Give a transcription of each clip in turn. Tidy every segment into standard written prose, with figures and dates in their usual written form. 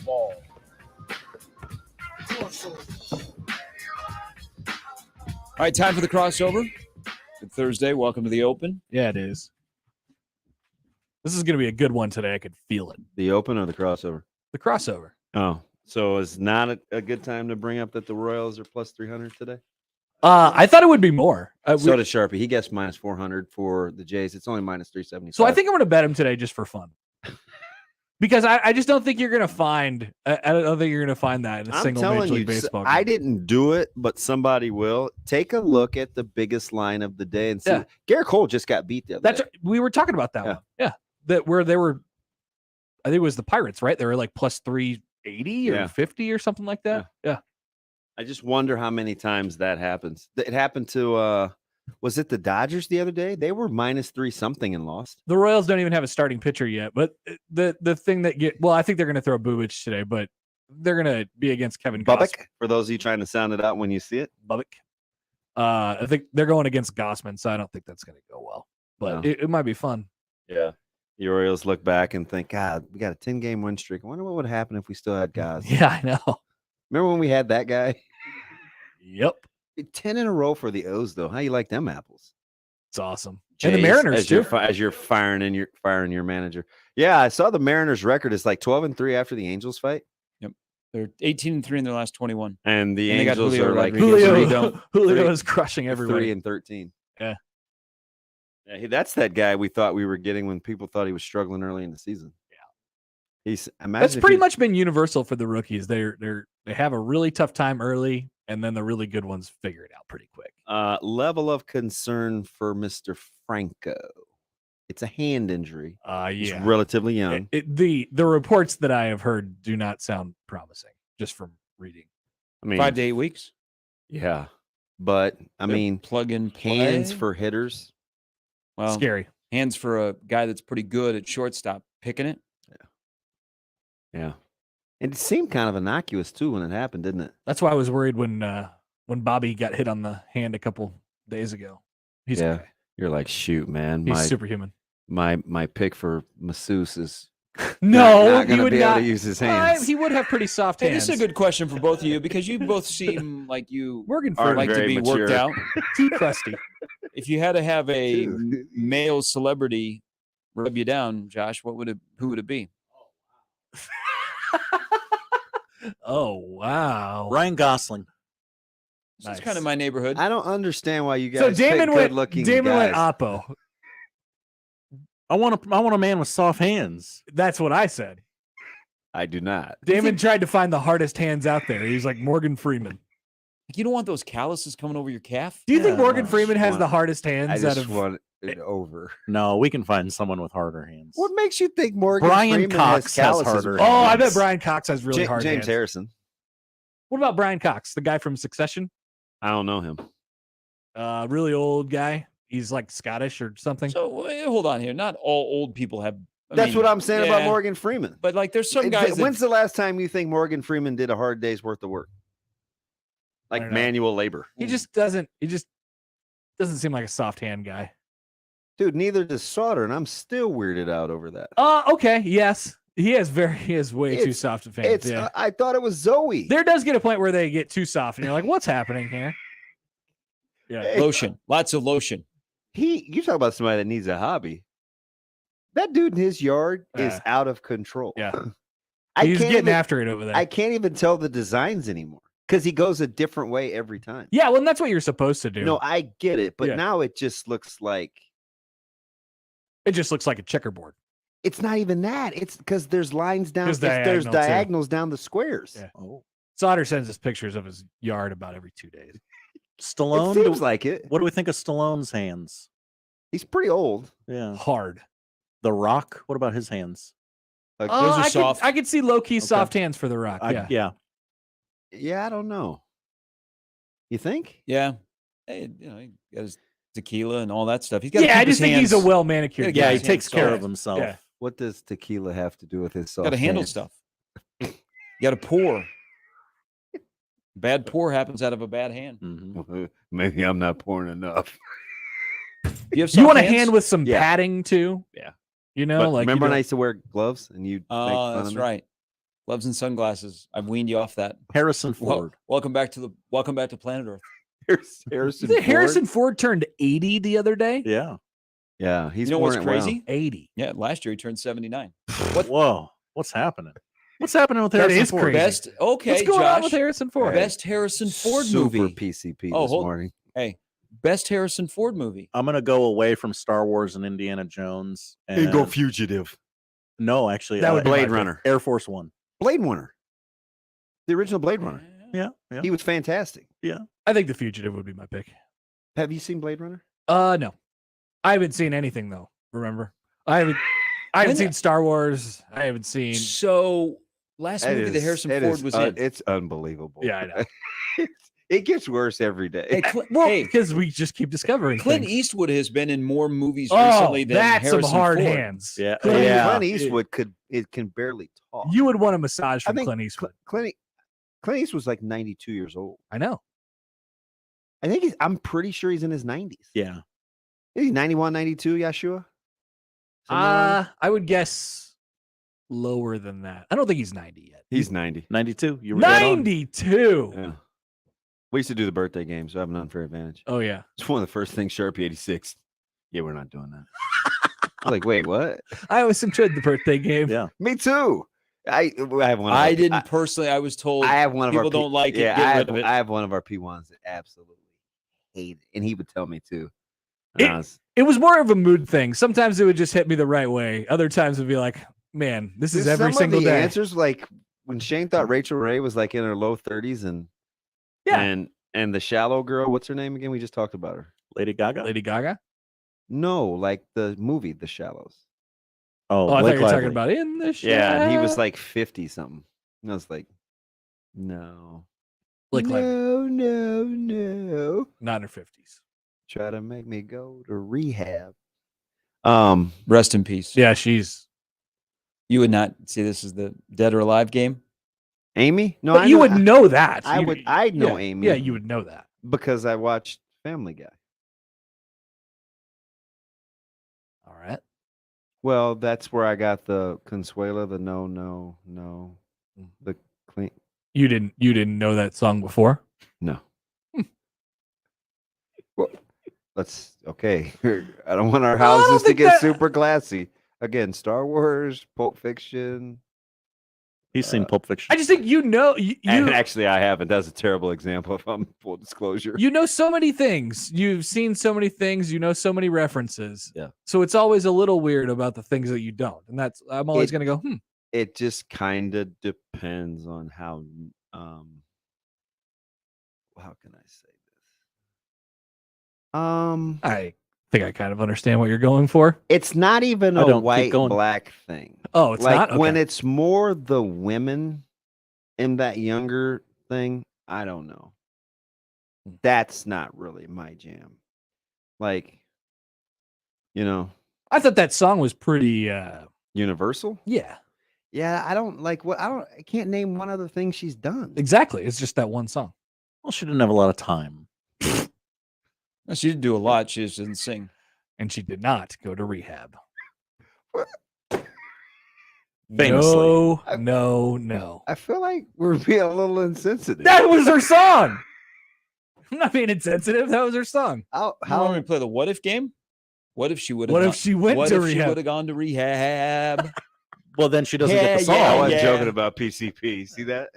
ball. All right, time for the crossover. Good Thursday. Welcome to the Open. Yeah, it is. This is going to be a good one today. I could feel it. The Open or the crossover? The crossover. Oh, so it's not a good time to bring up that the Royals are plus 300 today? I thought it would be more. So does Sharpie. He guessed minus 400 for the Jays. It's only minus 375. So I think I'm going to bet him today just for fun. Because I just don't think you're going to find. I don't think you're going to find that in a single Major League Baseball game. I didn't do it, but somebody will. Take a look at the biggest line of the day and see. Yeah. Garrett Cole just got beat the other day. We were talking about that one. Yeah, where they were. I think it was the Pirates, right? They were like plus 380 or 50 or something like that. Yeah. I just wonder how many times that happens. It happened to. Was it the Dodgers the other day? They were minus 3 something and lost. The Royals don't even have a starting pitcher yet, but the thing that I think they're going to throw Bubich today, but they're going to be against Kevin Bubik. Gausman. For those of you trying to sound it out when you see it, Bubik. I think they're going against Gausman, so I don't think that's going to go well. But it might be fun. Yeah. The Orioles look back and think, God, we got a 10-game win streak. I wonder what would happen if we still had guys. Yeah, I know. Remember when we had that guy? Yep. 10 in a row for the O's, though. How you like them apples? It's awesome. Jays, and the Mariners as too. As you're firing your manager. Yeah, I saw the Mariners record is like 12-3 after the Angels fight. Yep, they're 18-3 in their last 21. And the Angels are like Julio is crushing everybody. 3-13. Yeah. Yeah, that's that guy we thought we were getting when people thought he was struggling early in the season. Yeah, that's pretty much been universal for the rookies. They have a really tough time early, and then the really good ones figure it out pretty quick. Level of concern for Mr. Franco. It's a hand injury. He's relatively young. The reports that I have heard do not sound promising, just from reading. I mean, 5 to 8 weeks. Yeah, but I mean, plug in hands for hitters. Well, scary. Hands for a guy that's pretty good at shortstop picking it. Yeah. And it seemed kind of innocuous too when it happened, didn't it? That's why I was worried when Bobby got hit on the hand a couple days ago. He's okay. You're like, shoot, man. He's superhuman. My pick for masseuse is not going to be able to use his hands. He would have pretty soft hands. This is a good question for both of you because you both seem like you are like to be mature. worked out. Too crusty. If you had to have a male celebrity rub you down, Josh, who would it be? Oh, wow. Ryan Gosling. That's kind of my neighborhood. I don't understand why you guys so Damon pick good-looking guys. went Oppo. I want a man with soft hands. That's what I said. I do not. Damon tried to find the hardest hands out there. He's like Morgan Freeman. You don't want those calluses coming over your calf? Do you think Morgan Freeman has the hardest hands I just want it over. No, we can find someone with harder hands. What makes you think Morgan Brian Freeman Cox has harder Oh, hands? I bet Brian Cox has really hard James hands. Harrison. What about Brian Cox, the guy from Succession? I don't know him. Really old guy. He's like Scottish or something. So hold on here. Not all old people have. That's what I'm saying about Morgan Freeman. But like, there's some guys. When's the last time you think Morgan Freeman did a hard day's worth of work? Like manual labor. He just doesn't seem like a soft hand guy. Dude, neither does Sauter, and I'm still weirded out over that. Okay, yes. He has way too soft of hands. Yeah. I thought it was Zoe. There does get a point where they get too soft, and you're like, what's happening here? Yeah. Lotion. Lots of lotion. You talk about somebody that needs a hobby. That dude in his yard is out of control. Yeah. He's getting after it over there. I can't even tell the designs anymore because he goes a different way every time. Yeah, well, and that's what you're supposed to do. No, I get it, but now it just looks like a checkerboard. It's not even that. It's because there's lines down. There's diagonals down the squares. Yeah. Oh. Sauter sends us pictures of his yard about every 2 days. Stallone it seems like it. What do we think of Stallone's hands? He's pretty old. Yeah, hard. The Rock. What about his hands? Those are soft. I could see low key soft hands for The Rock. Yeah. I don't know. You think? Yeah. Hey, he got his tequila and all that stuff. He's got. I just think he's a well manicured guy. Yeah, he takes care of himself. Yeah. What does tequila have to do with his soft Got to handle hands? stuff. You got to pour. Bad pour happens out of a bad hand. Mm-hmm. Maybe I'm not pouring enough. You want a hand with some padding too? Yeah. Remember when I used to wear gloves and you? Oh, that's right. Gloves and sunglasses. I've weaned you off that. Harrison Ford. Welcome back to Planet Earth. Harrison Did Harrison Ford turned 80 the other day? Yeah. Yeah, he's You know what's worn it well. crazy? 80. Yeah, last year he turned 79. Whoa. What's happening? What's happening with That Harrison is Ford? crazy. Best. Okay, What's going Josh. on with Harrison Ford? Best Harrison Ford Super movie. PCP Oh, this morning. Hey, best Harrison Ford movie. I'm gonna go away from Star Wars and Indiana Jones and Fugitive. No, actually, That would be Blade my Runner. Air Force One. Blade Runner. The original Blade Runner. Yeah. He was fantastic. I think The Fugitive would be my pick. Have you seen Blade Runner? No. I haven't seen anything though. Remember? I haven't seen Star Wars. I haven't seen. So last movie that Harrison Ford was in. It's unbelievable. Yeah, I know. It gets worse every day. Hey, Because we just keep discovering Clint things. Eastwood has been in more movies Oh, recently than that's Harrison some hard Ford. hands. Yeah. Clint Eastwood can barely talk. You would want a massage I from think Clint Eastwood. Clint Eastwood's like 92 years old. I know. I'm pretty sure he's in his 90s. Yeah. Is he 91, 92, Yeshua? Somewhere around? I would guess lower than that. I don't think he's 90 yet. He's 90. 92. You were dead on. 92. Yeah. We used to do the birthday game, so I have an unfair advantage. Oh yeah. It's one of the first things, Sharpie 86. Yeah, we're not doing that. I was like, wait, what? I always enjoyed the birthday game. Yeah. Me too. I have one. I didn't personally. I was told I have one of people our don't like it. Yeah, Get rid of it. I have one of our P1s that absolutely hate it, and he would tell me too. It was more of a mood thing. Sometimes it would just hit me the right way. Other times it'd be like, man, this is every single day. Answers like when Shane thought Rachel Ray was like in her low 30s, and and the shallow girl, what's her name again? We just talked about her. Lady Gaga. Lady Gaga. No, like the movie, The Shallows. Oh, I thought Blake you were talking Lively. about in the show. Yeah, and he was like 50 something. And I was like, no. Blake Lively. No. Not in her 50s. Try to make me go to rehab. Rest in peace. Yeah, she's. You would not see this as the dead or alive game. Amy? No, But you would know that. I know yeah, Amy. Yeah, you would know that. Because I watched Family Guy. All right. Well, that's where I got the Consuela, the no, the clean. You didn't know that song before? No. Well, let's okay. I don't want our Well, I don't houses to think get that- super classy. Again, Star Wars, Pulp Fiction. He's seen Pulp Fiction. I just think you And actually, I haven't. That's a terrible example of full disclosure. you know so many things. You've seen so many things. You know so many references. Yeah. So it's always a little weird about the things that you don't, and I'm always going to go, It just kind of depends on how can I say this? I think I kind of understand what you're going for. It's not even I a don't. Keep white going. black thing. Oh, it's like not? Okay. when it's more the women in that younger thing, I don't know. That's not really my jam. Like, I thought that song was pretty. Universal. Yeah, Yeah, I can't name one other thing she's done. exactly. It's just that one song. Well, she didn't have a lot of time. She didn't do a lot. She just didn't sing. And she did not go to rehab. Famously. No. I feel like we're being a little insensitive. That was her song. I'm not being insensitive. That was her song. How How want me to play the what if game? What if she would have? What if she went what to if she rehab? would have gone to rehab? Well, then she doesn't get the Yeah, song. I was yeah. joking about PCP. See that?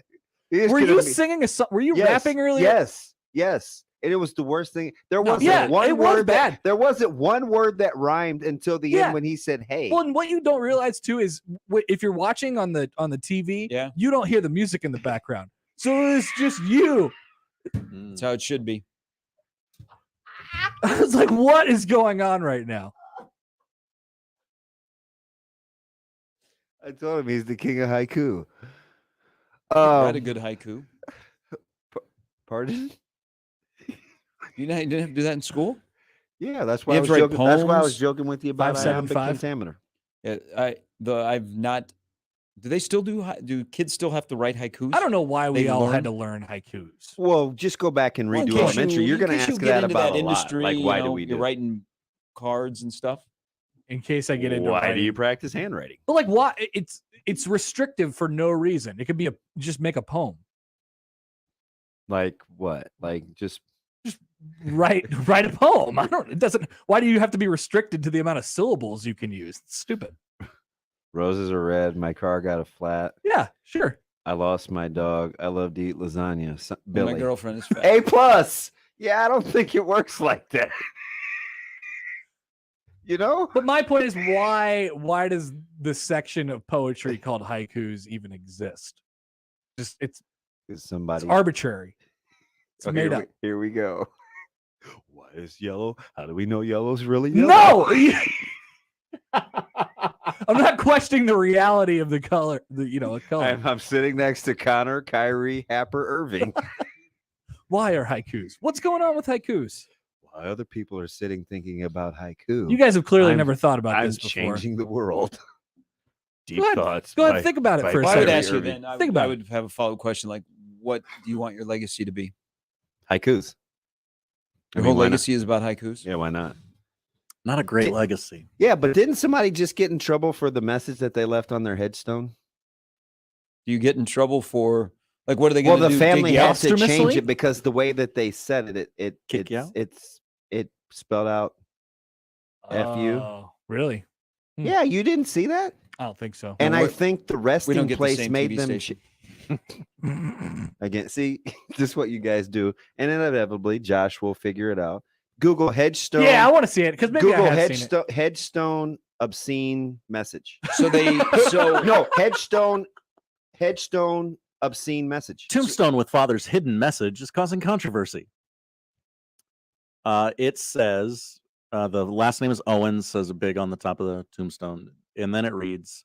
Were you singing a song? Were you rapping earlier? Yes. And it was the worst thing. There No, wasn't yeah, one it was word bad. There wasn't one word that rhymed until the Yeah. end when he said, "Hey." Well, and what you don't realize too is if you're watching on the TV, Yeah. you don't hear the music in the background, so it's just you. That's how it should be. I was like, what is going on right now? I told him he's the king of haiku. Write a good haiku. Pardon? You didn't have to do that in school. Yeah, that's You why I have was to write joking. That's why I was poems. joking with you about 575. pentameter. Yeah, I've not. Do they still do kids still have to write haikus? I don't know why we They all learn? had to learn haikus. Well, just go back and Well, in redo case elementary. You're in going to case you ask get that into about that a lot. industry. Like, why do you know, we do? You're it? writing cards and stuff. in case I get into Why do writing. you practice handwriting? But like, why? It's restrictive for no reason. It could be just make a poem. Like what? Like just write a poem. It doesn't. Why do you have to be restricted to the amount of syllables you can use? It's stupid. roses are red. My car got a flat. Yeah, sure. I lost my dog. I love to eat lasagna. Billy. My girlfriend is fat. A+. Yeah, I don't think it works like that. You know? But my point is, why does the section of poetry called haikus even exist? It's somebody arbitrary. It's made up. Here we go. Why is yellow? How do we know yellow's really yellow? No. I'm not questioning the reality of the color. A color. I'm sitting next to Connor, Kyrie, Happer, Irving. Why are haikus? What's going on with haikus? Why other people are sitting thinking about haiku? You guys have clearly never thought about I'm this before. changing the world. Deep thoughts. Go ahead, think about it for a I second. would ask you then. Think about I would have a follow-up question like, what do you want your legacy to be? Haikus. Your whole legacy is about haikus? Yeah, why not? Not a great legacy. Yeah, but didn't somebody just get in trouble for the message that they left on their headstone? Do you get in trouble for like what are they going to do? Well, the family has to change Posthumously? it because the way that they said it Kick you out? it spelled out F-U. Oh, really? Yeah, you didn't see that? I don't think so. And No, I we're- think the We don't resting get the place same made TV them station. again. See, this is what you guys do, and inevitably, Josh will figure it out. Google headstone. Yeah, I want to see it because maybe Google I have seen it. headstone obscene message. So No, headstone obscene message. Tombstone with father's hidden message is causing controversy. It says the last name is Owens, says it big on the top of the tombstone, and then it reads,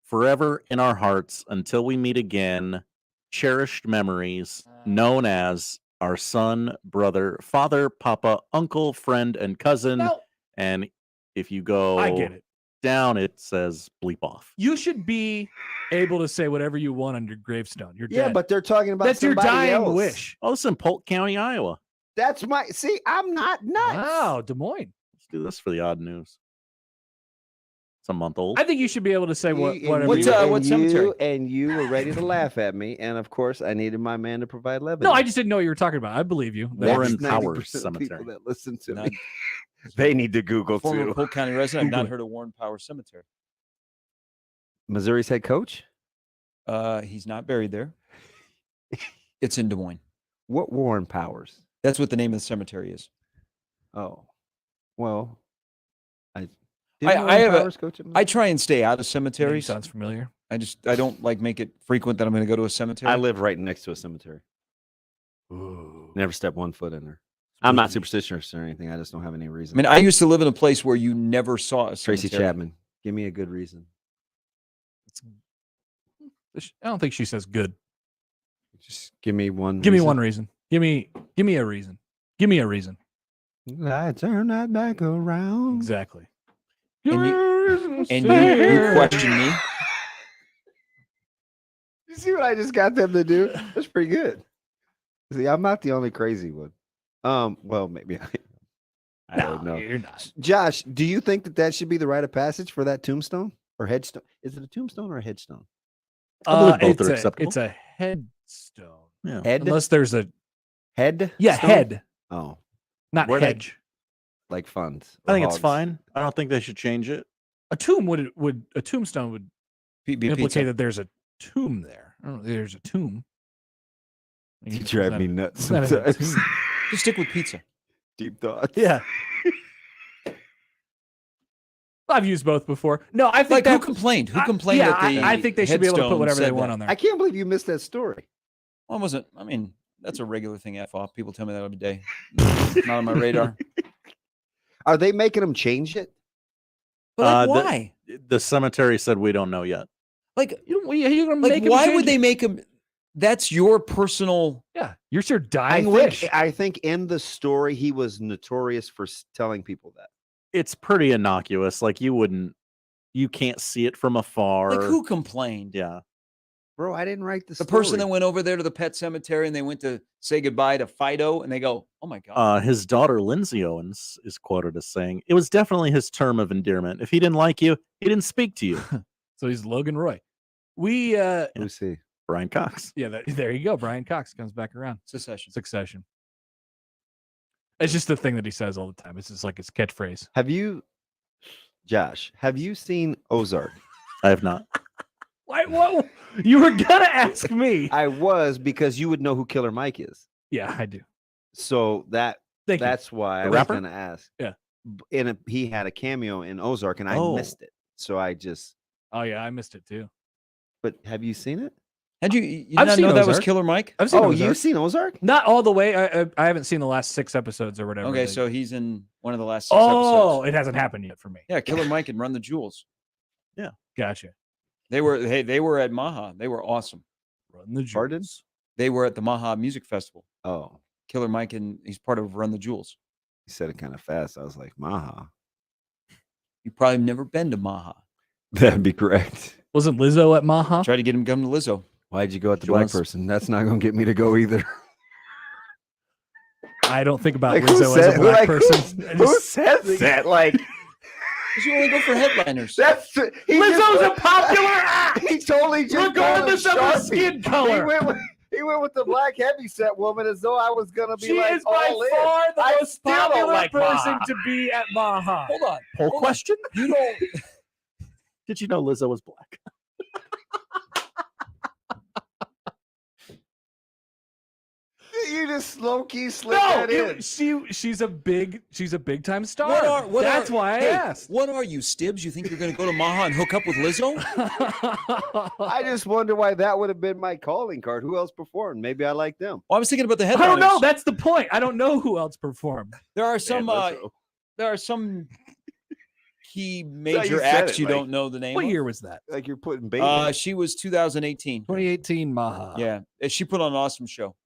"Forever in our hearts until we meet again, cherished memories known as our son, brother, father, papa, uncle, friend, and cousin." No, And if you go I get it. down, it says bleep off. You should be able to say whatever you want on your gravestone. You're Yeah, dead. but they're talking about That's your somebody dying else. wish. Oh, this is in Polk County, Iowa. That's my I'm not nuts. Wow, Des Moines. Let's do this for the odd news. It's a month old. I think you should be able to say whatever What's, you want. what cemetery? And you were ready to laugh at me, and of course, I needed my man to provide levity. No, I just didn't know what you were talking about. I believe you. That's Warren 90% Powers of people Cemetery. that listen to Not- me, they need to Google Former too. Polk County resident. I've not Google. heard of Warren Power Cemetery. Missouri's head coach. He's not buried there. It's in Des Moines. What Warren Powers? That's what the name of the cemetery is. Oh, well, I have a- coach at I try and stay out of Name cemeteries. sounds familiar. I don't like make it frequent that I'm going to go to a cemetery. I live right next to a cemetery. Ooh. Never step one foot in there. I'm not Spooky. superstitious or anything. I just don't have any I reason. mean, I used to live in a place where you never saw a cemetery. Tracy Chapman, give me a good reason. I don't think she says good. Just give me one. Give me one reason. Give me a reason. Give me a reason. I turn that back around. Exactly. And you question me. You see what I just got them to do? That's pretty good. See, I'm not the only crazy one. Well, maybe I don't know. You're not. Josh, do you think that should be the rite of passage for that tombstone or headstone? Is it a tombstone or a headstone? I believe both are acceptable. It's a headstone. Yeah. Head? Unless there's a Head? yeah stone? head, Oh, not Where they- hedge. like funds. I or think it's hogs. fine. I don't think they should change it. A tomb would a tombstone would Be implicate pizza. that there's a tomb there. I don't know, there's a tomb. You drive me nuts it's not a sometimes. tomb. Just stick with pizza. Deep thoughts. Yeah. I've used both before. No, I think Like who that complained? Who I- complained yeah, that the I think they should be able to put headstone whatever they said want that? on there. I can't believe you missed that story. Well, it wasn't. I mean, that's a regular thing. F off. People tell me that every day. Not on my radar. Are they making them change it? But like, The- why? The cemetery said we don't know yet. Like, You don't, you're gonna like make him why change would they it. make him? That's your personal. Yeah, you're your dying wish. I think in the story he was notorious for telling people that. It's pretty innocuous. Like you can't see it from afar. Like who complained? Yeah. Bro, I didn't write The person that went over there to the pet cemetery and they went to say goodbye to Fido and they go, oh my God. His daughter, Lindsay Owens, is quoted as saying, it was definitely his term of endearment. If he didn't like you, he didn't speak to you. So he's Logan Roy. We Who's he? Brian Cox. Yeah, there you go. Brian Cox comes back around. Succession. It's just the thing that he says all the time. It's just like his catchphrase. Josh, have you seen Ozark? I have not. Why? Whoa! You were gonna ask me. I was, because you would know who Killer Mike is. Yeah, I do. So that's why I was rapper? going to ask. Yeah. And he had a cameo in Ozark, and I missed it. So I just. Oh yeah, I missed it too. But have you seen it? Had you I've not seen know that was Ozark. Killer Mike? I've seen Ozark. You've seen Ozark? Not all the way. I haven't seen the last 6 episodes or whatever. Okay, so he's in one of the last 6 episodes. Oh, it hasn't happened yet for me. Yeah, Killer Mike and Run the Jewels. Yeah. Gotcha. They were at Maha. They were awesome. Run the Pardon? Jewels. They were at the Maha Music Festival. Oh, Killer Mike, and he's part of Run the Jewels. he said it kind of fast. I was like, Maha. You've probably never been to Maha. That'd be correct. Wasn't Lizzo at Maha? Try to get him to come to Lizzo. Why'd you go at the She black wants- person? That's not going to get me to go either. I don't think about Like, who Lizzo as a said- black like, person. I Who just- says that? Like, Because you only go for headliners. Lizzo's a popular act. He totally just Regardless of her Sharpie. skin color. He went with the black heavyset woman as though I was gonna be She like is by all in. far the I most still don't popular like person Maha. to be at Maha. Hold on. Poll question? You don't. Did you know Lizzo was black? You just low key slid that in. She's a big time star. That's why I asked. What are you, Stibbs? You think you're going to go to Maha and hook up with Lizzo? I just wonder why that would have been my calling card. Who else performed? Maybe I like them. Well, I was thinking about the I headliners. don't know. That's the point. I don't know who else performed. There are some. Lizzo. There are some key you major said acts it, you Mike. don't know the name. What of. year was that? Like you're putting bait. She was 2018. 2018 Maha. Yeah, she put on an awesome show.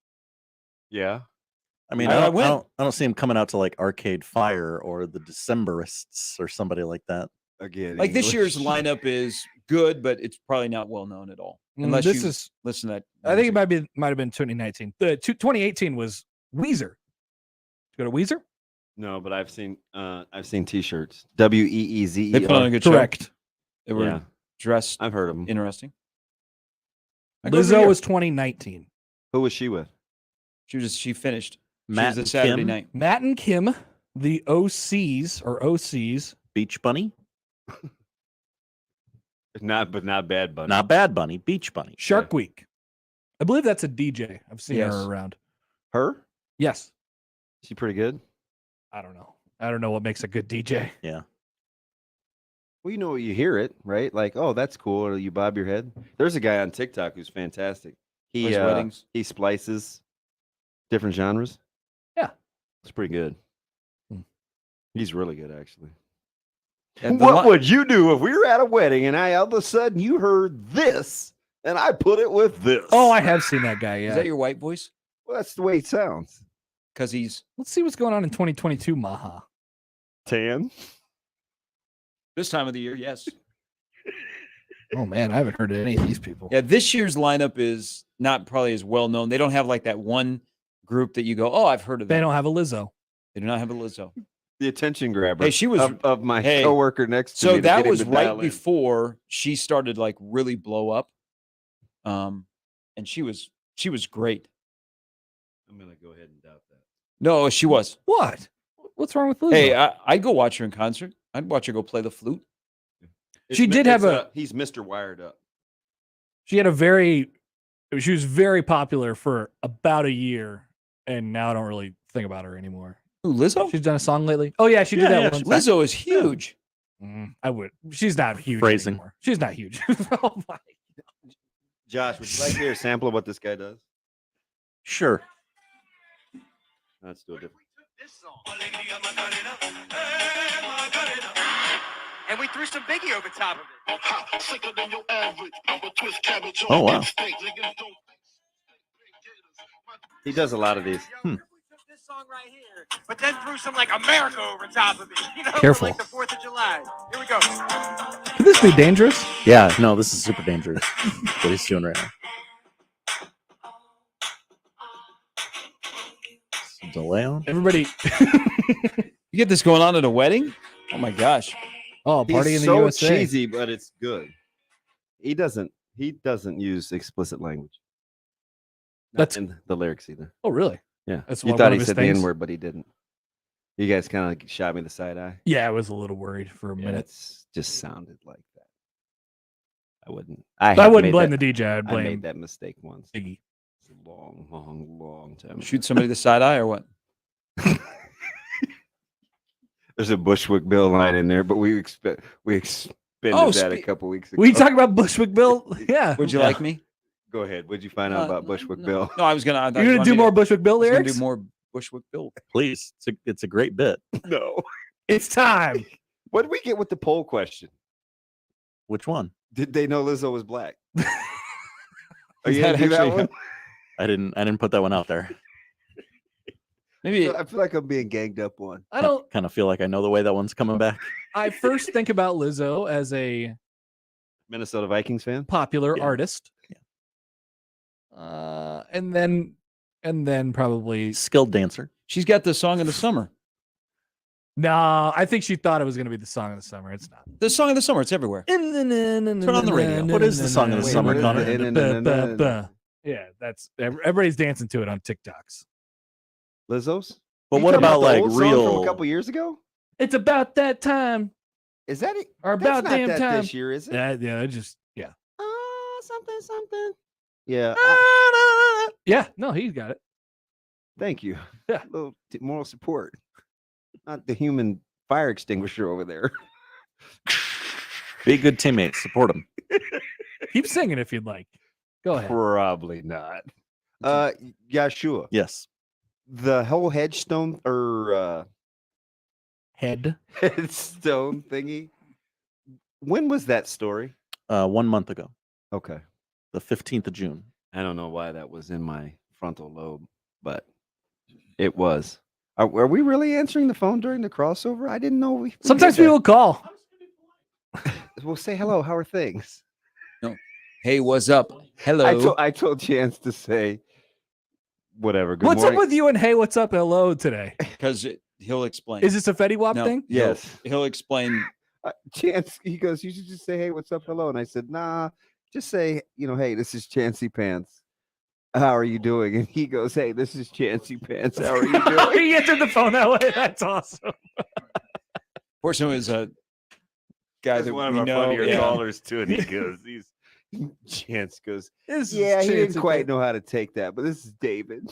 Yeah. I mean, I I went. don't see him coming out to like Arcade Fire or the Decemberists or somebody like that. Again. Like this year's English. lineup is good, but it's probably not well known at all. Unless this you is. listen to that. I think it music. might have been 2019. The 2018 was Weezer. Go to Weezer. No, but I've seen T-shirts. WEEZE. They put on a good Correct. show. They were Yeah. dressed I've heard them. interesting. I go every Lizzo year. was 2019. Who was she with? She finished. Matt she was and a Saturday Kim? night. Matt and Kim, the OCs. Beach Bunny? Not bad, but Not Bad Bunny. Beach Bunny. Shark Week. I believe that's a DJ. I've seen Yes. her around. her. Yes. She pretty good. I don't know. I don't know what makes a good DJ. Yeah. Well, you know, you hear it, right? Like, oh, that's cool. Or you bob your head. There's a guy on TikTok who's fantastic. Plays weddings. He splices different genres. Yeah. It's pretty good. Hmm. He's really good, actually. And the What li- would you do if we were at a wedding and all of a sudden you heard this and I put it with this? Oh, I have seen that guy. Yeah. Is that your white voice? Well, that's the way it sounds. Because he's Let's see what's going on in 2022 Maha. Tan. this time of the year, yes. Oh man, I haven't heard of any of these people. Yeah, this year's lineup is not probably as well known. They don't have like that one group that you go, oh, I've heard of They them. don't have a Lizzo. They do not have a Lizzo. The attention grabber. Hey, she was. of my hey, coworker next to me. So to that get him was to right dial in. before she started like really blow up. And she was great. I'm gonna go ahead and doubt that. No, she was. What? What's wrong with Lizzo? Hey, I'd go watch her in concert. I'd watch her go play the flute. She did have a- He's Mr. Wired Up. she was very popular for about a year, and now I don't really think about her anymore. Who, Lizzo? She's done a song lately. Oh yeah, she did Yeah, that yeah, one. Lizzo is huge. I would. She's not huge Phrasing. anymore. She's not huge. Oh my. Josh, would you like to hear a sample of what this guy does? Sure. Let's do it different. And we threw some Biggie over top of it. Oh, wow. He does a lot of these. This song right here, but then threw some like America over top of it. You know, for, Careful. like the 4th of July. Here we go. Could this be dangerous? Yeah. No, this is super dangerous. What he's doing right now. DeLeon. Everybody. You get this going on at a wedding? Oh my gosh. Oh, party He's in the so USA. cheesy, but it's good. He doesn't use explicit language. Not That's- in the lyrics either. Oh, really? Yeah. That's You one thought of he his said the things? N-word, but he didn't. You guys kind of like shot me the side eye. Yeah, I was a little worried for a Yeah, minute. it's just sounded like that. I wouldn't. I have wouldn't made blame that- the DJ. I'd I blame made that mistake once. Iggy. It's a long time. ago. Shoot somebody the side eye or what? There's a Bushwick Bill line in there, but we expended Oh, that a couple weeks ago. We talk about Bushwick Bill? Yeah. Would you Yeah. like me? Go ahead. What'd you find out about Bushwick no, Bill? No, I was gonna. You're gonna do more Bushwick Bill Gonna lyrics? do more Bushwick Bill. Please, it's a great bit. No. It's time. What did we get with the poll question? Which one? Did they know Lizzo was black? Is you that gonna do that actually- one? I didn't put that one out there. Maybe I feel like I'm being ganged up on. I don't. Kind of feel like I know the way that one's coming back. I first think about Lizzo as a Minnesota Vikings fan? popular Yeah. artist. And then probably Skilled dancer. she's got the song of the summer. no. I think she thought it was gonna be the song of the summer. It's not. The song of the summer. It's everywhere. Turn on the radio. What is the song of the Wait, summer, what is Connor? the- Yeah, that's everybody's dancing to it on TikToks. Lizzo's? But You what talking about the like old song from real? a couple years ago? It's about that time, Is that it? or That's about not damn that time. this year, is it? Yeah, it just yeah. Something. Yeah. Yeah, no, he's got it. Thank you. Yeah. A little moral support. Not the human fire extinguisher over there. Be a good teammate. Support him. Keep singing if you'd like. Go ahead. Probably not. Yeshua. Yes. The whole headstone or Head. headstone thingy. When was that story? 1 month ago, Okay. the 15th of June. I don't know why that was in my frontal lobe, but it was. Are we really answering the phone during the crossover? I didn't know we Sometimes did that. people call. We'll say hello. How are things? Hey, what's up? Hello. I told Chance to say whatever. Good What's morning. up with you and hey, what's up, hello today? Because he'll explain. Is this a Fetty Wap No, thing? he'll- Yes. He'll explain. Chance, he goes, you should just say, hey, what's up? Hello. And I said, nah, just say, hey, this is Chancey Pants. How are you doing? And he goes, hey, this is Chancey Pants. How are you doing? He answered the phone that way. That's awesome. Fortunately, it was a guy That's that one of we our know. funnier yeah. callers too. And he goes, Chance goes, This is yeah, he didn't Chancey quite know how to take that, but this is David.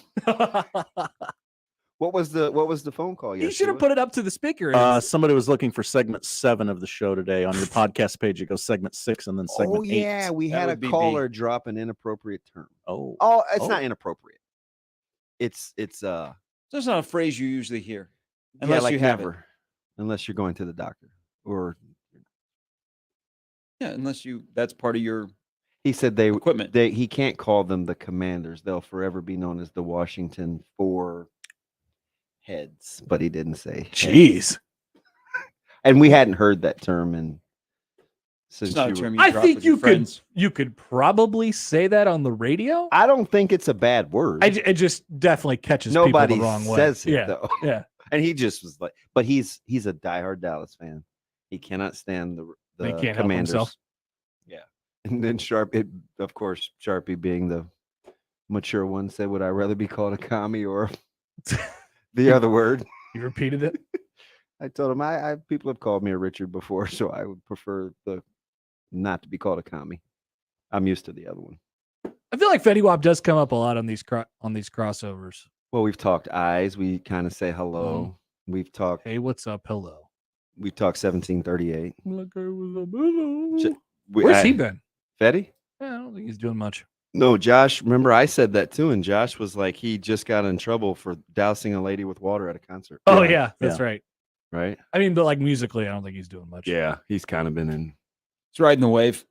What was the phone call? You should have Yeshua? put it up to the speaker. and- Somebody was looking for segment 7 of the show today. On your podcast page, it goes segment 6 and then segment Oh 8. yeah, we That had a would be B. caller drop an inappropriate term. Oh, Oh, it's Oh. not inappropriate. It's That's not a phrase you usually hear, yeah, unless like you have it. never, unless you're going to the doctor or Yeah, unless you. That's part of your he said equipment. he can't call them the Commanders. They'll forever be known as the Washington Four Heads, but he didn't say. heads. Jeez. And we hadn't heard that term and since It's not a you were- term you I drop think with your you friends. could probably say that on the radio. I don't think it's a bad word. It just definitely catches Nobody people the wrong way. says it yeah. though. Yeah. And he just was like, but he's a diehard Dallas fan. He cannot stand the He can't help Commanders. himself. Yeah, and then of course, Sharpie being the mature one said, "Would I rather be called a commie or the other word?" You repeated it. I told him, I people have called me a Richard before, so I would prefer not to be called a commie. I'm used to the other one. I feel like Fetty Wap does come up a lot on these crossovers. Well, we've talked eyes. We kind of say hello. We've talked. Hey, what's up? Hello. We've talked 1738. Look, hey, what's up? Hello. Sh- Where's he been? Fetty? Yeah, I don't think he's doing much. No, Josh. Remember, I said that too, and Josh was like, he just got in trouble for dousing a lady with water at a concert. Oh yeah, that's right. Right. I mean, but like musically, I don't think he's doing much. Yeah, he's kind of been in. It's riding the wave.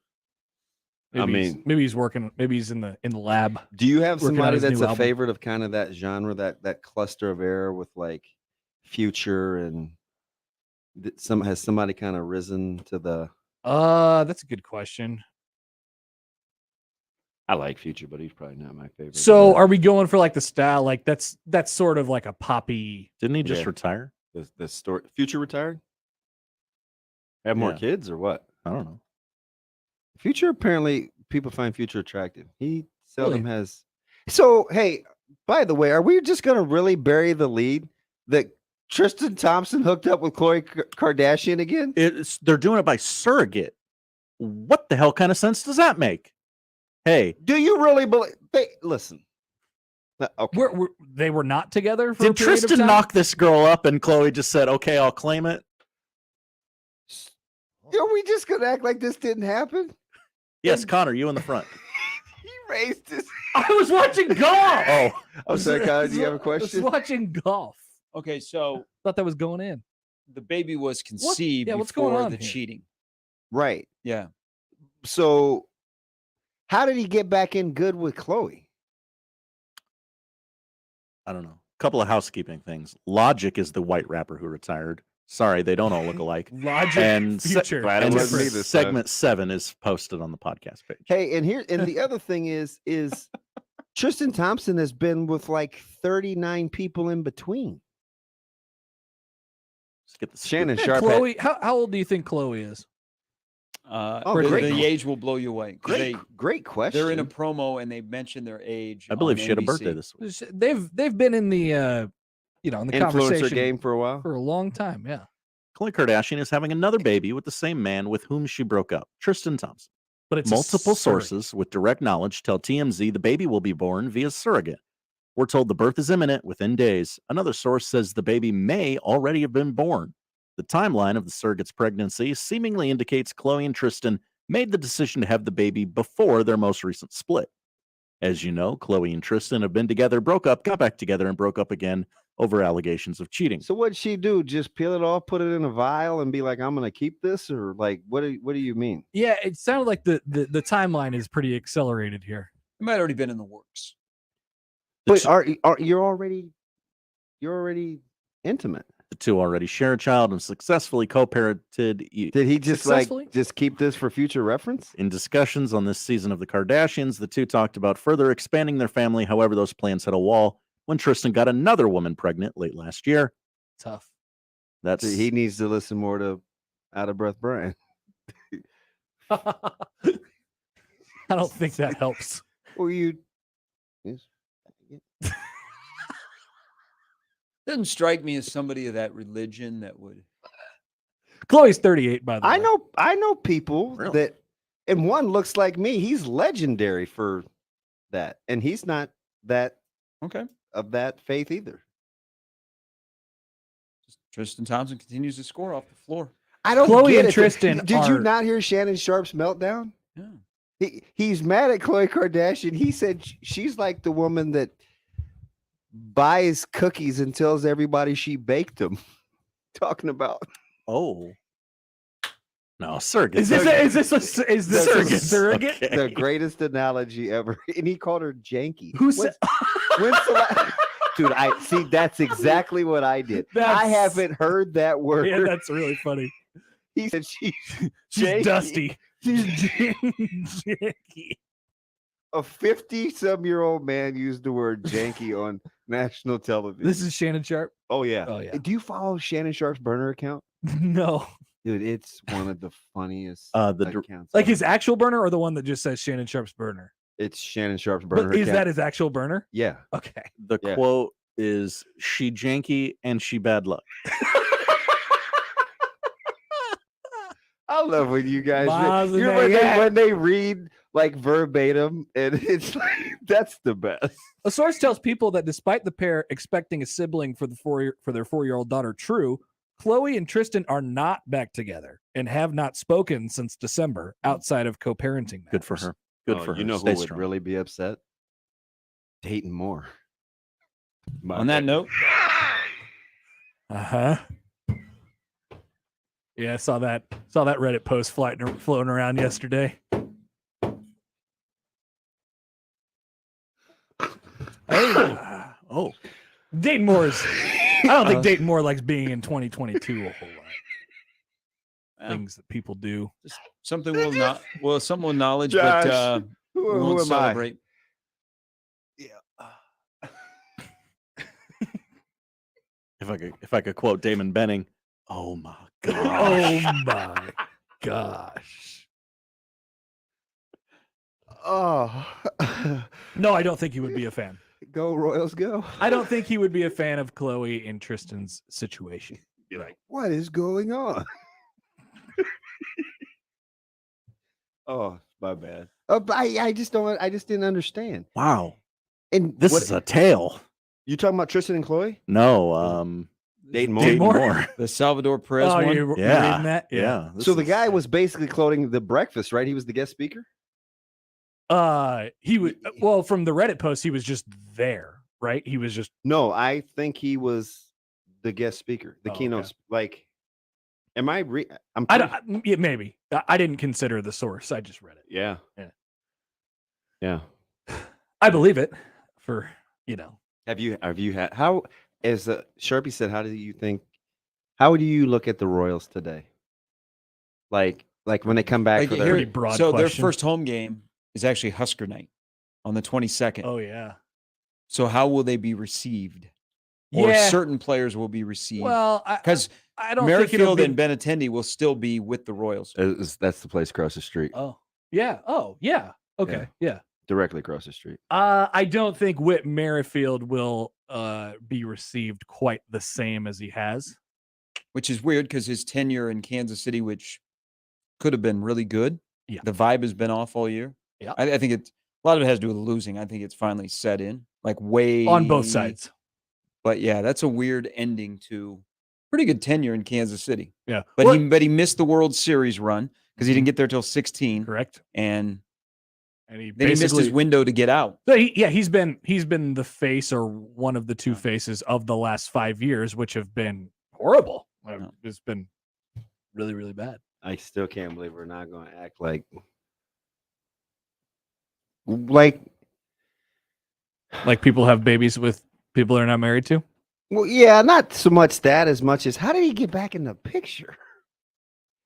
Maybe he's working. Maybe he's in the lab. Do you have Working on somebody his that's new a album. favorite of kind of that genre, that cluster of air with like Future and has somebody kind of risen to the? That's a good question. I like Future, but he's probably not my favorite. So are we going for like the style? Like that's sort of like a poppy. Didn't he just Yeah. retire? the story? Future retired? Have more Yeah. kids or what? I don't know. Future, apparently people find Future attractive. He seldom Really? has. So hey, by the way, are we just gonna really bury the lead that Tristan Thompson hooked up with Khloe Kardashian again? They're doing it by surrogate. What the hell kind of sense does that make? Hey, Do you really believe? Listen. Okay. They were not together. For a did period of Tristan time? knock this girl up and Khloe just said, "Okay, I'll claim it"? Are we just gonna act like this didn't happen? Yes, Connor, you in the front. He raised his. I was watching golf. Oh, I'm sorry, Kyle. Do you have a I was question? watching golf. Okay, so Thought that was going in. the baby was conceived yeah, what's going before on the here? cheating. Right. Yeah. So, how did he get back in good with Khloe? I don't know. Couple of housekeeping things. Logic is the white rapper who retired. Sorry, they don't all look alike. Logic, And Future. Glad it And wasn't me s- this time. segment 7 is posted on the podcast page. Hey, and the other thing is Tristan Thompson has been with like 39 people in between. Let's get the scoop. Shannon Yeah, Sharp. Chloe, how old do you think Chloe is? Oh, the, great. the age will blow you away. 'Cause Great question. They're in a promo and they mention their age. I believe on she had a NBC. birthday this week. They've been in the in the influencer conversation game for a while. for a long time. Yeah, Khloe Kardashian is having another baby with the same man with whom she broke up, Tristan Thompson. but it's a Multiple surrogate. sources with direct knowledge tell TMZ the baby will be born via surrogate. We're told the birth is imminent within days. Another source says the baby may already have been born. The timeline of the surrogate's pregnancy seemingly indicates Khloe and Tristan made the decision to have the baby before their most recent split. As you know, Khloe and Tristan have been together, broke up, got back together, and broke up again over allegations of cheating. So what'd she do? Just peel it off, put it in a vial, and be like, "I'm gonna keep this," or like, what do you mean? Yeah, it sounded like the timeline is pretty accelerated here. It might have already been in the works. But are you're already intimate? The two already share a child and successfully co-parented. Did he just Successfully? like just keep this for future reference? In discussions on this season of the Kardashians, the two talked about further expanding their family. However, those plans hit a wall when Tristan got another woman pregnant late last year. Tough. That's He needs to listen more to Out of Breath Brian. I don't think that helps. Well, you. Doesn't strike me as somebody of that religion that would. Chloe's 38, by the way. I know people Really? that, and one looks like me. He's legendary for that, and he's not that Okay. of that faith either. Tristan Thompson continues to score off the floor. I don't Chloe get and it. Tristan Did you are- not hear Shannon Sharp's meltdown? Yeah. He's mad at Khloe Kardashian. He said she's like the woman that buys cookies and tells everybody she baked them. Talking about oh no surrogate. Is this a surrogate? Okay. the greatest analogy ever, and he called her janky. Who said? When's the last? Dude, I see. That's exactly what I did. I That's- haven't heard that word. Yeah, that's really funny. He said she's She's janky. dusty. She's janky. A 50-some-year-old man used the word janky on national television. This is Shannon Sharp. Oh yeah. Oh, yeah. Do you follow Shannon Sharp's burner account? No, Dude, it's one of the funniest The dir- accounts. like ever. his actual burner or the one that just says Shannon Sharp's burner. It's Shannon Sharp's burner But is account. that his actual burner? Yeah. Okay. The Yeah. quote is she janky and she bad luck. I love when you guys Miles read, and when, Megan. when they read like verbatim, and it's like that's the best. A source tells people that despite the pair expecting a sibling for their 4-year-old daughter, True, Chloe and Tristan are not back together and have not spoken since December outside of co-parenting. Good for matters. her. Good for her. You know Stay who would strong. really be upset? Dayton Moore. On that note, Uh-huh. Yeah, I saw that Reddit post floating around yesterday. Oh, Dayton Moore's I don't think Dayton Moore likes being in 2022 a whole lot. well, Things that people do. something will not. Well, some will knowledge, Josh. but Who, We who won't am celebrate. I? If I could quote Damon Benning, oh my Oh gosh. my gosh. Oh, No, I don't think he would be a fan. go Royals, go! I don't think he would be a fan of Chloe and Tristan's situation. Be like, what is going on? Oh, my bad. But I just don't. I just didn't understand. Wow. And This what, is a tale. you talking about Tristan and Chloe? No, Dayton Dayton Moore. Moore. The Salvador Perez Oh, one. you're Yeah. reading that? Yeah. this So the is- guy was basically clothing the breakfast, right? He was the guest speaker. He would. Well, from the Reddit post, he was just there, right? He was just. No, I think he was the guest speaker, the Oh, keynote. okay. Like, am I? I'm. I pretty- don't. Yeah, maybe. I didn't consider the source. I just read it. Yeah. Yeah. Yeah. I believe it. For Have you had how? As Sharpie said, how do you think? How do you look at the Royals today? Like when they come back Like, for here- their pretty broad so their question. first home game is actually Husker night on the 22nd. Oh yeah. So how will they be received? Or Yeah. certain players will be received? Well, Because I don't think it'll Merrifield be. and Benintendi will still be with the Royals. that's the place across the street, Oh yeah. Oh yeah. Okay. Yeah. directly across the street. I don't think Whit Merrifield will be received quite the same as he has. Which is weird because his tenure in Kansas City, which could have been really good. Yeah. The vibe has been off all year. Yeah. I think a lot of it has to do with losing. I think it's finally set in, like way On both sides. But yeah, that's a weird ending to pretty good tenure in Kansas City. Yeah. But Well, he missed the World Series run because he didn't get there till 16, correct. and And he then he missed his basically window to get out. So he's been the face or one of the two faces of the last 5 years, which have been horrible. Yeah. It's been really, really bad. I still can't believe we're not going to act like Like people have babies with people they're not married to. well, yeah, not so much that as much as how did he get back in the picture?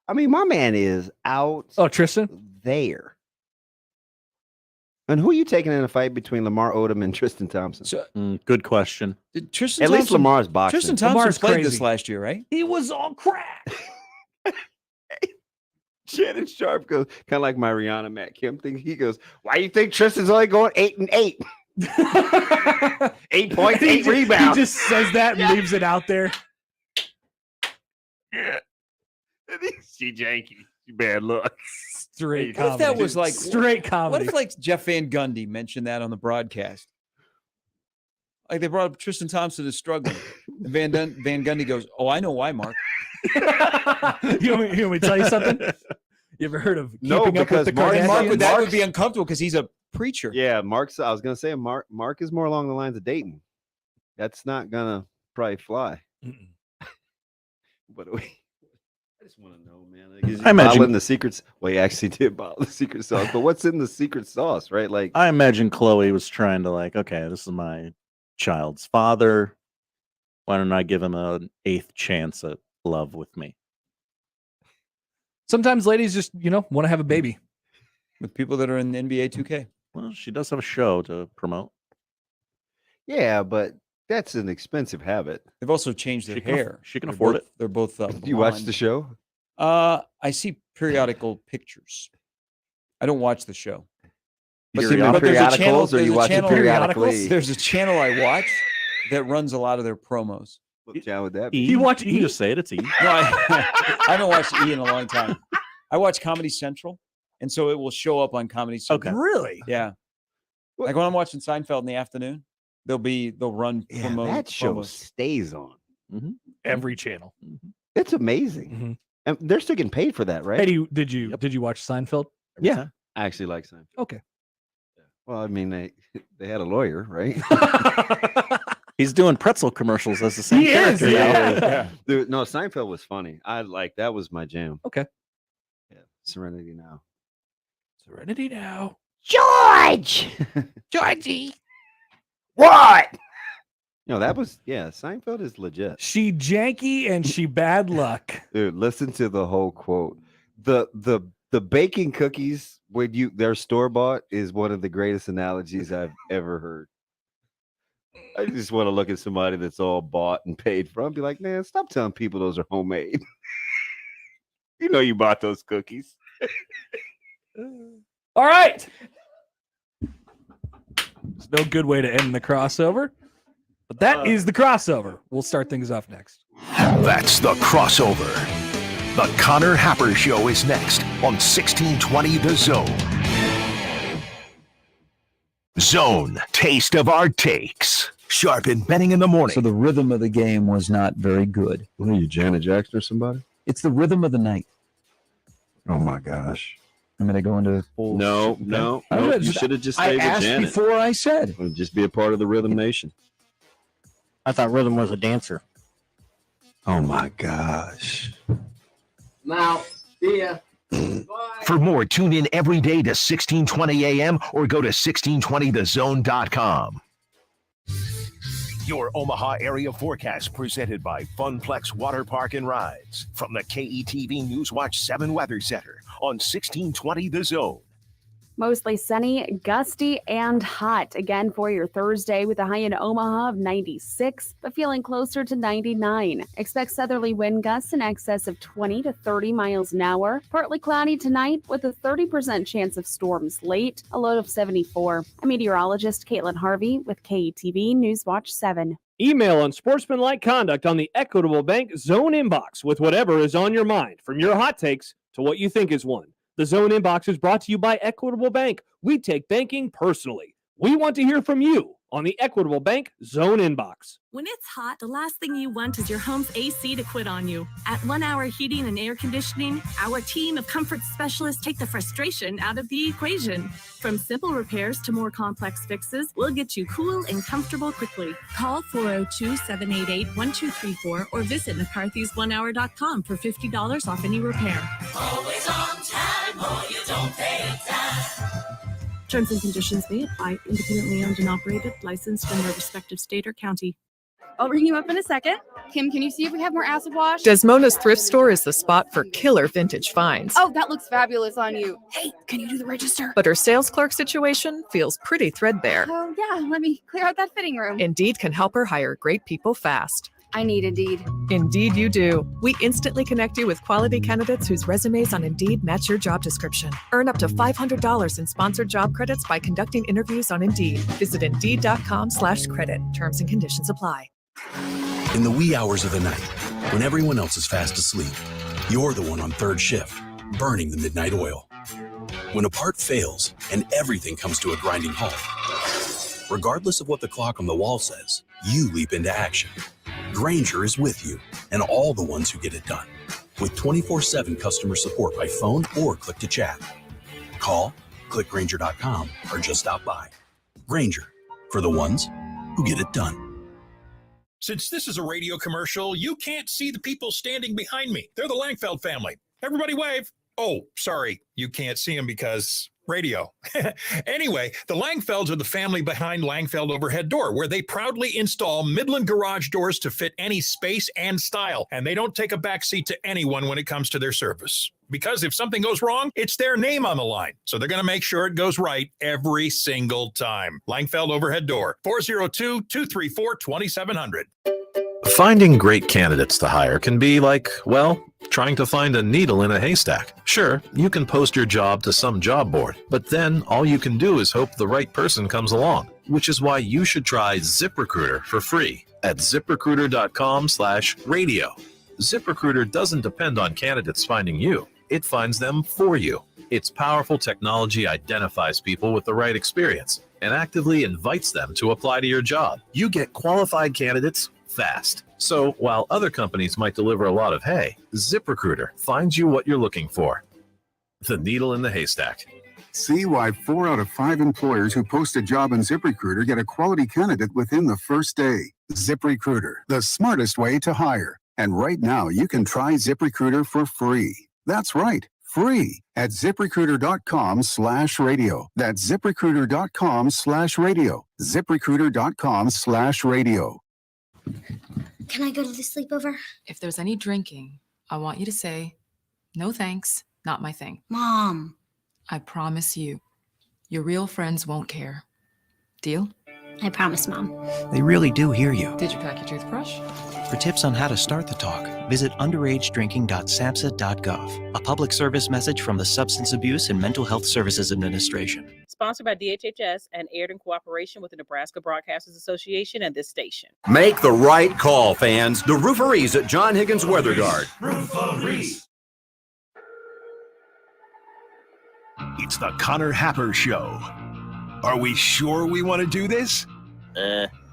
I mean, my man is out Oh, Tristan. there. And who are you taking in a fight between Lamar Odom and Tristan Thompson? So Good question. did Tristan At least Thompson- Lamar's boxing. Tristan Thompson Lamar's played crazy. this last year, right? He was on crack. Shannon Sharp goes kind of like my Rihanna Matt Kim thing. He goes, "Why do you think Tristan's only going 8-8? 8 points, He 8 just- rebounds." He just says that and leaves it out there. She janky. Bad luck. Straight What if comedy. that was like straight What comedy. if like Jeff Van Gundy mentioned that on the broadcast? Like they brought up Tristan Thompson is struggling. And Van Gundy goes, "Oh, I know why, Mark." you want me to tell you something? You ever heard of keeping No, up because with the Mark- And Mark Kardashians? would that would Mark's- be uncomfortable because he's a preacher. Yeah, Mark's. I was gonna say Mark is more along the lines of Dayton. That's not gonna probably fly. Mm-mm. But I just want to know, man. Like, is I he imagine- bottling the secrets. Well, he actually did bottle the secret sauce. But what's in the secret sauce, right? Like, I imagine Chloe was trying to okay, this is my child's father. Why don't I give him an 8th chance at love with me? Sometimes ladies just, want to have a baby. With people that are in the NBA 2K. Well, she does have a show to promote. yeah, but that's an expensive habit. They've also changed their She can aff- hair. she can They're afford both- it. They're both Do you watch blonde. the show? I see periodical pictures. I don't watch the show. You But see there- them but there's a channel- periodicals, or there's you a watch it channel- periodically? There's a channel I watch that runs a lot of their promos. What channel would that be? E? You watch You can E? just say it. It's E. No, I haven't watched E in a long time. I watch Comedy Central, and so it will show up on Comedy Central. Okay. Really? Yeah. What- Like when I'm watching Seinfeld in the afternoon, they'll run Yeah, promo that show promos. stays on. Every channel. It's amazing. Mhm. And they're still getting paid for that, right? Hey, did you watch Seinfeld? Every Yeah. time. I actually like Seinfeld. Okay. Well, I mean, they had a lawyer, right? He's doing pretzel commercials as the same He is, character yeah. now. Dude, no, Seinfeld was funny. That was my jam. Okay. Yeah. Serenity Now. Serenity now. George! Georgie! What? That was, Seinfeld is legit. She janky and she bad luck. Dude, listen to the whole quote. The The baking cookies when they're store bought is one of the greatest analogies I've ever heard. I just want to look at somebody that's all bought and paid for and be like, man, stop telling people those are homemade. You know you bought those cookies. All right. There's no good way to end the crossover, but that is the crossover. We'll start things off next. That's the crossover. The Connor Happer Show is next on 1620 The Zone. Zone, taste of our takes. Sharp and Benning in the morning. So the rhythm of the game was not very good. What are you, Janet Jackson or somebody? It's the rhythm of the night. Oh my gosh. I'm going to go into full. No. You should have just stayed with asked Janet. before I said. Just be a part of the Rhythm Nation. I thought Rhythm was a dancer. Oh my gosh. Now, see ya. For more, tune in every day to 1620 AM or go to 1620thezone.com. Your Omaha area forecast presented by Funplex Water Park and Rides from the KETV Newswatch 7 Weather Center on 1620 The Zone. Mostly sunny, gusty, and hot again for your Thursday with a high in Omaha of 96, but feeling closer to 99. Expect southerly wind gusts in excess of 20 to 30 miles an hour. Partly cloudy tonight with a 30% chance of storms late, a low of 74. I'm meteorologist Caitlin Harvey with KETV Newswatch 7. Email unsportsmanlike conduct on the Equitable Bank Zone inbox with whatever is on your mind, from your hot takes to what you think is one. The Zone inbox is brought to you by Equitable Bank. We take banking personally. We want to hear from you on the Equitable Bank Zone inbox. When it's hot, the last thing you want is your home's AC to quit on you. At 1 Hour Heating and Air Conditioning, our team of comfort specialists take the frustration out of the equation. From simple repairs to more complex fixes, we'll get you cool and comfortable quickly. Call 402-788-1234 or visit McCarthy's1hour.com for $50 off any repair. Always on time, or you don't pay time. Terms and conditions may apply. Independently owned and operated, licensed in their respective state or county. I'll ring you up in a second. Kim, can you see if we have more acid wash? Desmona's Thrift Store is the spot for killer vintage finds. Oh, that looks fabulous on you. Hey, can you do the register? But her sales clerk situation feels pretty threadbare. Oh, yeah, let me clear out that fitting room. Indeed can help her hire great people fast. I need Indeed. Indeed you do. We instantly connect you with quality candidates whose resumes on Indeed match your job description. Earn up to $500 in sponsored job credits by conducting interviews on Indeed. Visit Indeed.com/credit. Terms and conditions apply. In the wee hours of the night, when everyone else is fast asleep, you're the one on third shift, burning the midnight oil. When a part fails and everything comes to a grinding halt, regardless of what the clock on the wall says, you leap into action. Grainger is with you and all the ones who get it done. With 24/7 customer support by phone or click to chat. Call, click Grainger.com, or just stop by. Grainger, for the ones who get it done. Since this is a radio commercial, you can't see the people standing behind me. They're the Langfeld family. Everybody wave. Oh, sorry, you can't see them because radio. Anyway, the Langfelds are the family behind Langfeld Overhead Door, where they proudly install Midland garage doors to fit any space and style. And they don't take a backseat to anyone when it comes to their service. Because if something goes wrong, it's their name on the line. So they're going to make sure it goes right every single time. Langfeld Overhead Door, 402-234-2700. Finding great candidates to hire can be like, well, trying to find a needle in a haystack. Sure, you can post your job to some job board, but then all you can do is hope the right person comes along, which is why you should try ZipRecruiter for free at ZipRecruiter.com/radio. ZipRecruiter doesn't depend on candidates finding you. It finds them for you. Its powerful technology identifies people with the right experience and actively invites them to apply to your job. You get qualified candidates fast. So while other companies might deliver a lot of hay, ZipRecruiter finds you what you're looking for. The needle in the haystack. See why 4 out of 5 employers who post a job in ZipRecruiter get a quality candidate within the first day. ZipRecruiter, the smartest way to hire. And right now, you can try ZipRecruiter for free. That's right, free at ZipRecruiter.com/radio. That's ZipRecruiter.com/radio. ZipRecruiter.com/radio. Can I go to the sleepover? If there's any drinking, I want you to say, no thanks, not my thing. Mom. I promise you, your real friends won't care. Deal? I promise, Mom. They really do hear you. Did you pack your toothbrush? For tips on how to start the talk, visit underagedrinking.samhsa.gov. A public service message from the Substance Abuse and Mental Health Services Administration. Sponsored by DHHS and aired in cooperation with the Nebraska Broadcasters Association and this station. Make the right call, fans. The Rooferees at John Higgins Weather Guard. Rooferees. It's the Connor Happer Show. Are we sure we want to do this?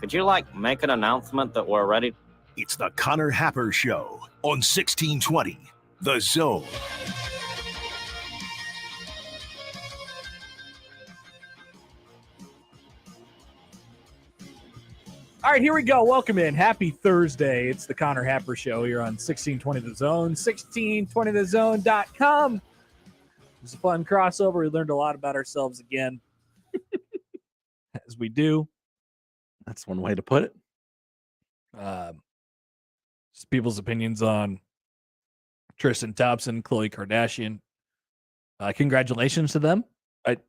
Could you, make an announcement that we're ready? It's the Connor Happer Show on 1620, The Zone. All right, here we go. Welcome in. Happy Thursday. It's the Connor Happer Show here on 1620 The Zone, 1620thezone.com. It was a fun crossover. We learned a lot about ourselves again, as we do. That's one way to put it. Just people's opinions on Tristan Thompson, Khloe Kardashian. Congratulations to them.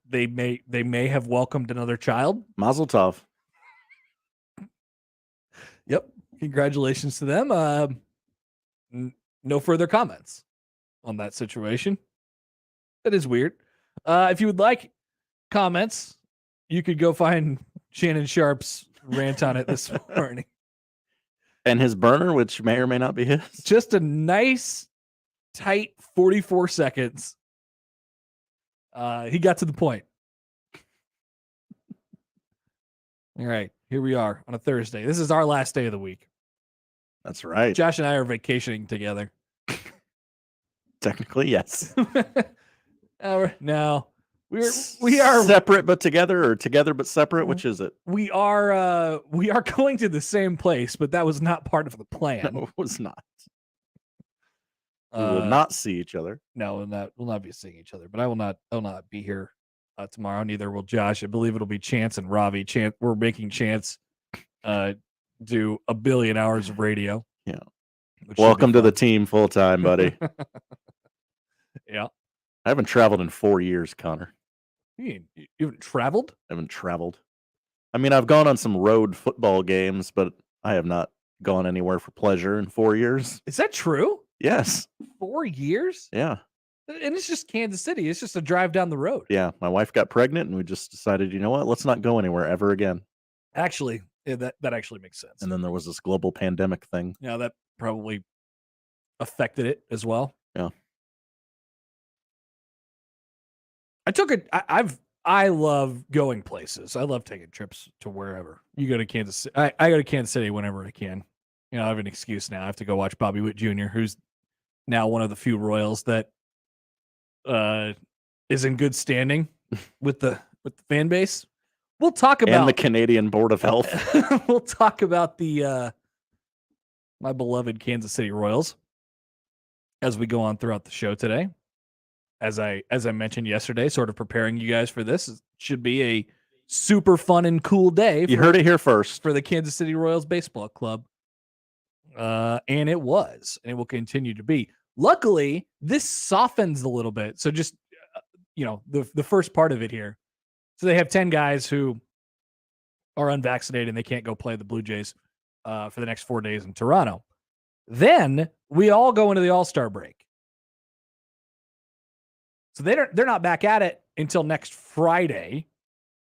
They may have welcomed another child. Mazel tov. Yep. Congratulations to them. No further comments on that situation. That is weird. If you would like comments, you could go find Shannon Sharp's rant on it this morning. And his burner, which may or may not be his. Just a nice, tight 44 seconds. He got to the point. All right, here we are on a Thursday. This is our last day of the week. That's right. Josh and I are vacationing together. Technically, yes. No, we are separate but together, or together but separate. Which is it? We are going to the same place, but that was not part of the plan. No, it was not. We will not see each other. No, we'll not be seeing each other. But I will not be here tomorrow. Neither will Josh. I believe it'll be Chance and Ravi. We're making Chance do 1 billion hours of radio. Yeah. Welcome to the team full time, buddy. Yeah. I haven't traveled in 4 years, Connor. You haven't traveled? I haven't traveled. I mean, I've gone on some road football games, but I have not gone anywhere for pleasure in 4 years. Is that true? Yes. 4 years? Yeah. And it's just Kansas City. It's just a drive down the road. Yeah. My wife got pregnant, and we just decided, you know what? Let's not go anywhere ever again. Actually, yeah, that actually makes sense. And then there was this global pandemic thing. Yeah, that probably affected it as well. Yeah. I love going places. I love taking trips to wherever. You go to Kansas City. I go to Kansas City whenever I can. You know, I have an excuse now. I have to go watch Bobby Witt Jr., who's now one of the few Royals that is in good standing with the fan base. We'll talk about and the Canadian Board of Health. We'll talk about the my beloved Kansas City Royals as we go on throughout the show today. As I mentioned yesterday, sort of preparing you guys for this. It should be a super fun and cool day. You heard it here first. For the Kansas City Royals Baseball Club. And it was, and it will continue to be. Luckily, this softens a little bit. So just, the first part of it here. So they have 10 guys who are unvaccinated and they can't go play the Blue Jays for the next 4 days in Toronto. Then we all go into the All-Star break. So they're not back at it until next Friday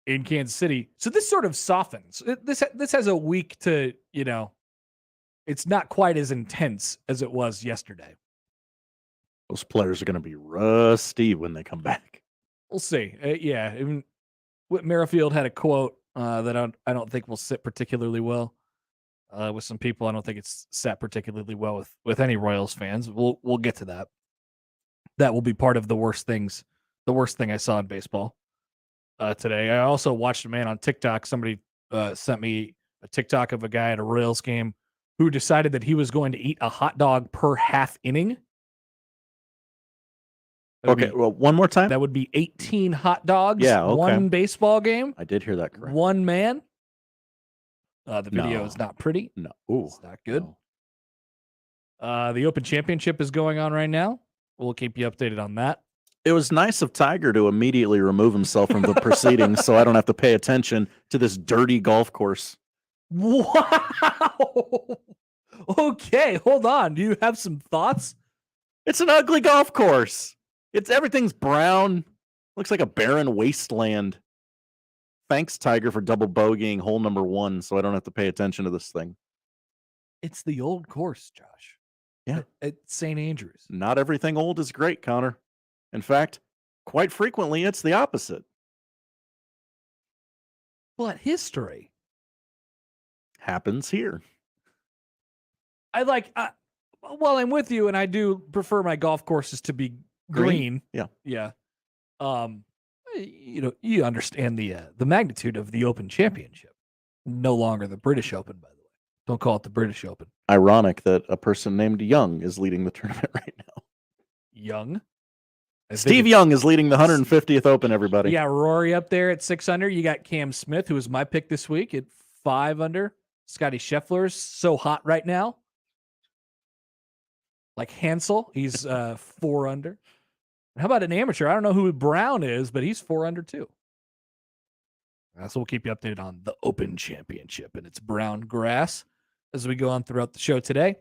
in Kansas City. So this sort of softens. This has a week to, it's not quite as intense as it was yesterday. Those players are going to be rusty when they come back. We'll see. Even Whit Merrifield had a quote that I don't think will sit particularly well with some people. I don't think it's sat particularly well with any Royals fans. We'll get to that. That will be part of the worst thing I saw in baseball today. I also watched a man on TikTok. Somebody sent me a TikTok of a guy at a Royals game who decided that he was going to eat a hot dog per half inning. Okay, well, one more time. That would be 18 hot dogs. Yeah, okay. One baseball game. I did hear that correct. One man. The video is not pretty. No, ooh, it's not good. No. The Open Championship is going on right now. We'll keep you updated on that. It was nice of Tiger to immediately remove himself from the proceedings so I don't have to pay attention to this dirty golf course. Wow. Okay, hold on. Do you have some thoughts? It's an ugly golf course. Everything's brown. Looks like a barren wasteland. Thanks, Tiger, for double bogeying hole number 1 so I don't have to pay attention to this thing. It's the old course, Josh. Yeah. At St. Andrews. Not everything old is great, Connor. In fact, quite frequently it's the opposite. But history happens here. Well, I'm with you, and I do prefer my golf courses to be green. Yeah. Yeah. You understand the magnitude of the Open Championship. No longer the British Open, by the way. Don't call it the British Open. Ironic that a person named Young is leading the tournament right now. Young? Steve Young is leading the 150th Open, everybody. Yeah, Rory up there at 6 under. You got Cam Smith, who was my pick this week, at 5 under. Scotty Scheffler's so hot right now. Like Hansel, he's 4 under. How about an amateur? I don't know who Brown is, but he's 4 under too. So we'll keep you updated on the Open Championship and its brown grass as we go on throughout the show today.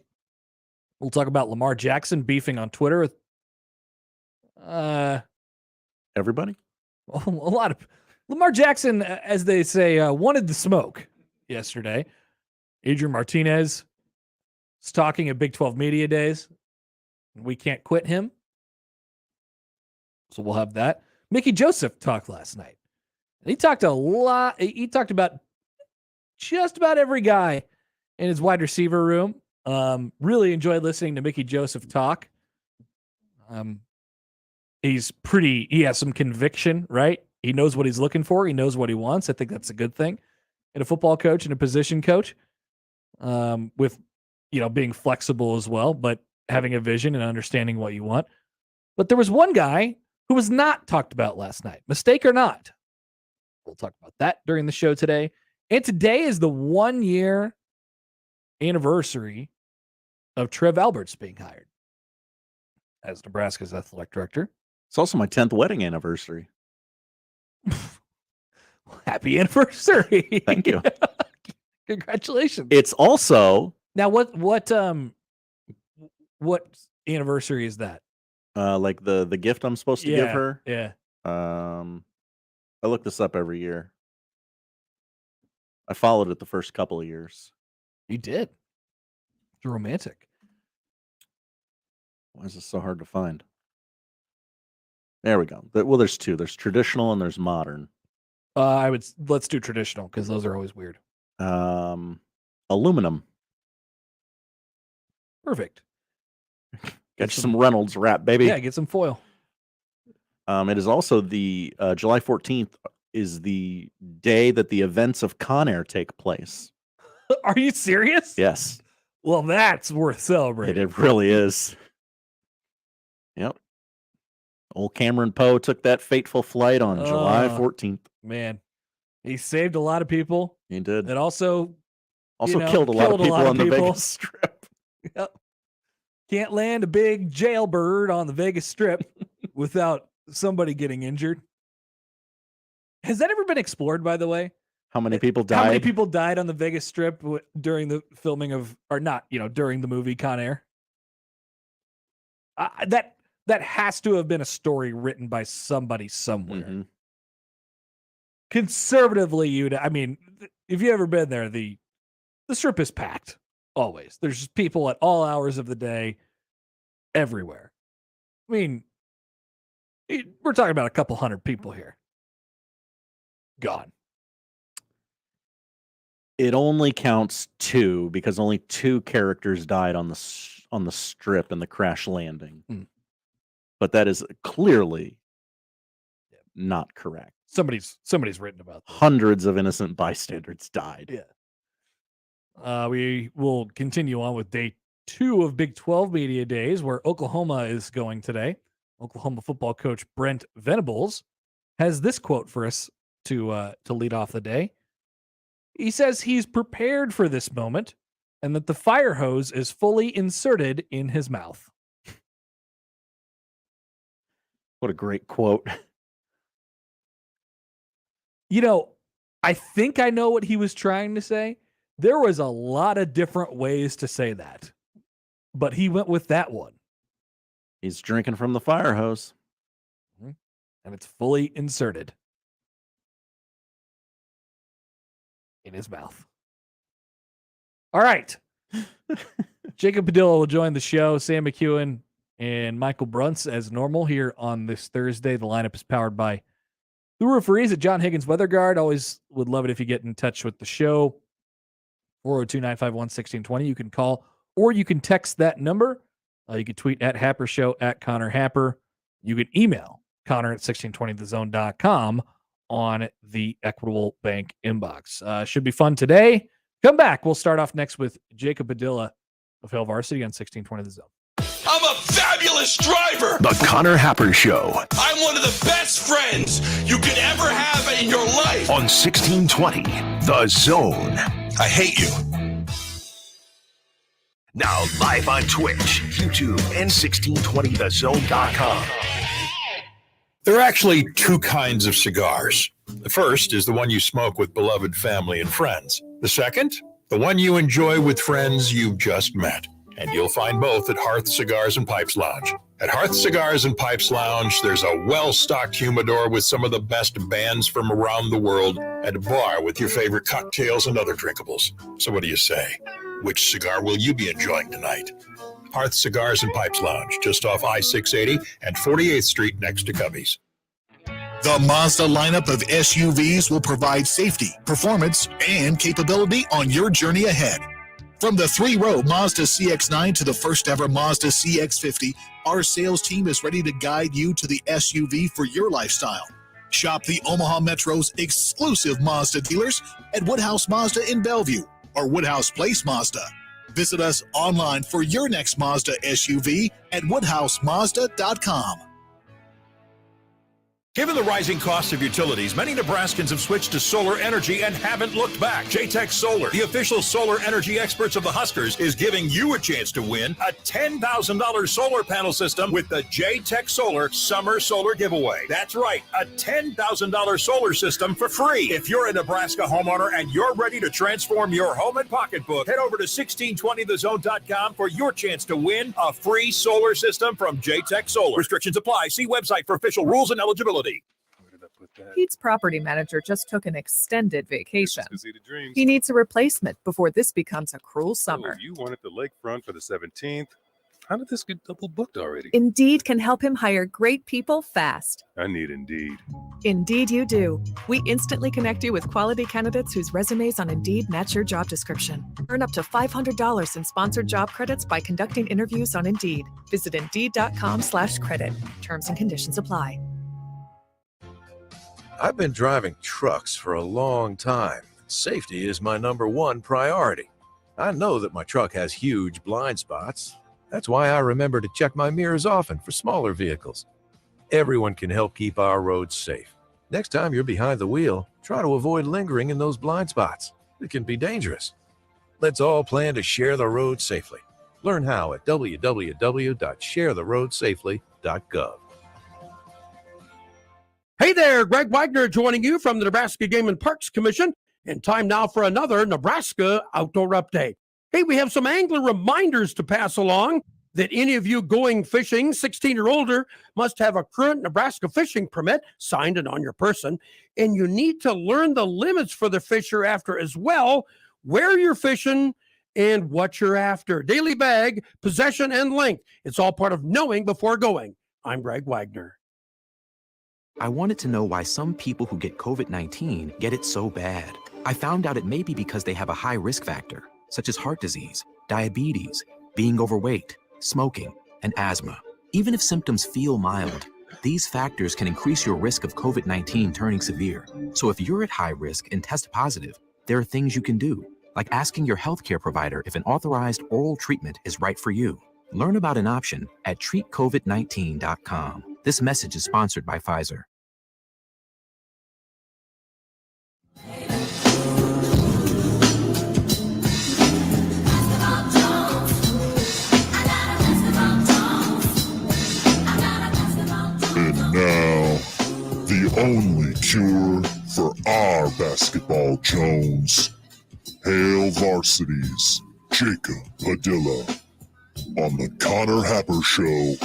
We'll talk about Lamar Jackson beefing on Twitter with everybody. A lot of Lamar Jackson, as they say, wanted the smoke yesterday. Adrian Martinez is talking at Big 12 Media Days. We can't quit him. So we'll have that. Mickey Joseph talked last night. And he talked a lot. He talked about just about every guy in his wide receiver room. Really enjoyed listening to Mickey Joseph talk. He has some conviction, right? He knows what he's looking for. He knows what he wants. I think that's a good thing in a football coach and a position coach, with, being flexible as well, but having a vision and understanding what you want. But there was one guy who was not talked about last night, mistake or not. We'll talk about that during the show today. And today is the 1-year anniversary of Trev Alberts being hired as Nebraska's athletic director. It's also my 10th wedding anniversary. Happy anniversary. Thank you. Congratulations. It's also now what anniversary is that? Like the gift I'm supposed to give her. Yeah. I look this up every year. I followed it the first couple of years. You did. It's romantic. Why is this so hard to find? There we go. Well, there's 2. There's traditional and there's modern. Let's do traditional because those are always weird. Aluminum. Perfect. Get you some Reynolds wrap, baby. Yeah, get some foil. It is also the July 14th is the day that the events of Con Air take place. Are you serious? Yes. Well, that's worth celebrating. It really is. Yep. Old Cameron Poe took that fateful flight on July 14th. Man, he saved a lot of people. He did. It also killed a lot of people on the Vegas Strip. Yep. Can't land a big jailbird on the Vegas Strip without somebody getting injured. Has that ever been explored, by the way? How many people died? How many people died on the Vegas Strip during the filming of, or not, during the movie Con Air? That has to have been a story written by somebody somewhere. Mm-hmm. Conservatively, if you've ever been there, the Strip is packed. Always. There's just people at all hours of the day, everywhere. We're talking about a couple hundred people here. Gone. It only counts 2 because only 2 characters died on the Strip in the crash landing. But that is clearly not correct. Somebody's written about that. Hundreds of innocent bystanders died. Yeah. We will continue on with day 2 of Big 12 Media Days, where Oklahoma is going today. Oklahoma football coach Brent Venables has this quote for us to lead off the day. He says he's prepared for this moment and that the fire hose is fully inserted in his mouth. What a great quote. You know, I think I know what he was trying to say. There was a lot of different ways to say that, but he went with that one. He's drinking from the fire hose. And it's fully inserted in his mouth. All right. Jacob Padilla will join the show. Sam McKewon and Michael Bruntz as normal here on this Thursday. The lineup is powered by the Rooferees at John Higgins Weather Guard. Always would love it if you get in touch with the show. 402-951-1620. You can call or you can text that number. You can tweet at Happer Show, at Connor Happer. You can email Connor at 1620thezone.com on the Equitable Bank inbox. Should be fun today. Come back. We'll start off next with Jacob Padilla of Hail Varsity on 1620 The Zone. I'm a fabulous driver. The Connor Happer Show I'm one of the best friends you could ever have in your life. on 1620 The Zone. I hate you. Now live on Twitch, YouTube, and 1620thezone.com. There are actually two kinds of cigars. The first is the one you smoke with beloved family and friends. The second, the one you enjoy with friends you've just met. And you'll find both at Hearth Cigars and Pipes Lounge. At Hearth Cigars and Pipes Lounge, there's a well-stocked humidor with some of the best bands from around the world and a bar with your favorite cocktails and other drinkables. So what do you say? Which cigar will you be enjoying tonight? Hearth Cigars and Pipes Lounge, just off I-680 and 48th Street next to Cubby's. The Mazda lineup of SUVs will provide safety, performance, and capability on your journey ahead. From the three-row Mazda CX-9 to the first-ever Mazda CX-50, our sales team is ready to guide you to the SUV for your lifestyle. Shop the Omaha Metro's exclusive Mazda dealers at Woodhouse Mazda in Bellevue or Woodhouse Place Mazda. Visit us online for your next Mazda SUV at woodhousemazda.com. Given the rising cost of utilities, many Nebraskans have switched to solar energy and haven't looked back. JTech Solar, the official solar energy experts of the Huskers, is giving you a chance to win a $10,000 solar panel system with the JTech Solar Summer Solar Giveaway. That's right, a $10,000 solar system for free. If you're a Nebraska homeowner and you're ready to transform your home and pocketbook, head over to 1620thezone.com for your chance to win a free solar system from JTech Solar. Restrictions apply. See website for official rules and eligibility. Pete's property manager just took an extended vacation. He needs a replacement before this becomes a cruel summer. You wanted the lakefront for the 17th. How did this get double booked already? Indeed can help him hire great people fast. I need Indeed. Indeed you do. We instantly connect you with quality candidates whose resumes on Indeed match your job description. Earn up to $500 in sponsored job credits by conducting interviews on Indeed. Visit Indeed.com/credit. Terms and conditions apply. I've been driving trucks for a long time. Safety is my #1 priority. I know that my truck has huge blind spots. That's why I remember to check my mirrors often for smaller vehicles. Everyone can help keep our roads safe. Next time you're behind the wheel, try to avoid lingering in those blind spots. It can be dangerous. Let's all plan to share the road safely. Learn how at www.sharetheroadsafely.gov. Hey there, Greg Wagner joining you from the Nebraska Game and Parks Commission, and time now for another Nebraska Outdoor Update. Hey, we have some angler reminders to pass along that any of you going fishing 16 or older must have a current Nebraska fishing permit signed and on your person, and you need to learn the limits for the fish you're after as well, where you're fishing, and what you're after. Daily bag, possession, and length. It's all part of knowing before going. I'm Greg Wagner. I wanted to know why some people who get COVID-19 get it so bad. I found out it may be because they have a high risk factor, such as heart disease, diabetes, being overweight, smoking, and asthma. Even if symptoms feel mild, these factors can increase your risk of COVID-19 turning severe. So if you're at high risk and test positive, there are things you can do, like asking your healthcare provider if an authorized oral treatment is right for you. Learn about an option at treatcovid19.com. This message is sponsored by Pfizer. And only cure for our basketball Jones. Hail Varsities, Jacob Padilla on the Connor Happer Show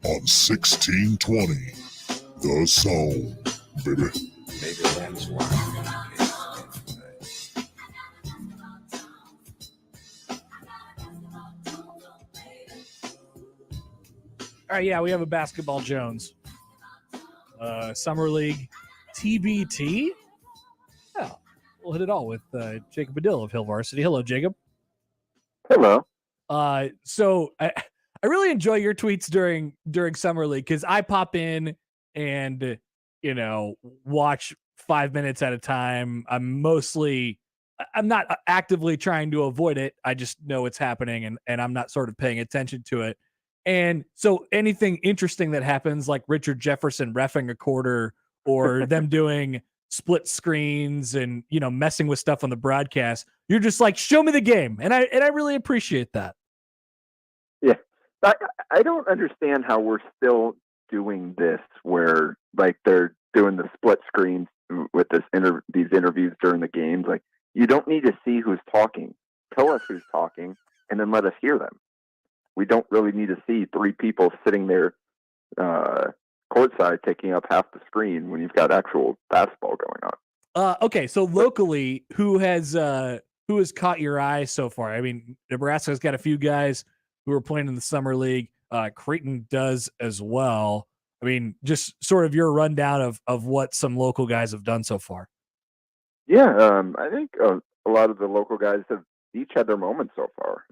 on 1620 The Zone, baby. Maybe that's why. All right, yeah, we have a basketball Jones. Summer League TBT. Yeah, we'll hit it all with Jacob Padilla of Hill Varsity. Hello, Jacob. Hello. So I really enjoy your tweets during Summer League because I pop in and watch 5 minutes at a time. I'm not actively trying to avoid it. I just know it's happening and I'm not sort of paying attention to it. And so anything interesting that happens, like Richard Jefferson reffing a quarter or them doing split screens and, messing with stuff on the broadcast, you're just like, show me the game. And I really appreciate that. Yeah. I don't understand how we're still doing this where like they're doing the split screens with these interviews during the games. Like you don't need to see who's talking. Tell us who's talking and then let us hear them. We don't really need to see three people sitting there courtside taking up half the screen when you've got actual basketball going on. Okay, so locally, who has caught your eye so far? I mean, Nebraska's got a few guys who are playing in the summer league. Creighton does as well. I mean, just sort of your rundown of what some local guys have done so far. Yeah, I think a lot of the local guys have each had their moments so far.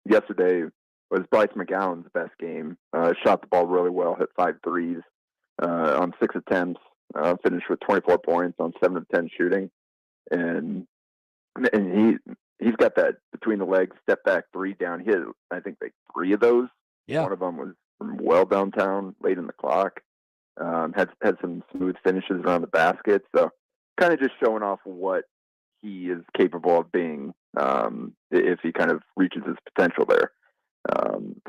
Yesterday was Bryce McGowan's best game. Shot the ball really well, hit 5 threes on 6 attempts, finished with 24 points on 7 of 10 shooting. And he's got that between the legs step back 3 down. He hit, I think, like 3 of those. Yeah. One of them was from well downtown, late in the clock. Had some smooth finishes around the basket. So kind of just showing off what he is capable of being if he kind of reaches his potential there.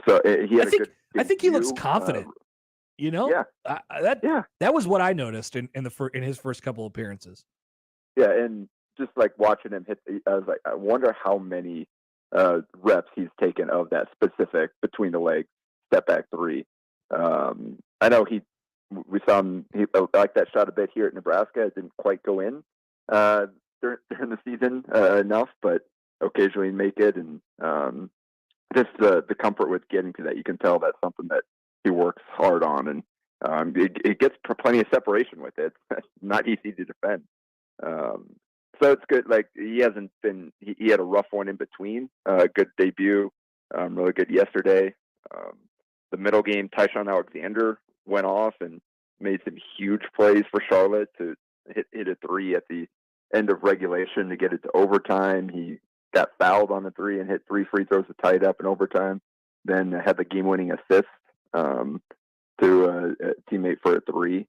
So he had I think he looks confident. Yeah. That was what I noticed in his first couple appearances. Yeah, and just like watching him hit, I was like, I wonder how many reps he's taken of that specific between the legs step back 3. I know we saw him. He liked that shot a bit here at Nebraska. It didn't quite go in during the season enough, but occasionally make it, and just the comfort with getting to that. You can tell that's something that he works hard on, and it gets plenty of separation with it. It's not easy to defend. So it's good. Like he hasn't been. He had a rough one in between. Good debut. Really good yesterday. The middle game, Tyshawn Alexander went off and made some huge plays for Charlotte to hit a 3 at the end of regulation to get it to overtime. He got fouled on the 3 and hit 3 free throws to tie it up in overtime. Then had the game-winning assist to a teammate for a 3.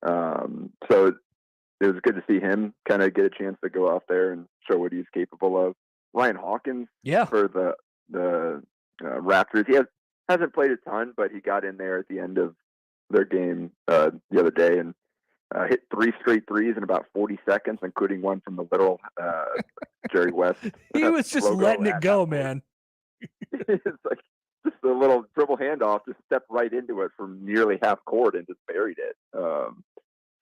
So it was good to see him kind of get a chance to go out there and show what he's capable of. Ryan Hawkins for the Raptors. He hasn't played a ton, but he got in there at the end of their game the other day and hit 3 straight threes in about 40 seconds, including one from the literal Jerry West. He was just letting it go, man. It's like just a little dribble handoff, just stepped right into it from nearly half court and just buried it.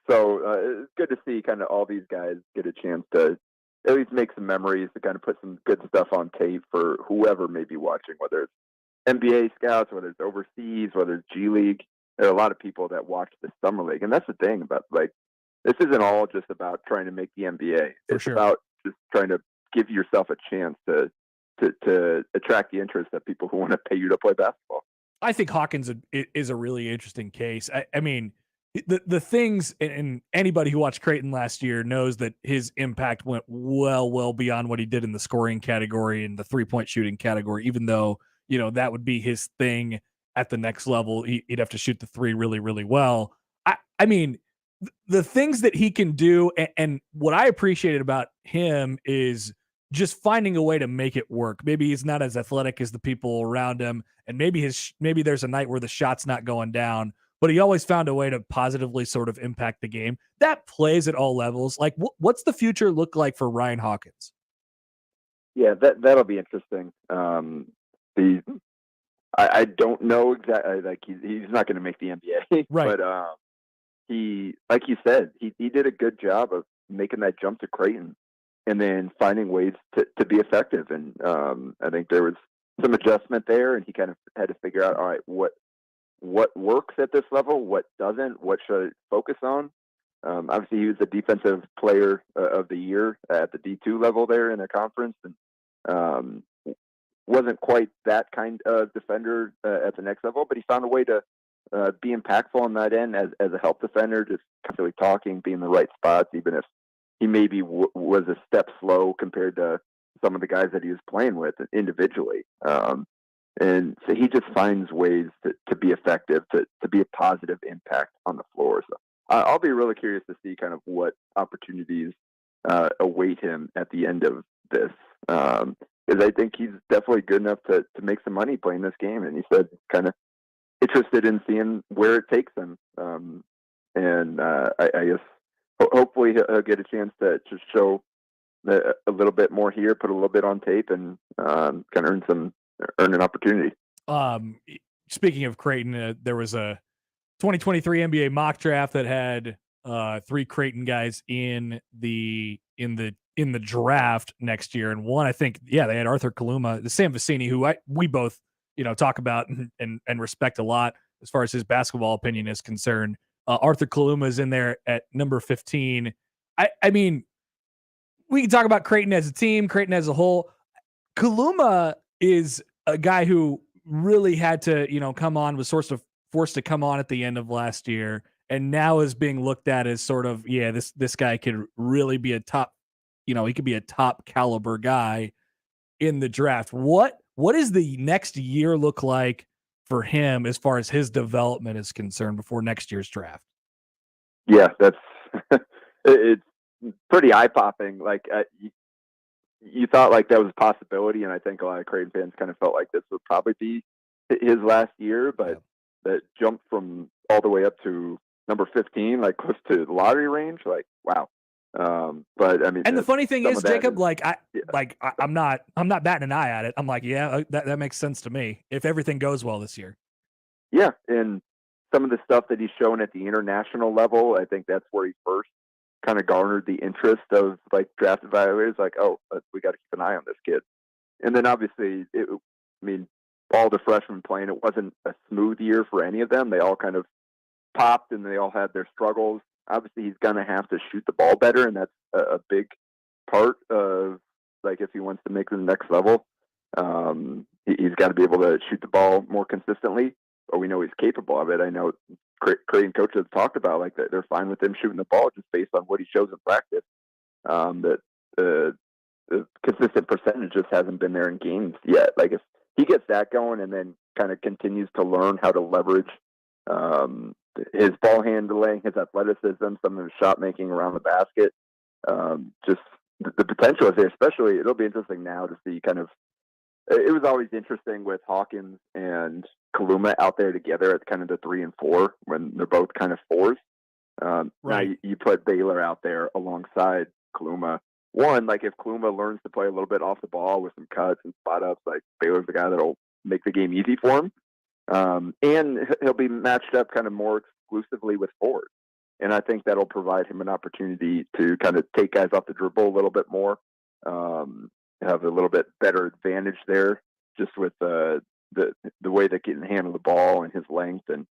So it's good to see kind of all these guys get a chance to at least make some memories, to kind of put some good stuff on tape for whoever may be watching, whether it's NBA scouts, whether it's overseas, whether it's G League. There are a lot of people that watch the summer league, and that's the thing about, like, this isn't all just about trying to make the NBA. It's about just trying to give yourself a chance to attract the interest of people who want to pay you to play basketball. I think Hawkins is a really interesting case. I mean, the things, and anybody who watched Creighton last year knows that his impact went well beyond what he did in the scoring category and the 3-point shooting category, even though, that would be his thing at the next level. He'd have to shoot the 3 really, really well. I mean, the things that he can do, and what I appreciated about him is just finding a way to make it work. Maybe he's not as athletic as the people around him, and maybe there's a night where the shot's not going down, but he always found a way to positively sort of impact the game. That plays at all levels. Like, what's the future look like for Ryan Hawkins? Yeah, that'll be interesting. I don't know exactly. Like he's not going to make the NBA, right? But he, like you said, he did a good job of making that jump to Creighton, and then finding ways to be effective. And I think there was some adjustment there, and he kind of had to figure out, all right, what works at this level, what doesn't, what should I focus on. Obviously, he was the defensive player of the year at the D2 level there in the conference, and wasn't quite that kind of defender at the next level, but he found a way to be impactful on that end as a help defender, just constantly talking, being in the right spots, even if he maybe was a step slow compared to some of the guys that he was playing with individually. And so he just finds ways to be effective, to be a positive impact on the floor. So I'll be really curious to see kind of what opportunities await him at the end of this. Because I think he's definitely good enough to make some money playing this game. And he said kind of interested in seeing where it takes him. I guess hopefully he'll get a chance to show a little bit more here, put a little bit on tape, and kind of earn an opportunity. Speaking of Creighton, there was a 2023 NBA mock draft that had 3 Creighton guys in the draft next year, and one, I think, they had Arthur Kaluma, the Sam Vecini, who we both talk about and respect a lot as far as his basketball opinion is concerned. Arthur Kaluma is in there at number 15. I mean, we can talk about Creighton as a team, Creighton as a whole. Kaluma is a guy who really had to, come on, was sort of forced to come on at the end of last year, and now is being looked at as sort of, this guy could really be a top, he could be a top caliber guy in the draft. What does the next year look like for him as far as his development is concerned before next year's draft? Yeah, that's it's pretty eye popping. Like you thought like that was a possibility, and I think a lot of Creighton fans kind of felt like this would probably be his last year, but that jump from all the way up to number 15, like close to the lottery range, like wow. But I mean, and the funny thing is, Jacob, I'm not batting an eye at it. I'm like, that makes sense to me if everything goes well this year. Yeah, and some of the stuff that he's shown at the international level, I think that's where he first kind of garnered the interest of like draft evaluators. Like, oh, we got to keep an eye on this kid. And then obviously, all the freshmen playing, it wasn't a smooth year for any of them. They all kind of popped, and they all had their struggles. Obviously, he's going to have to shoot the ball better, and that's a big part of, like, if he wants to make the next level, he's got to be able to shoot the ball more consistently, or we know he's capable of it. I know Creighton coaches have talked about, like, that they're fine with him shooting the ball just based on what he shows in practice, that the consistent percentage just hasn't been there in games yet. Like, if he gets that going and then kind of continues to learn how to leverage his ball handling, his athleticism, some of his shot making around the basket, just the potential is there. Especially, it'll be interesting now to see kind of. It was always interesting with Hawkins and Kaluma out there together at kind of the 3 and 4 when they're both kind of 4s. Right. Now you put Baylor out there alongside Kaluma. One, like if Kaluma learns to play a little bit off the ball with some cuts and spot ups, like Baylor's the guy that'll make the game easy for him. And he'll be matched up kind of more exclusively with forwards. And I think that'll provide him an opportunity to kind of take guys off the dribble a little bit more, have a little bit better advantage there just with the way that he can handle the ball and his length. And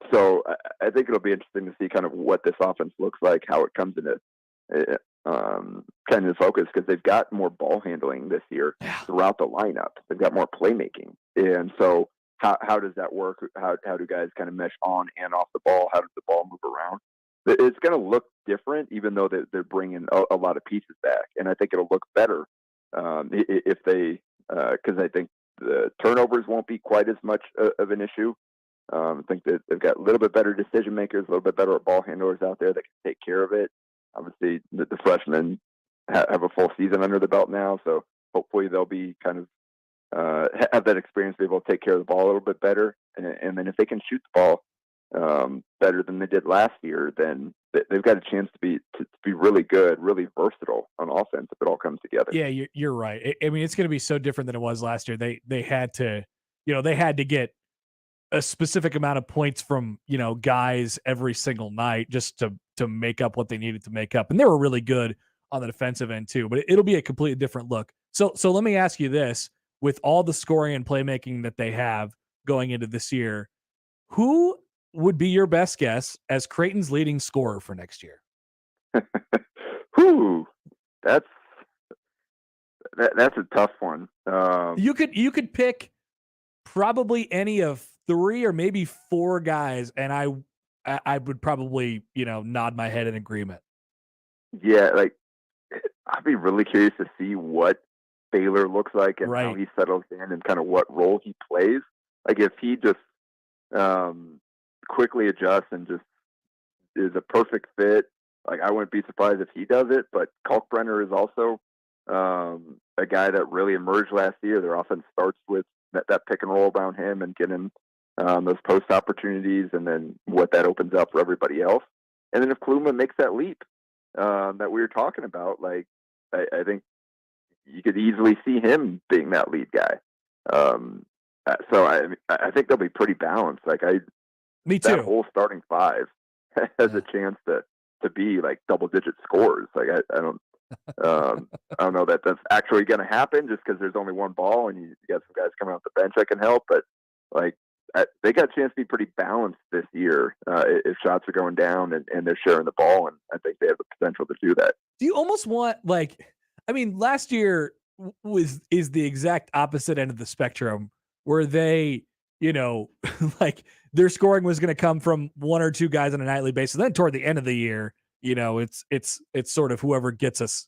so I think it'll be interesting to see kind of what this offense looks like, how it comes into kind of focus, because they've got more ball handling this year throughout the lineup. They've got more playmaking. And so how does that work? How do guys kind of mesh on and off the ball? How does the ball move around? It's going to look different, even though they're bringing a lot of pieces back. And I think it'll look better if they, because I think the turnovers won't be quite as much of an issue. I think that they've got a little bit better decision makers, a little bit better ball handlers out there that can take care of it. Obviously, the freshmen have a full season under the belt now, so hopefully they'll be kind of have that experience, be able to take care of the ball a little bit better. And then if they can shoot the ball better than they did last year, then they've got a chance to be really good, really versatile on offense if it all comes together. Yeah, you're right. I mean, it's going to be so different than it was last year. They had to, they had to get a specific amount of points from, guys every single night just to make up what they needed to make up. And they were really good on the defensive end too, but it'll be a completely different look. So let me ask you this, with all the scoring and playmaking that they have going into this year, who would be your best guess as Creighton's leading scorer for next year? Whew, that's a tough one. You could pick probably any of 3 or maybe 4 guys, and I would probably, nod my head in agreement. Yeah, like I'd be really curious to see what Baylor looks like and how he settles in and kind of what role he plays. Like if he just quickly adjusts and just is a perfect fit, like I wouldn't be surprised if he does it. But Kalkbrenner is also a guy that really emerged last year. Their offense starts with that pick and roll around him and getting those post opportunities, and then what that opens up for everybody else. And then if Kluma makes that leap that we were talking about, like I think you could easily see him being that lead guy. So I think they'll be pretty balanced. Like Me too. That whole starting 5 has a chance to be like double digit scores. Like I don't know that that's actually going to happen just because there's only one ball and you got some guys coming off the bench that can help. But like they got a chance to be pretty balanced this year if shots are going down and they're sharing the ball, and I think they have the potential to do that. Do you almost want last year is the exact opposite end of the spectrum where they, like their scoring was going to come from 1 or 2 guys on a nightly basis. Then toward the end of the year, it's sort of whoever gets us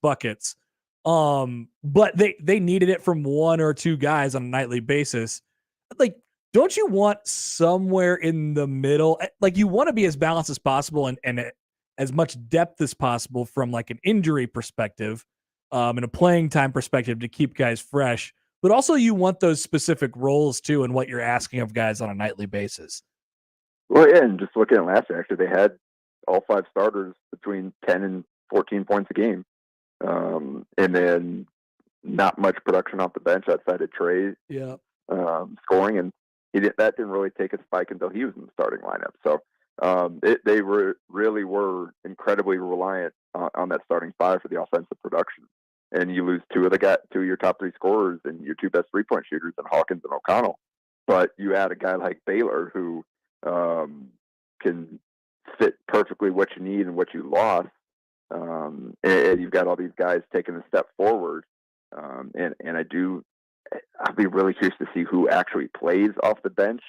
buckets. But they needed it from 1 or 2 guys on a nightly basis. Like, don't you want somewhere in the middle? Like, you want to be as balanced as possible and as much depth as possible from like an injury perspective, and a playing time perspective to keep guys fresh. But also you want those specific roles too and what you're asking of guys on a nightly basis. Well, yeah, and just looking at last year, actually, they had all 5 starters between 10 and 14 points a game. And then not much production off the bench outside of Trey scoring. And that didn't really take a spike until he was in the starting lineup. So they really were incredibly reliant on that starting 5 for the offensive production. And you lose 2 of your top 3 scorers and your 2 best 3-point shooters in Hawkins and O'Connell. But you add a guy like Baylor who can fit perfectly what you need and what you lost. And you've got all these guys taking a step forward. And I'll be really curious to see who actually plays off the bench,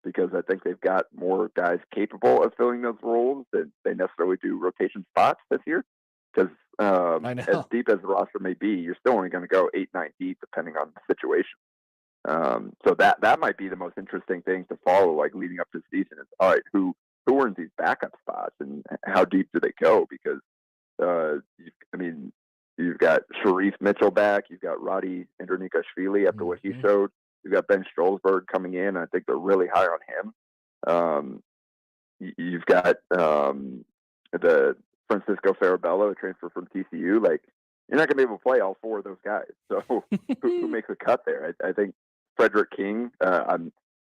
because I think they've got more guys capable of filling those roles than they necessarily do rotation spots this year. Because as deep as the roster may be, you're still only going to go 8-9 deep depending on the situation. So that might be the most interesting thing to follow, like leading up to the season, is all right, who earns these backup spots and how deep do they go? Because you've got Sharif Mitchell back, you've got Roddy Andronikashvili after what he showed, you've got Ben Stolzberg coming in. I think they're really high on him. You've got the Francisco Farabello, a transfer from TCU. Like, you're not going to be able to play all 4 of those guys. So who makes a cut there? I think Frederick King,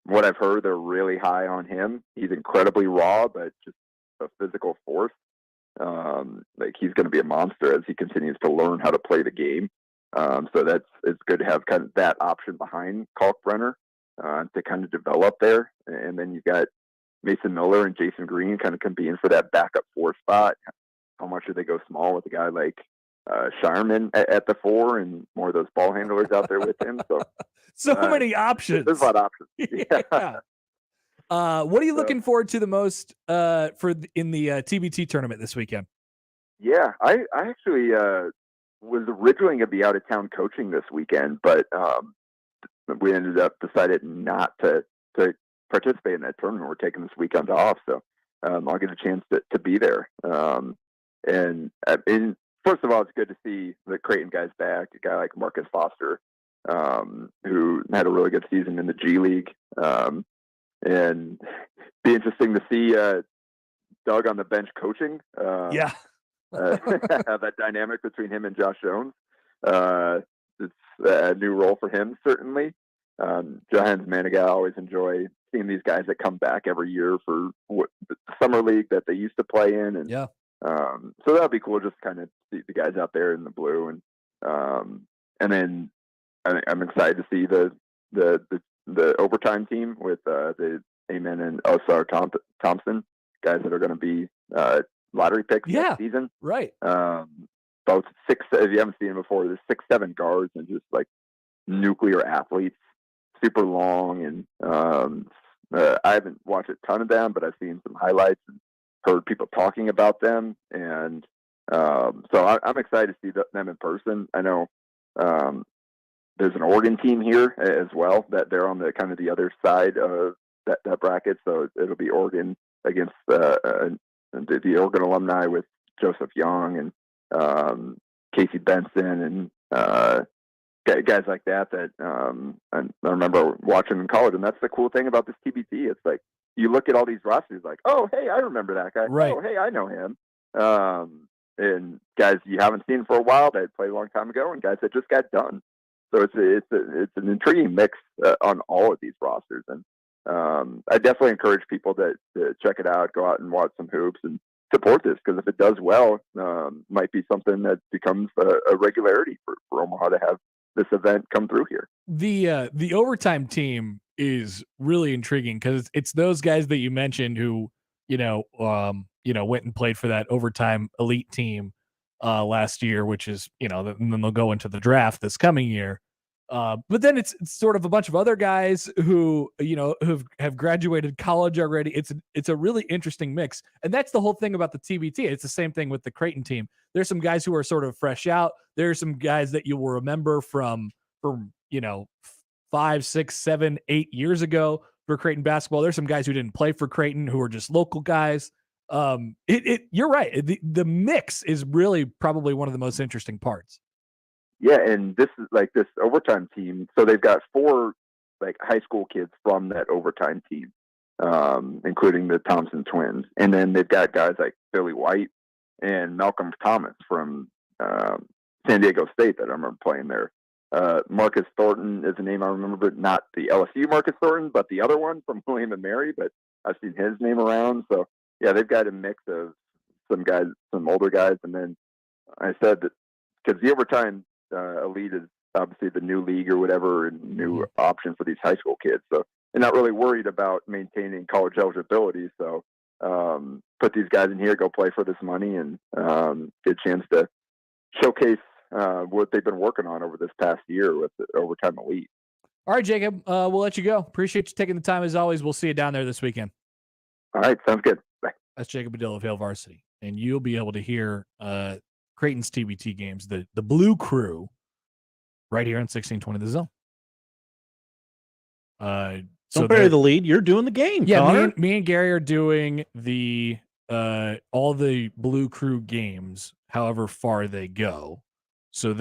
what I've heard, they're really high on him. He's incredibly raw, but just a physical force. Like, he's going to be a monster as he continues to learn how to play the game. So it's good to have kind of that option behind Kalkbrenner to kind of develop there. And then you've got Mason Miller and Jason Green kind of competing for that backup 4 spot. How much do they go small with a guy like Shireman at the 4 and more of those ball handlers out there with him? So many options. There's a lot of options. Yeah. What are you looking forward to the most in the TBT tournament this weekend? Yeah, I actually was originally going to be out of town coaching this weekend, but we ended up decided not to participate in that tournament. We're taking this weekend off, so I'll get a chance to be there. And first of all, it's good to see the Creighton guys back. A guy like Marcus Foster who had a really good season in the G League. And be interesting to see Doug on the bench coaching. Yeah. That dynamic between him and Josh Jones. It's a new role for him, certainly. Johannes Manigat, I always enjoy seeing these guys that come back every year for the summer league that they used to play in. And so that'll be cool, just kind of see the guys out there in the blue. And then I'm excited to see the overtime team with the Amen and Osar Thompson, guys that are going to be lottery picks next season. Right. Both six, if you haven't seen them before, there's 6'7" guards and just like nuclear athletes, super long. And I haven't watched a ton of them, but I've seen some highlights and heard people talking about them. And so I'm excited to see them in person. I know there's an Oregon team here as well, that they're on the kind of the other side of that bracket. So it'll be Oregon against the Oregon alumni with Joseph Young and Casey Benson and guys like that I remember watching in college. And that's the cool thing about this TBT. It's like you look at all these rosters like, oh, hey, I remember that guy. Right. Oh, hey, I know him. And guys you haven't seen for a while that played a long time ago, and guys that just got done. So it's an intriguing mix on all of these rosters. And I definitely encourage people to check it out, go out and watch some hoops and support this, because if it does well, might be something that becomes a regularity for Omaha to have this event come through here. The overtime team is really intriguing because it's those guys that you mentioned who went and played for that overtime elite team last year, which is and then they'll go into the draft this coming year. But then it's sort of a bunch of other guys who have graduated college already. It's a really interesting mix, and that's the whole thing about the TBT. It's the same thing with the Creighton team. There's some guys who are sort of fresh out. There's some guys that you will remember from 5, 6, 7, 8 years ago for Creighton basketball. There's some guys who didn't play for Creighton who are just local guys. You're right. The mix is really probably one of the most interesting parts. Yeah, and this is like this overtime team. So they've got 4 like high school kids from that overtime team, including the Thompson twins, and then they've got guys like Billy White and Malcolm Thomas from San Diego State that I remember playing there. Marcus Thornton is a name I remember, but not the LSU Marcus Thornton, but the other one from William and Mary. But I've seen his name around. So yeah, they've got a mix of some guys, some older guys, and then I said that because the overtime elite is obviously the new league or whatever, and new option for these high school kids. So they're not really worried about maintaining college eligibility. So put these guys in here, go play for this money, and get a chance to showcase what they've been working on over this past year with the overtime elite. All right, Jacob, we'll let you go. Appreciate you taking the time as always. We'll see you down there this weekend. All right, sounds good. Bye. That's Jacob Padilla of Hail Varsity, and you'll be able to hear Creighton's TBT games, the Blue Crew, right here on 1620 The Zone. Don't bury the lead. You're doing the game. Yeah, me and Gary are doing the all the Blue Crew games, however far they go. So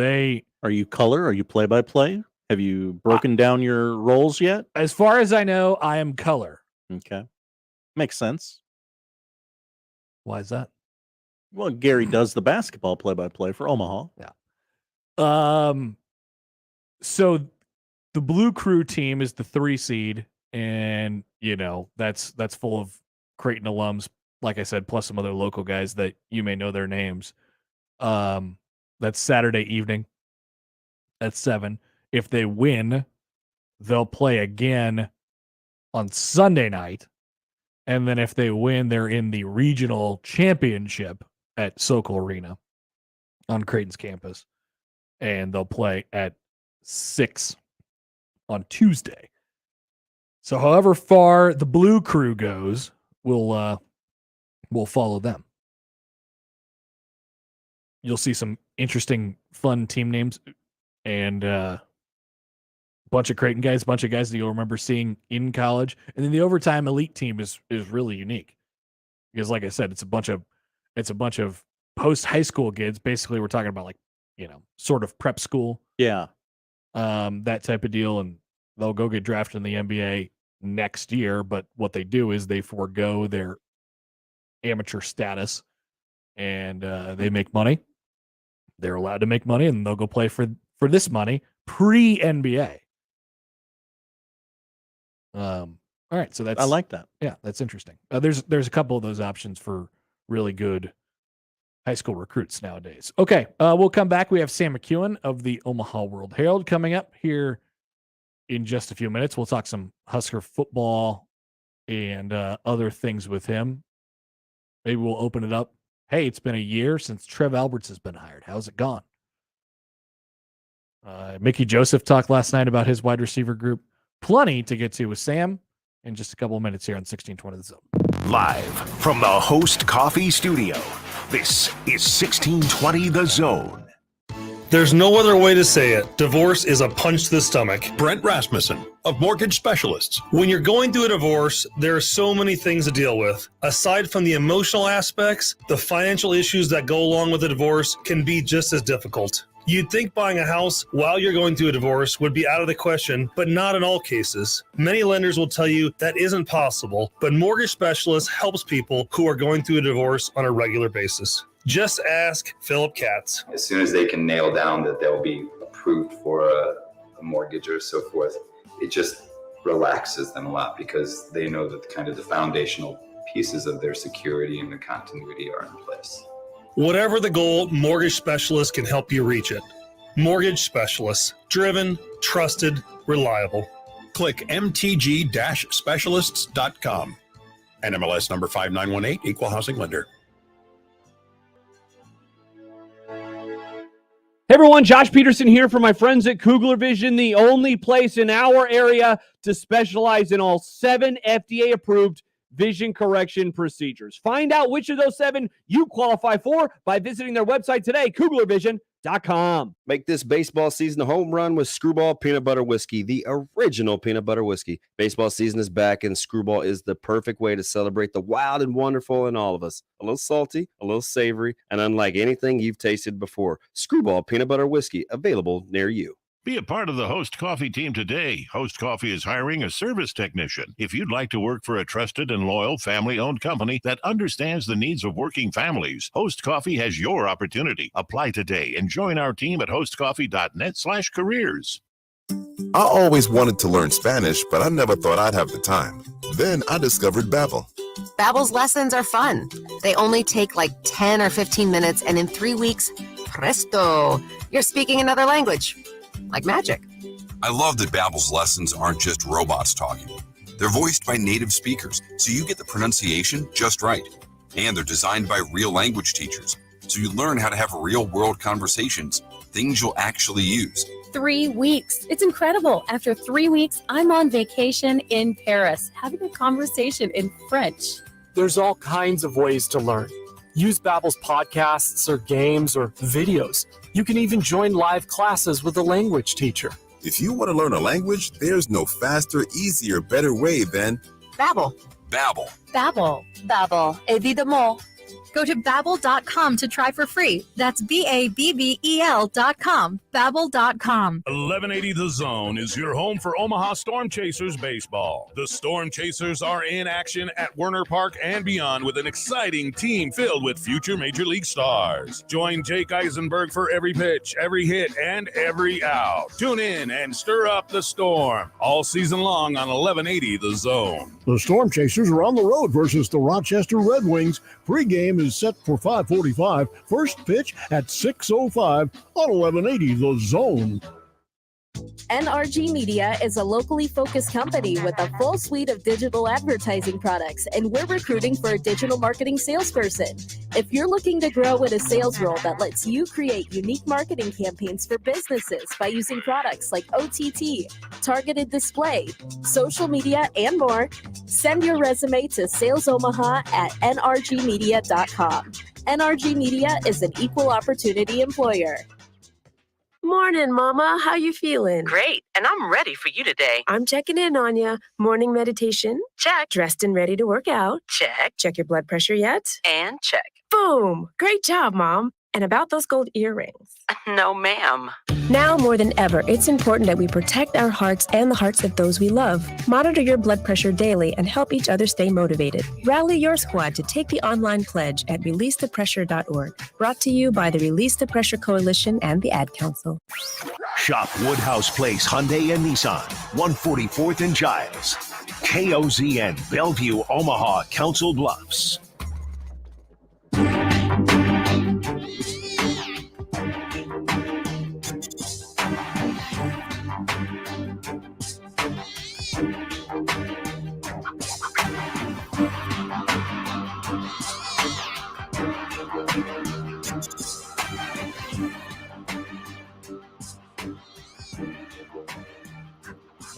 are you color? Are you play by play? Have you broken down your roles yet? As far as I know, I am color. Okay, makes sense. Why is that? Well, Gary does the basketball play-by-play for Omaha. Yeah. So the Blue Crew team is the 3 seed, and that's full of Creighton alums, like I said, plus some other local guys that you may know their names. That's Saturday evening at 7. If they win, they'll play again on Sunday night. And then if they win, they're in the regional championship at Sokol Arena on Creighton's campus. And they'll play at 6 on Tuesday. So however far the Blue Crew goes, we'll follow them. You'll see some interesting, fun team names and bunch of Creighton guys, bunch of guys that you'll remember seeing in college. And then the overtime elite team is really unique. Because like I said, it's a bunch of post high school kids. Basically, we're talking about sort of prep school. Yeah. that type of deal, and they'll go get drafted in the NBA next year. But what they do is they forego their amateur status, and they make money. They're allowed to make money, and they'll go play for this money pre-NBA. All right, so I like that. Yeah, that's interesting. There's a couple of those options for really good high school recruits nowadays. Okay, we'll come back. We have Sam McKewon of the Omaha World Herald coming up here in just a few minutes. We'll talk some Husker football and other things with him. Maybe we'll open it up. Hey, it's been a year since Trev Alberts has been hired. How's it gone? Mickey Joseph talked last night about his wide receiver group. Plenty to get to with Sam in just a couple of minutes here on 1620 The Zone. Live from the Host Coffee Studio, this is 1620 The Zone. There's no other way to say it. Divorce is a punch to the stomach. Brent Rasmussen of Mortgage Specialists. When you're going through a divorce, there are so many things to deal with. Aside from the emotional aspects, the financial issues that go along with a divorce can be just as difficult. You'd think buying a house while you're going through a divorce would be out of the question, but not in all cases. Many lenders will tell you that isn't possible, but Mortgage Specialist helps people who are going through a divorce on a regular basis. Just ask Philip Katz. As soon as they can nail down that they'll be approved for a mortgage or so forth, it just relaxes them a lot because they know that the foundational pieces of their security and the continuity are in place. Whatever the goal, Mortgage Specialist can help you reach it. Mortgage Specialist. Driven, trusted, reliable. Click mtg-specialists.com. NMLS number 5918, Equal Housing Lender. Hey everyone, Josh Peterson here for my friends at Kugler Vision, the only place in our area to specialize in all 7 FDA-approved vision correction procedures. Find out which of those 7 you qualify for by visiting their website today, KuglerVision.com. Make this baseball season a home run with Screwball Peanut Butter Whiskey, the original peanut butter whiskey. Baseball season is back, and Screwball is the perfect way to celebrate the wild and wonderful in all of us. A little salty, a little savory, and unlike anything you've tasted before. Screwball Peanut Butter Whiskey, available near you. Be a part of the Host Coffee team today. Host Coffee is hiring a service technician. If you'd like to work for a trusted and loyal family-owned company that understands the needs of working families, Host Coffee has your opportunity. Apply today and join our team at hostcoffee.net/careers. I always wanted to learn Spanish, but I never thought I'd have the time. Then I discovered Babbel. Babbel's lessons are fun. They only take like 10 or 15 minutes, and in 3 weeks, presto, you're speaking another language. Like magic. I love that Babbel's lessons aren't just robots talking. They're voiced by native speakers, so you get the pronunciation just right. And they're designed by real language teachers, so you learn how to have real-world conversations, things you'll actually use. 3 weeks. It's incredible. After 3 weeks, I'm on vacation in Paris, having a conversation in French. There's all kinds of ways to learn. Use Babbel's podcasts or games or videos. You can even join live classes with a language teacher. If you want to learn a language, there's no faster, easier, better way than Babbel. Babbel. Babbel. Babbel. Évidemment. Go to Babbel.com to try for free. That's BABBEL.com. Babbel.com. 1180 The Zone is your home for Omaha Storm Chasers baseball. The Storm Chasers are in action at Werner Park and beyond with an exciting team filled with future Major League stars. Join Jake Eisenberg for every pitch, every hit, and every out. Tune in and stir up the storm all season long on 1180 The Zone. The Storm Chasers are on the road versus the Rochester Red Wings. Pre-game is set for 5:45. First pitch at 6:05 on 1180 The Zone. NRG Media is a locally focused company with a full suite of digital advertising products, and we're recruiting for a digital marketing salesperson. If you're looking to grow in a sales role that lets you create unique marketing campaigns for businesses by using products like OTT, targeted display, social media, and more, send your resume to salesomaha@nrgmedia.com. NRG Media is an equal opportunity employer. Morning, Mama. How you feeling? Great, and I'm ready for you today. I'm checking in on ya. Morning meditation? Check. Dressed and ready to work out? Check. Check your blood pressure yet? And check. Boom! Great job, Mom. And about those gold earrings. No, ma'am. Now more than ever, it's important that we protect our hearts and the hearts of those we love. Monitor your blood pressure daily and help each other stay motivated. Rally your squad to take the online pledge at releasethepressure.org. Brought to you by the Release the Pressure Coalition and the Ad Council. Shop Woodhouse Place Hyundai and Nissan, 144th and Giles. KOZN, Bellevue, Omaha, Council Bluffs.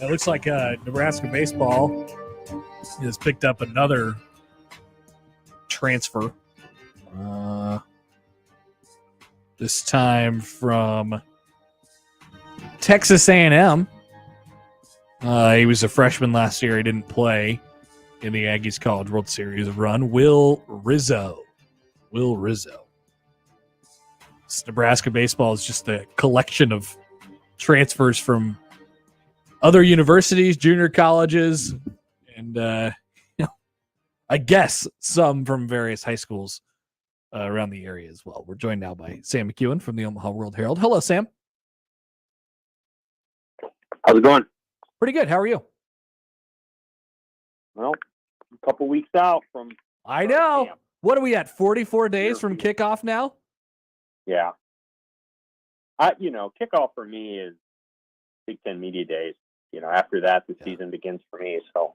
It looks like Nebraska baseball has picked up another transfer. This time from Texas A&M. He was a freshman last year. He didn't play in the Aggies College World Series run. Will Rizzo. This Nebraska baseball is just a collection of transfers from other universities, junior colleges, and I guess some from various high schools around the area as well. We're joined now by Sam McKewon from the Omaha World Herald. Hello, Sam. How's it going? Pretty good. How are you? Well, a couple weeks out from. I know. Camp. What are we at? 44 days from kickoff now? Yeah. Kickoff for me is Big Ten Media Days. After that, the season begins for me. So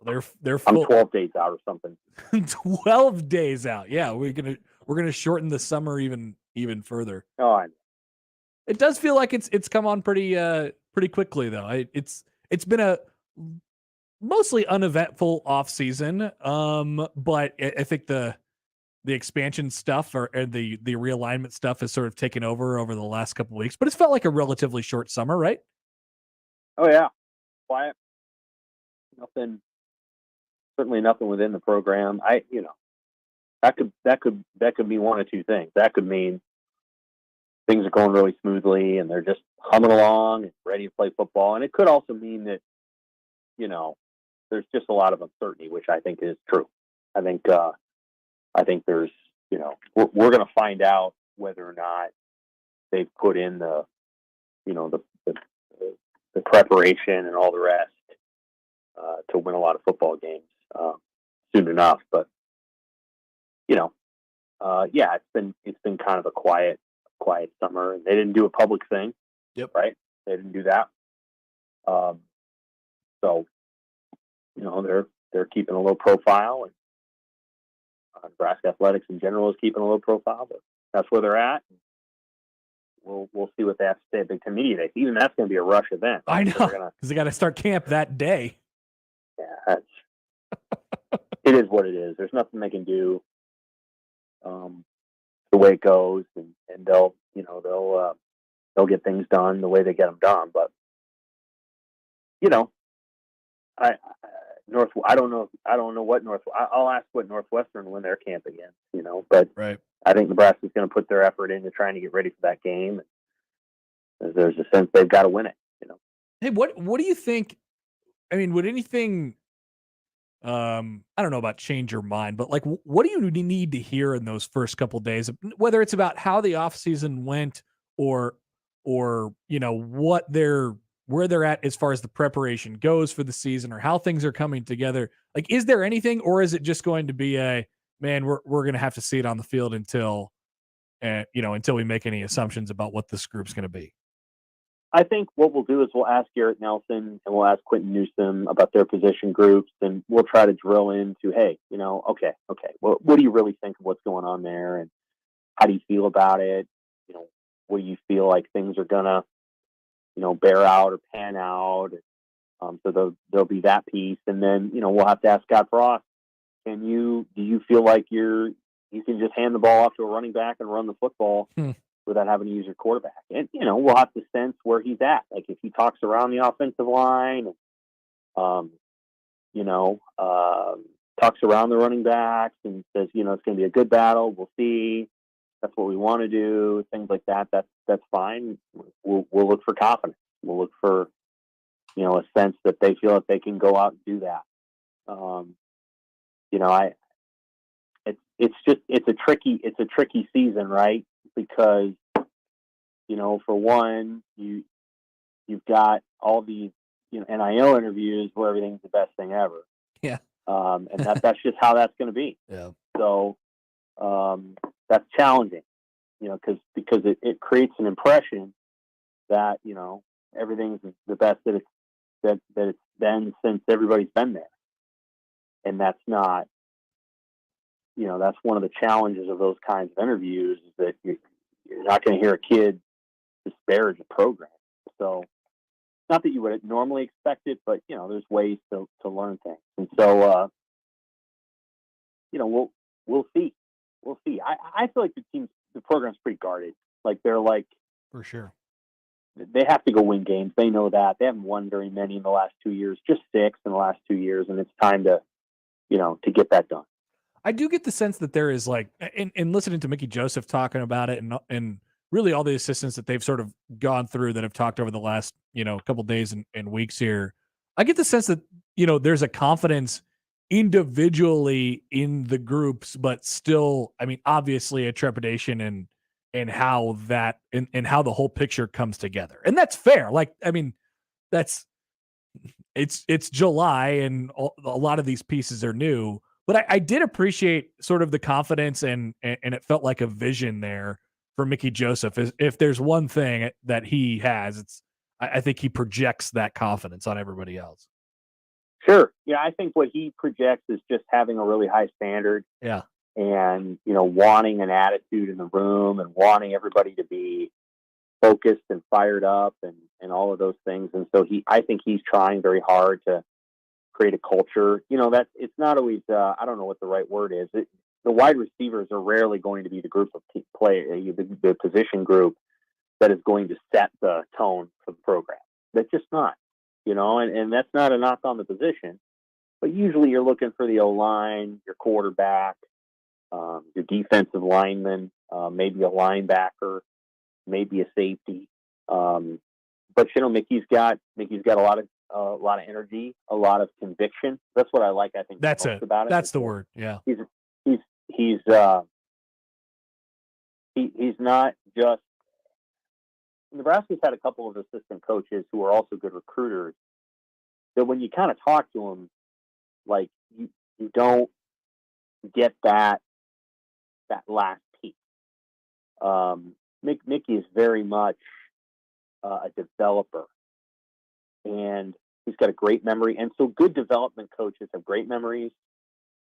they're full. I'm 12 days out or something. 12 days out. Yeah, we're gonna shorten the summer even further. Oh, I know. It does feel like it's come on pretty quickly though. It's been a mostly uneventful off season. But I think the expansion stuff or the realignment stuff has sort of taken over the last couple of weeks. But it's felt like a relatively short summer, right? Oh yeah, quiet. Certainly nothing within the program. That could mean one of two things. That could mean things are going really smoothly and they're just humming along and ready to play football. And it could also mean that, there's just a lot of uncertainty, which I think is true. I think there's, we're going to find out whether or not they've put in the preparation and all the rest to win a lot of football games soon enough. But it's been kind of a quiet summer, and they didn't do a public thing. Yep. Right. They didn't do that. So they're keeping a low profile, and Nebraska athletics in general is keeping a low profile. But that's where they're at. We'll see what they have to say at Big Ten Media Day. Even that's going to be a rush event. I know, because they got to start camp that day. Yeah, it is what it is. There's nothing they can do. The way it goes, and they'll get things done the way they get them done. But I don't know what I'll ask what Northwestern win their camp again. But right. I think Nebraska's going to put their effort into trying to get ready for that game. There's a sense they've got to win it. Hey, what do you think? I mean, would anything? I don't know about change your mind, but like, what do you need to hear in those first couple of days? Whether it's about how the offseason went, or where they're at as far as the preparation goes for the season, or how things are coming together. Like, is there anything, or is it just going to be we're going to have to see it on the field until we make any assumptions about what this group's going to be? I think what we'll do is we'll ask Garrett Nelson and we'll ask Quentin Newsom about their position groups, and we'll try to drill into, hey, okay. Well, what do you really think of what's going on there, and how do you feel about it? What do you feel like things are gonna, bear out or pan out? So there'll be that piece, and then we'll have to ask Scott Frost. Do you feel like you can just hand the ball off to a running back and run the football without having to use your quarterback? And we'll have to sense where he's at. Like, if he talks around the offensive line, talks around the running backs and says, it's going to be a good battle. We'll see. That's what we want to do. Things like that. That's fine. We'll look for confidence. We'll look for, a sense that they feel that they can go out and do that. It's a tricky season, right? Because, for one, you've got all these, NIL interviews where everything's the best thing ever. Yeah. And that's just how that's going to be. Yeah. So, that's challenging, because it creates an impression that, everything's the best that it's been since everybody's been there. And that's not, that's one of the challenges of those kinds of interviews, is that you're not going to hear a kid disparage a program. So, not that you would normally expect it, but, there's ways to learn things. And so, we'll see. We'll see. I feel like the program's pretty guarded. Like, they're like, for sure, they have to go win games. They know that. They haven't won very many in the last 2 years, just 6 in the last 2 years. And it's time to get that done. I do get the sense that there is, like, in listening to Mickey Joseph talking about it, and really all the assistants that they've sort of gone through that have talked over the last, couple days and weeks here, I get the sense that, there's a confidence individually in the groups, but still, I mean, obviously a trepidation and how that and how the whole picture comes together. And that's fair. Like, I mean, it's July and a lot of these pieces are new, but I did appreciate sort of the confidence and it felt like a vision there for Mickey Joseph. If there's one thing that he has, I think he projects that confidence on everybody else. Sure. Yeah. I think what he projects is just having a really high standard. Yeah. And, wanting an attitude in the room and wanting everybody to be focused and fired up and all of those things. And so I think he's trying very hard to create a culture, that it's not always, I don't know what the right word is. The wide receivers are rarely going to be the group of the position group that is going to set the tone for the program. That's just not, and that's not a knock on the position, but usually you're looking for the O-line, your quarterback, your defensive lineman, maybe a linebacker, maybe a safety. But Mickey's got a lot of energy, a lot of conviction. That's what I like. I think that's most about it. That's the word. Yeah. He's not just. Nebraska's had a couple of assistant coaches who are also good recruiters. That when you kind of talk to them, like you don't get that last piece. Mickey is very much a developer, and he's got a great memory. And so good development coaches have great memories.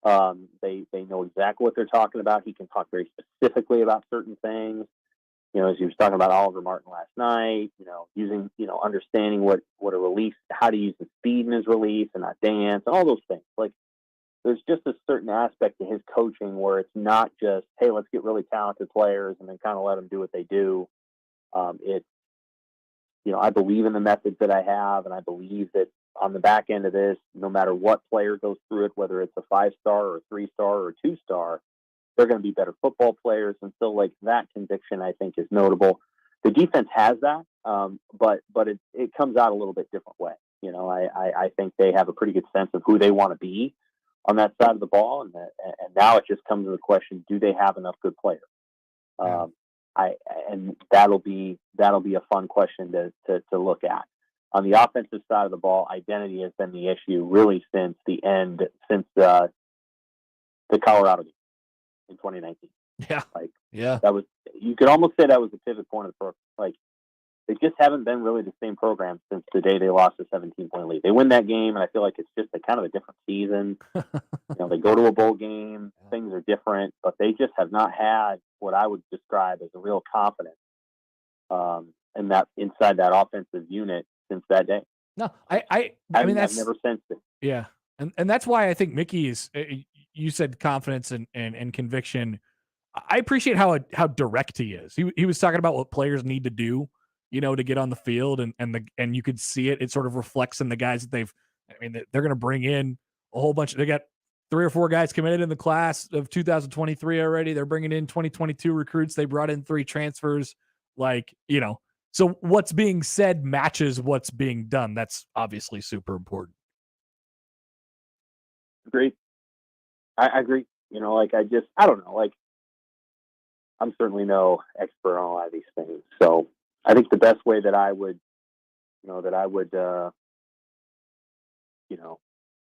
They know exactly what they're talking about. He can talk very specifically about certain things. As he was talking about Oliver Martin last night, using, understanding what a release, how to use the speed in his release and not dance, and all those things. Like, there's just a certain aspect to his coaching where it's not just, hey, let's get really talented players and then kind of let them do what they do. It's, I believe in the methods that I have, and I believe that on the back end of this, no matter what player goes through it, whether it's a 5-star or a 3-star or a 2-star, they're going to be better football players. And so, like, that conviction, I think, is notable. The defense has that, but it comes out a little bit different way. I think they have a pretty good sense of who they want to be on that side of the ball, and now it just comes to the question: do they have enough good players? And that'll be a fun question to look at. On the offensive side of the ball, identity has been the issue really since the Colorado game in 2019. Yeah, that was, you could almost say that was the pivot point of the program. Like, they just haven't been really the same program since the day they lost a 17-point lead. They win that game, and I feel like it's just a kind of a different season. They go to a bowl game, things are different, but they just have not had what I would describe as a real confidence in that inside that offensive unit since that day. No, I mean, I've never sensed it. Yeah, and that's why I think Mickey is. You said confidence and conviction. I appreciate how direct he is. He was talking about what players need to do, to get on the field, and you could see it. It sort of reflects in the guys that they're going to bring in a whole bunch. They got 3 or 4 guys committed in the class of 2023 already. They're bringing in 2022 recruits. They brought in 3 transfers. Like, so what's being said matches what's being done. That's obviously super important. Agreed. I agree. I don't know. Like, I'm certainly no expert on a lot of these things. So I think the best way that I would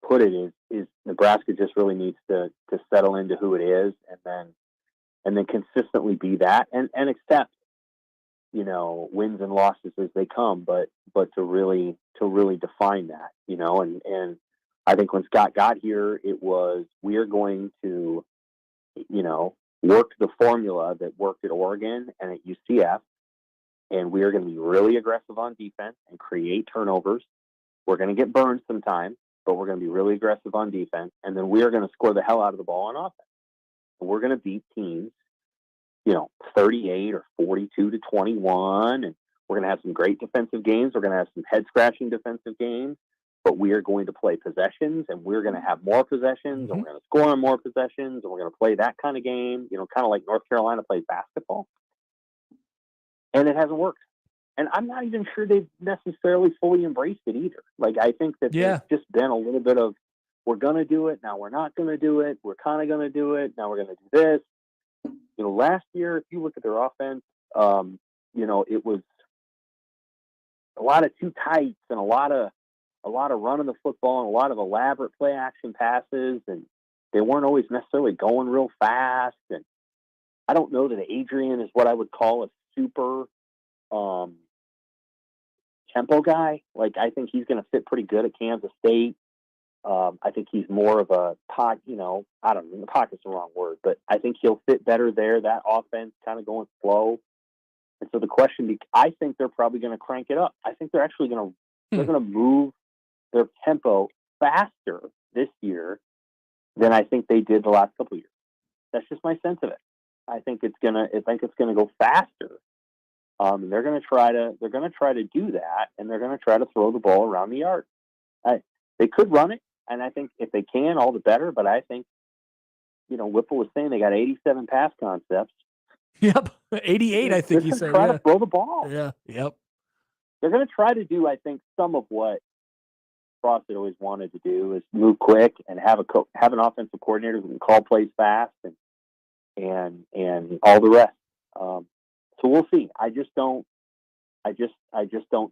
put it is Nebraska just really needs to settle into who it is, and then consistently be that, and accept, wins and losses as they come, but to really define that, and I think when Scott got here, it was, we are going to, work the formula that worked at Oregon and at UCF, and we are going to be really aggressive on defense and create turnovers. We're going to get burned sometimes, but we're going to be really aggressive on defense, and then we are going to score the hell out of the ball on offense. And we're going to beat teams, 38 or 42 to 21, and we're going to have some great defensive games. We're going to have some head-scratching defensive games, but we are going to play possessions, and we're going to have more possessions, and we're going to score on more possessions, and we're going to play that kind of game, kind of like North Carolina plays basketball. And it hasn't worked. And I'm not even sure they've necessarily fully embraced it either. Like, I think that there's just been a little bit of, we're going to do it, now we're not going to do it, we're kind of going to do it, now we're going to do this. Last year, if you look at their offense, it was a lot of too tights and a lot of running the football and a lot of elaborate play action passes, and they weren't always necessarily going real fast. And I don't know that Adrian is what I would call a super tempo guy. Like, I think he's going to fit pretty good at Kansas State. I think he's more of a pocket, I don't know, the pocket's the wrong word, but I think he'll fit better there. That offense kind of going slow. And so the question, I think they're probably going to crank it up. I think they're actually they're going to move their tempo faster this year than I think they did the last couple of years. That's just my sense of it. I think it's gonna go faster. They're gonna try to do that, and they're gonna try to throw the ball around the yard. They could run it, and I think if they can, all the better. But I think, Whipple was saying they got 87 pass concepts. Yep, 88. I think he said. Try to throw the ball. Yeah. Yep. They're gonna try to do, I think, some of what Frost had always wanted to do, is move quick and have an offensive coordinator who can call plays fast and all the rest. So we'll see. I just don't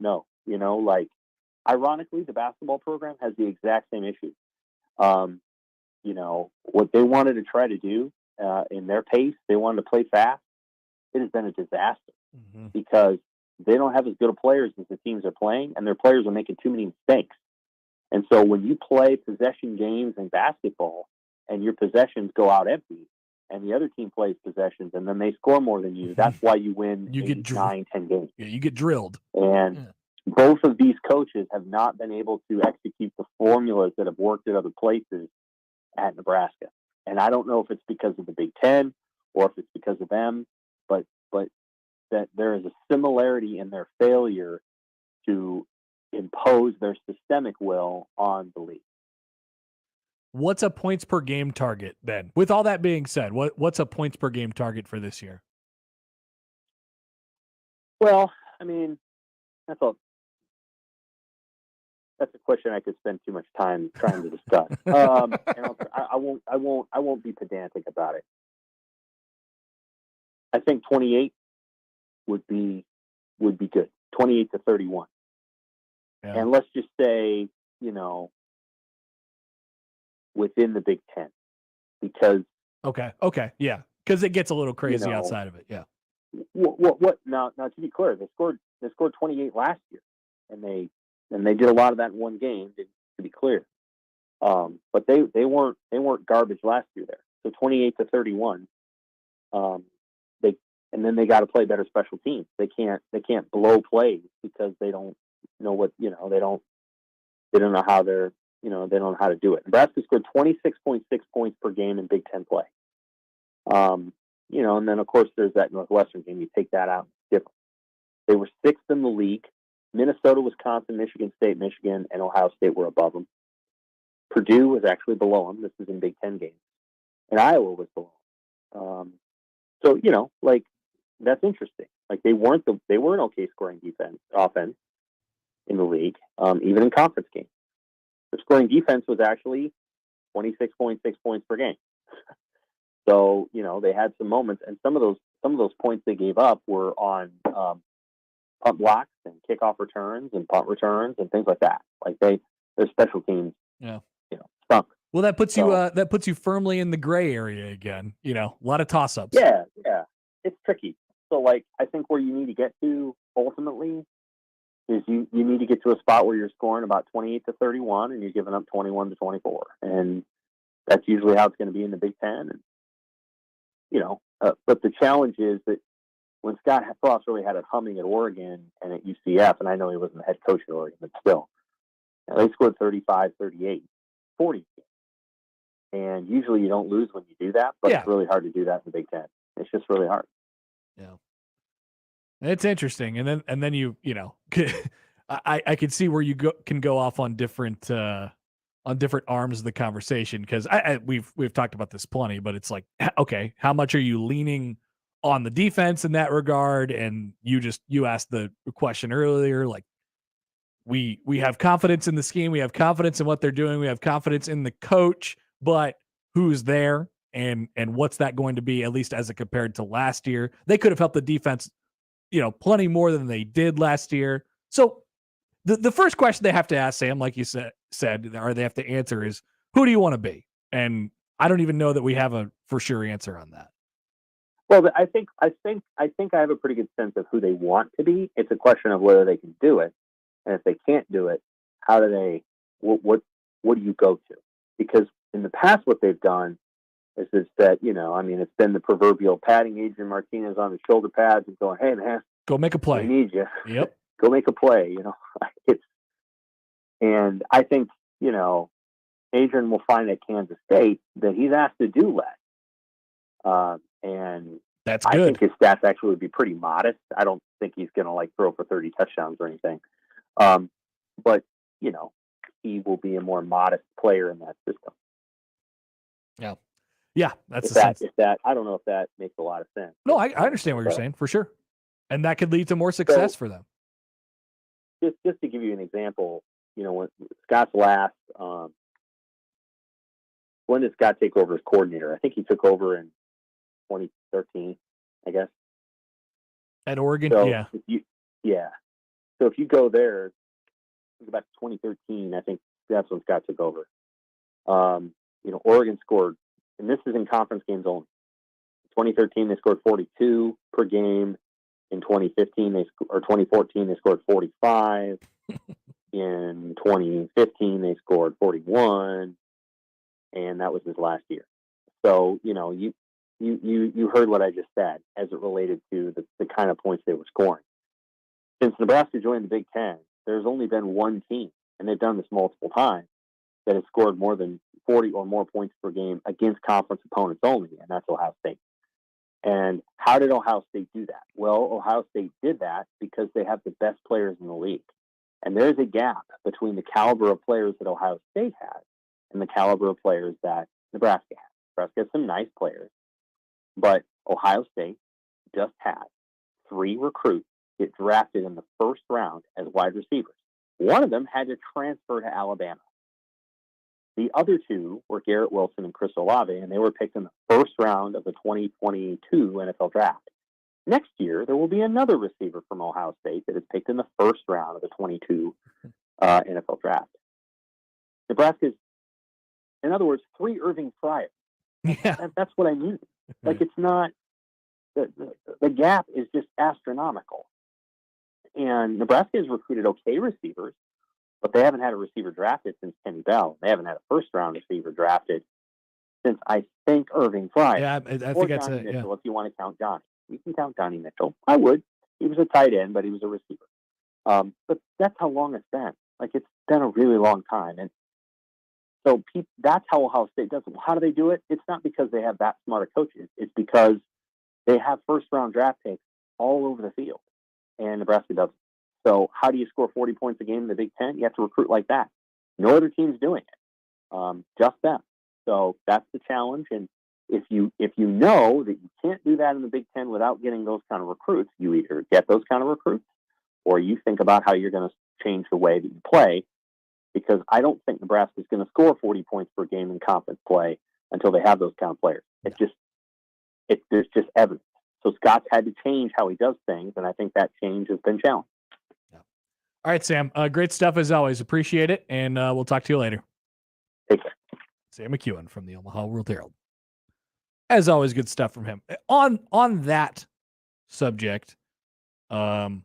know. Ironically, the basketball program has the exact same issue. What they wanted to try to do in their pace, they wanted to play fast. It has been a disaster because they don't have as good of players as the teams are playing, and their players are making too many mistakes. And so when you play possession games in basketball and your possessions go out empty and the other team plays possessions and then they score more than you, that's why you win. You get 9-10 games. Yeah, you get drilled. And both of these coaches have not been able to execute the formulas that have worked at other places at Nebraska. And I don't know if it's because of the Big Ten or if it's because of them, but that there is a similarity in their failure to impose their systemic will on the league. What's a points per game target then? With all that being said, what's a points per game target for this year? Well, I mean, that's a question I could spend too much time trying to discuss. And I won't be pedantic about it. I think 28 would be good. 28 to 31. Yeah. And let's just say, within the Big Ten, because okay, yeah, because it gets a little crazy outside of it. Yeah. What? Now, to be clear, they scored 28 last year, and they did a lot of that in one game. To be clear, but they weren't garbage last year there. So 28 to 31. And then they got to play better special teams. They can't blow plays because they don't know what, they don't know how they don't know how to do it. Nebraska scored 26.6 points per game in Big Ten play. And then of course there's that Northwestern game. You take that out, it's different. They were 6th in the league. Minnesota, Wisconsin, Michigan State, Michigan, and Ohio State were above them. Purdue was actually below them. This is in Big Ten games, and Iowa was below them. So like that's interesting. Like they weren't an okay scoring offense in the league, even in conference games. The scoring defense was actually 26.6 points per game. So they had some moments, and some of those points they gave up were on punt blocks and kickoff returns and punt returns and things like that. Like their special teams, stunk. Well, that puts you firmly in the gray area again. A lot of toss-ups. Yeah, it's tricky. So like I think where you need to get to ultimately is you need to get to a spot where you're scoring about 28-31 and you're giving up 21-24, and that's usually how it's going to be in the Big Ten. And but the challenge is that when Scott Frost really had it humming at Oregon and at UCF, and I know he wasn't the head coach at Oregon, but still, they scored 35, 38, 40. And usually you don't lose when you do that, but it's really hard to do that in the Big Ten. It's just really hard. Yeah. It's interesting. And then you I could see where you can go off on different arms of the conversation, because we've talked about this plenty, but it's like, okay, how much are you leaning on the defense in that regard? And you asked the question earlier, like we have confidence in the scheme, we have confidence in what they're doing, we have confidence in the coach, but who's there and what's that going to be, at least as it compared to last year? They could have helped the defense, plenty more than they did last year. So the first question they have to ask, Sam, like you said, or they have to answer is, who do you want to be? And I don't even know that we have a for sure answer on that. Well, I think I have a pretty good sense of who they want to be. It's a question of whether they can do it, and if they can't do it, how do they? What do you go to? Because in the past, what they've done is that it's been the proverbial patting Adrian Martinez on the shoulder pads and going, "Hey man, go make a play. We need you. Yep, go make a play." And I think Adrian will find at Kansas State that he's asked to do less. And that's good. I think his stats actually would be pretty modest. I don't think he's going to throw for 30 touchdowns or anything. But he will be a more modest player in that system. Yeah, that's if that. I don't know if that makes a lot of sense. No, I understand what you're saying for sure, and that could lead to more success for them. Just to give you an example, when Scott's last, when did Scott take over as coordinator? I think he took over in 2013, I guess. At Oregon, so yeah. So if you go there, go back to 2013, I think that's when Scott took over. Oregon scored, and this is in conference games only. In 2013, they scored 42 per game. In 2014, they scored 45. In 2015, they scored 41, and that was his last year. So you heard what I just said as it related to the kind of points they were scoring. Since Nebraska joined the Big Ten, there's only been one team, and they've done this multiple times, that has scored more than 40 or more points per game against conference opponents only, and that's Ohio State. And how did Ohio State do that? Well, Ohio State did that because they have the best players in the league. And there's a gap between the caliber of players that Ohio State has and the caliber of players that Nebraska has. Nebraska has some nice players, but Ohio State just had 3 recruits get drafted in the first round as wide receivers. One of them had to transfer to Alabama. The other 2 were Garrett Wilson and Chris Olave, and they were picked in the first round of the 2022 NFL draft. Next year, there will be another receiver from Ohio State that is picked in the first round of the 22 NFL draft. Nebraska's, in other words, 3 Irving Fryers. That's what I mean. It's not, the gap is just astronomical. And Nebraska has recruited okay receivers, but they haven't had a receiver drafted since Kenny Bell. They haven't had a first-round receiver drafted since, I think, Irving Fryers. Yeah, I think that's it. Mitchell, if you want to count Johnny. We can count Johnny Mitchell. I would. He was a tight end, but he was a receiver. But that's how long it's been. It's been a really long time. And so that's how Ohio State does it. How do they do it? It's not because they have that smart of coaches. It's because they have first-round draft picks all over the field, and Nebraska doesn't. So how do you score 40 points a game in the Big Ten? You have to recruit like that. No other team's doing it. just them. So that's the challenge. And if you know that you can't do that in the Big Ten without getting those kind of recruits, you either get those kind of recruits or you think about how you're going to change the way that you play. Because I don't think Nebraska is going to score 40 points per game in conference play until they have those kind of players. There's just evidence. So Scott's had to change how he does things, and I think that change has been challenged. All right, Sam. Great stuff as always. Appreciate it, and we'll talk to you later. Take care. Sam McKewon from the Omaha World Herald. As always, good stuff from him. On that subject, there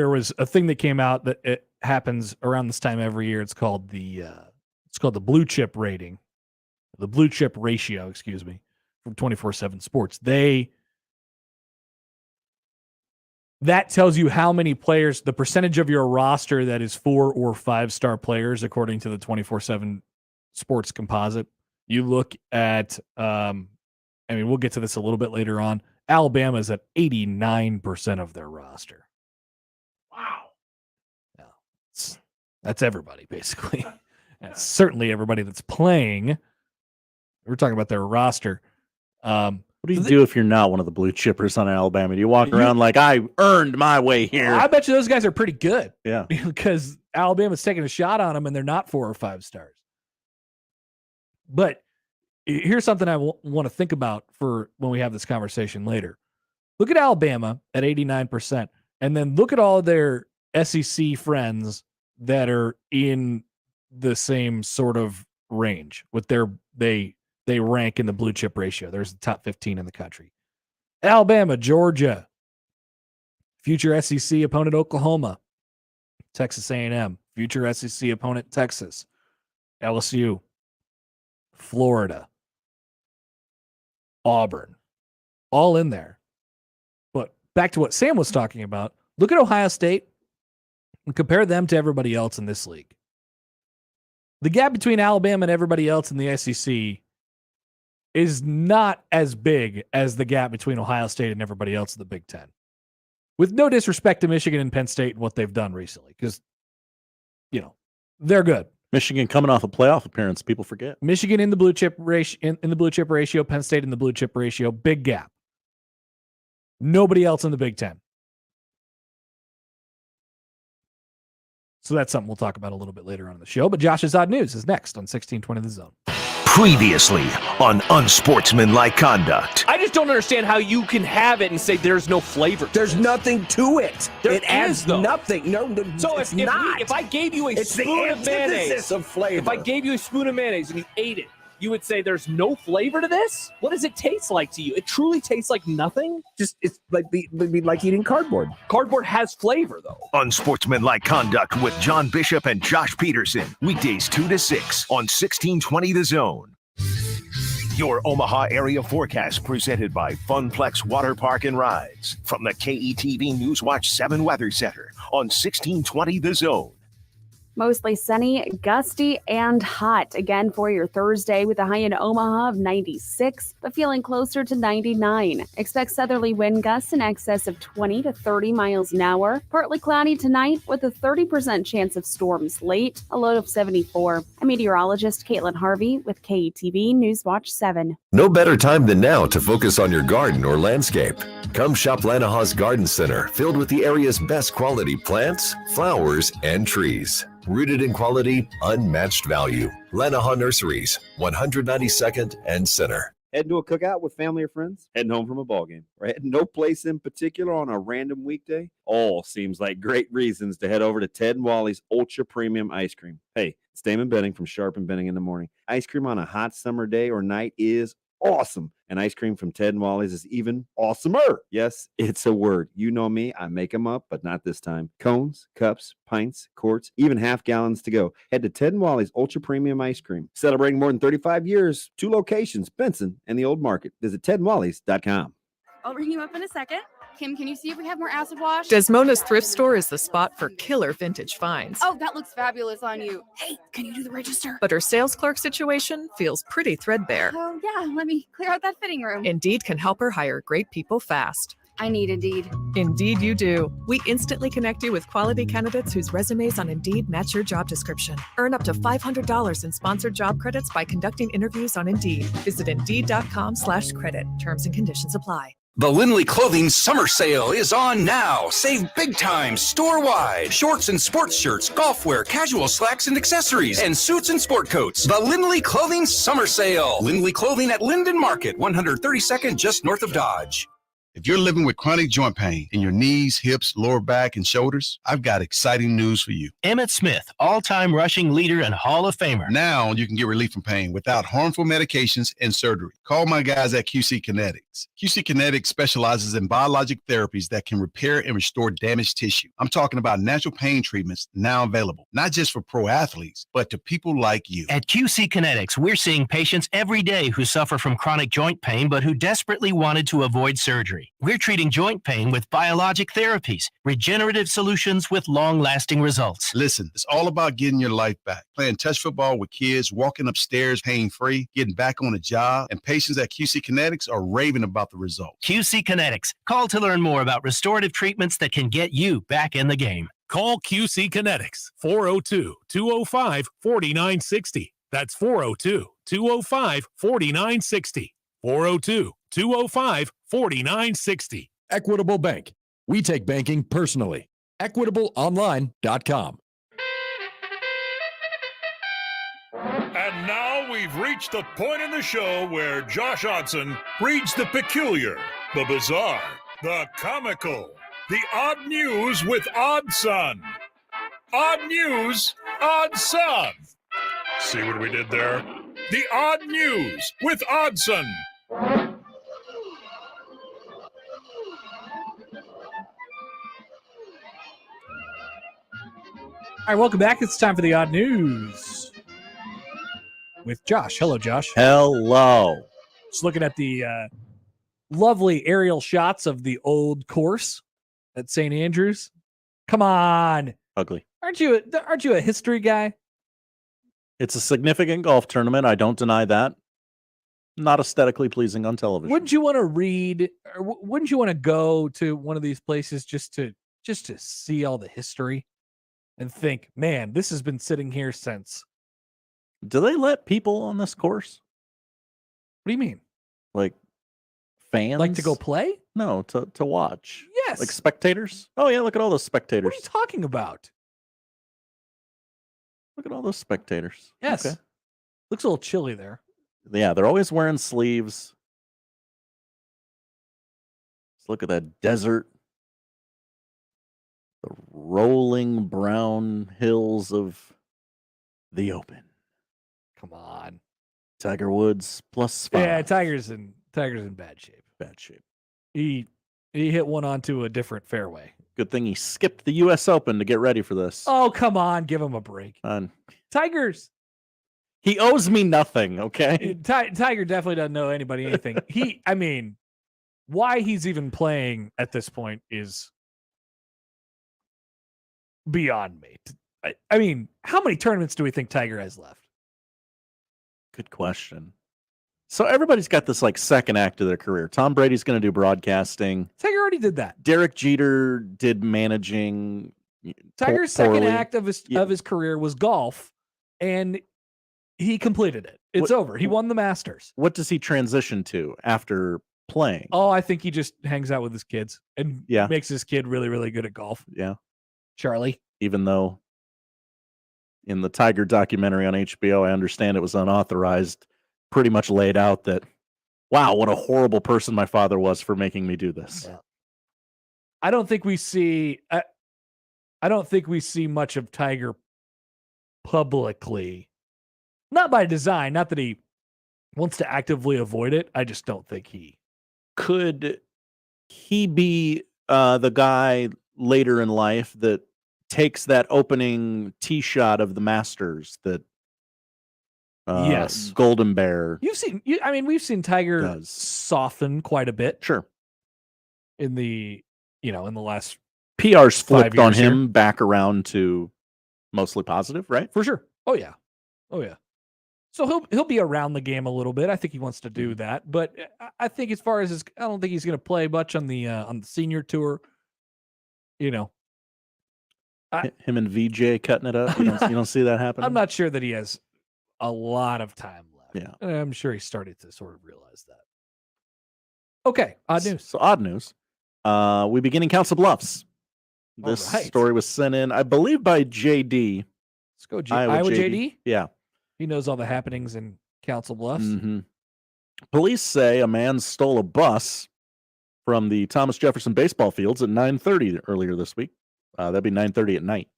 was a thing that came out that it happens around this time every year. It's called the blue chip rating, the blue chip ratio, excuse me, from 24/7 Sports. That tells you how many players, the percentage of your roster that is 4 or 5 star players, according to the 24/7 Sports composite. You look at, we'll get to this a little bit later on. Alabama is at 89% of their roster. Wow. Yeah, that's everybody, basically. That's certainly everybody that's playing. We're talking about their roster. What do you do if you're not one of the blue chippers on Alabama? Do you walk around like, I earned my way here? I bet you those guys are pretty good. Yeah. Because Alabama's taking a shot on them and they're not 4 or 5 stars. But here's something I want to think about for when we have this conversation later. Look at Alabama at 89%, and then look at all their SEC friends that are in the same sort of range with they rank in the blue chip ratio. There's the top 15 in the country. Alabama, Georgia, future SEC opponent Oklahoma, Texas A&M, future SEC opponent Texas, LSU, Florida, Auburn, all in there. But back to what Sam was talking about, look at Ohio State and compare them to everybody else in this league. The gap between Alabama and everybody else in the SEC is not as big as the gap between Ohio State and everybody else in the Big Ten. With no disrespect to Michigan and Penn State and what they've done recently, because, they're good. Michigan coming off a playoff appearance, people forget. Michigan in the blue chip ratio, in the blue chip ratio, Penn State in the blue chip ratio, big gap. Nobody else in the Big Ten. So that's something we'll talk about a little bit later on in the show. But Josh's Odd News is next on 1620 The Zone. Previously on Unsportsmanlike Conduct. I just don't understand how you can have it and say there's no flavor. There's nothing to it. It adds nothing. No, so if I gave you a spoon of mayonnaise, of flavor. If I gave you a spoon of mayonnaise and you ate it, you would say there's no flavor to this? What does it taste like to you? It truly tastes like nothing? It's like eating cardboard. Cardboard has flavor, though. Unsportsmanlike Conduct with John Bishop and Josh Peterson. Weekdays 2 to 6 on 1620 The Zone. Your Omaha area forecast presented by Funplex Water Park and Rides from the KETV Newswatch 7 Weather Center on 1620 The Zone. Mostly sunny, gusty, and hot again for your Thursday with a high in Omaha of 96, but feeling closer to 99. Expect southerly wind gusts in excess of 20 to 30 miles an hour. Partly cloudy tonight with a 30% chance of storms late, a low of 74. I'm meteorologist Caitlin Harvey with KETV Newswatch 7. No better time than now to focus on your garden or landscape. Come shop Lanaha's Garden Center, filled with the area's best quality plants, flowers, and trees. Rooted in quality, unmatched value. Lanaha Nurseries, 192nd and Center. Heading to a cookout with family or friends? Heading home from a ball game? Or heading no place in particular on a random weekday? All seems like great reasons to head over to Ted and Wally's Ultra Premium Ice Cream. Hey, it's Damon Benning from Sharp and Benning in the Morning. Ice cream on a hot summer day or night is awesome. And ice cream from Ted and Wally's is even awesomer. Yes, it's a word. You know me. I make them up, but not this time. Cones, cups, pints, quarts, even half gallons to go. Head to Ted and Wally's Ultra Premium Ice Cream. Celebrating more than 35 years, 2 locations, Benson and the Old Market. Visit tedandwallys.com. I'll ring you up in a second. Kim, can you see if we have more acid wash? Desmona's thrift store is the spot for killer vintage finds. Oh, that looks fabulous on you. Hey, can you do the register? But her sales clerk situation feels pretty threadbare. Oh, yeah, let me clear out that fitting room. Indeed can help her hire great people fast. I need Indeed. Indeed, you do. We instantly connect you with quality candidates whose resumes on Indeed match your job description. Earn up to $500 in sponsored job credits by conducting interviews on Indeed. Visit Indeed.com/credit. Terms and conditions apply. The Lindley Clothing Summer Sale is on now. Save big time store-wide. Shorts and sports shirts, golf wear, casual slacks and accessories, and suits and sport coats. The Lindley Clothing Summer Sale. Lindley Clothing at Linden Market, 132nd just north of Dodge. If you're living with chronic joint pain in your knees, hips, lower back, and shoulders, I've got exciting news for you. Emmett Smith, all-time rushing leader and Hall of Famer. Now you can get relief from pain without harmful medications and surgery. Call my guys at QC Kinetics. QC Kinetics specializes in biologic therapies that can repair and restore damaged tissue. I'm talking about natural pain treatments now available, not just for pro athletes, but to people like you. At QC Kinetics, we're seeing patients every day who suffer from chronic joint pain, but who desperately wanted to avoid surgery. We're treating joint pain with biologic therapies, regenerative solutions with long-lasting results. Listen, it's all about getting your life back. Playing touch football with kids, walking upstairs pain-free, getting back on a job, and patients at QC Kinetics are raving about the results. QC Kinetics. Call to learn more about restorative treatments that can get you back in the game. Call QC Kinetics, 402-205-4960. That's 402-205-4960. 402-205-4960. Equitable Bank. We take banking personally. EquitableOnline.com. And now we've reached the point in the show where Josh Odson reads the peculiar, the bizarre, the comical, the odd news with Odd Son. Odd news, Odd Son. See what we did there? The odd news with Oddson. All right, welcome back. It's time for the odd news with Josh. Hello, Josh. Hello. Just looking at the lovely aerial shots of the old course at St. Andrews. Come on. Ugly. Aren't you a history guy? It's a significant golf tournament. I don't deny that. Not aesthetically pleasing on television. Wouldn't you want to read, or wouldn't you want to go to one of these places just to see all the history and think, man, this has been sitting here since. Do they let people on this course? What do you mean? Like fans? Like to go play? No, to watch. Yes. Like spectators? Oh yeah, look at all those spectators. What are you talking about? Look at all those spectators. Yes. Okay. Looks a little chilly there. Yeah, they're always wearing sleeves. Let's look at that desert. The rolling brown hills of the Open. Come on. Tiger Woods +5. Yeah, Tiger's in bad shape. Bad shape. He hit one onto a different fairway. Good thing he skipped the U.S. Open to get ready for this. Oh, come on. Give him a break. Tigers. He owes me nothing, okay? Tiger definitely doesn't know anybody anything. Why he's even playing at this point is beyond me. I mean, how many tournaments do we think Tiger has left? Good question. So everybody's got this like second act of their career. Tom Brady's going to do broadcasting. Tiger already did that. Derek Jeter did managing. Tiger's second act of his career was golf, and he completed it. It's over. He won the Masters. What does he transition to after playing? Oh, I think he just hangs out with his kids and Yeah. makes his kid really, really good at golf. Yeah. Charlie. Even though in the Tiger documentary on HBO, I understand it was unauthorized, pretty much laid out that, wow, what a horrible person my father was for making me do this. Yeah. I don't think we see much of Tiger publicly. Not by design, not that he wants to actively avoid it. I just don't think he could. He be the guy later in life that takes that opening tee shot of the Masters that yes, Golden Bear. We've seen Tiger soften quite a bit. Sure. In the last PR's flipped on him here. back around to mostly positive, right? For sure. Oh yeah. So he'll be around the game a little bit. I think he wants to do that, but I think as far as I don't think he's going to play much on the senior tour. You know, him and VJ cutting it up. You don't see that happening. I'm not sure that he has a lot of time left. Yeah, and I'm sure he's starting to sort of realize that. Okay, odd news. So odd news. We begin in Council Bluffs. This story was sent in, I believe, by JD. Let's go, Iowa JD. Yeah. He knows all the happenings in Council Bluffs. Mm-hmm. Police say a man stole a bus from the Thomas Jefferson baseball fields at 9:30 earlier this week. That'd be 9:30 at night.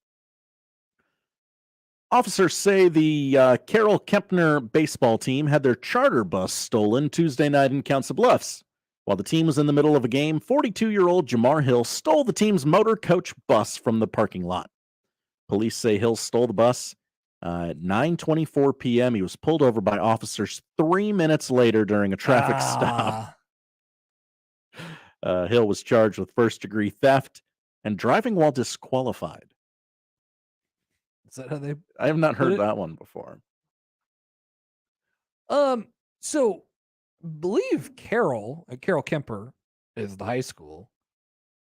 Officers say the Carroll Kempner baseball team had their charter bus stolen Tuesday night in Council Bluffs. While the team was in the middle of a game, 42-year-old Jamar Hill stole the team's motor coach bus from the parking lot. Police say Hill stole the bus at 9:24 p.m. He was pulled over by officers 3 minutes later during a traffic stop. Hill was charged with first-degree theft and driving while disqualified. Is that how they? I have not heard that one before. So believe Carroll Kemper is the high school.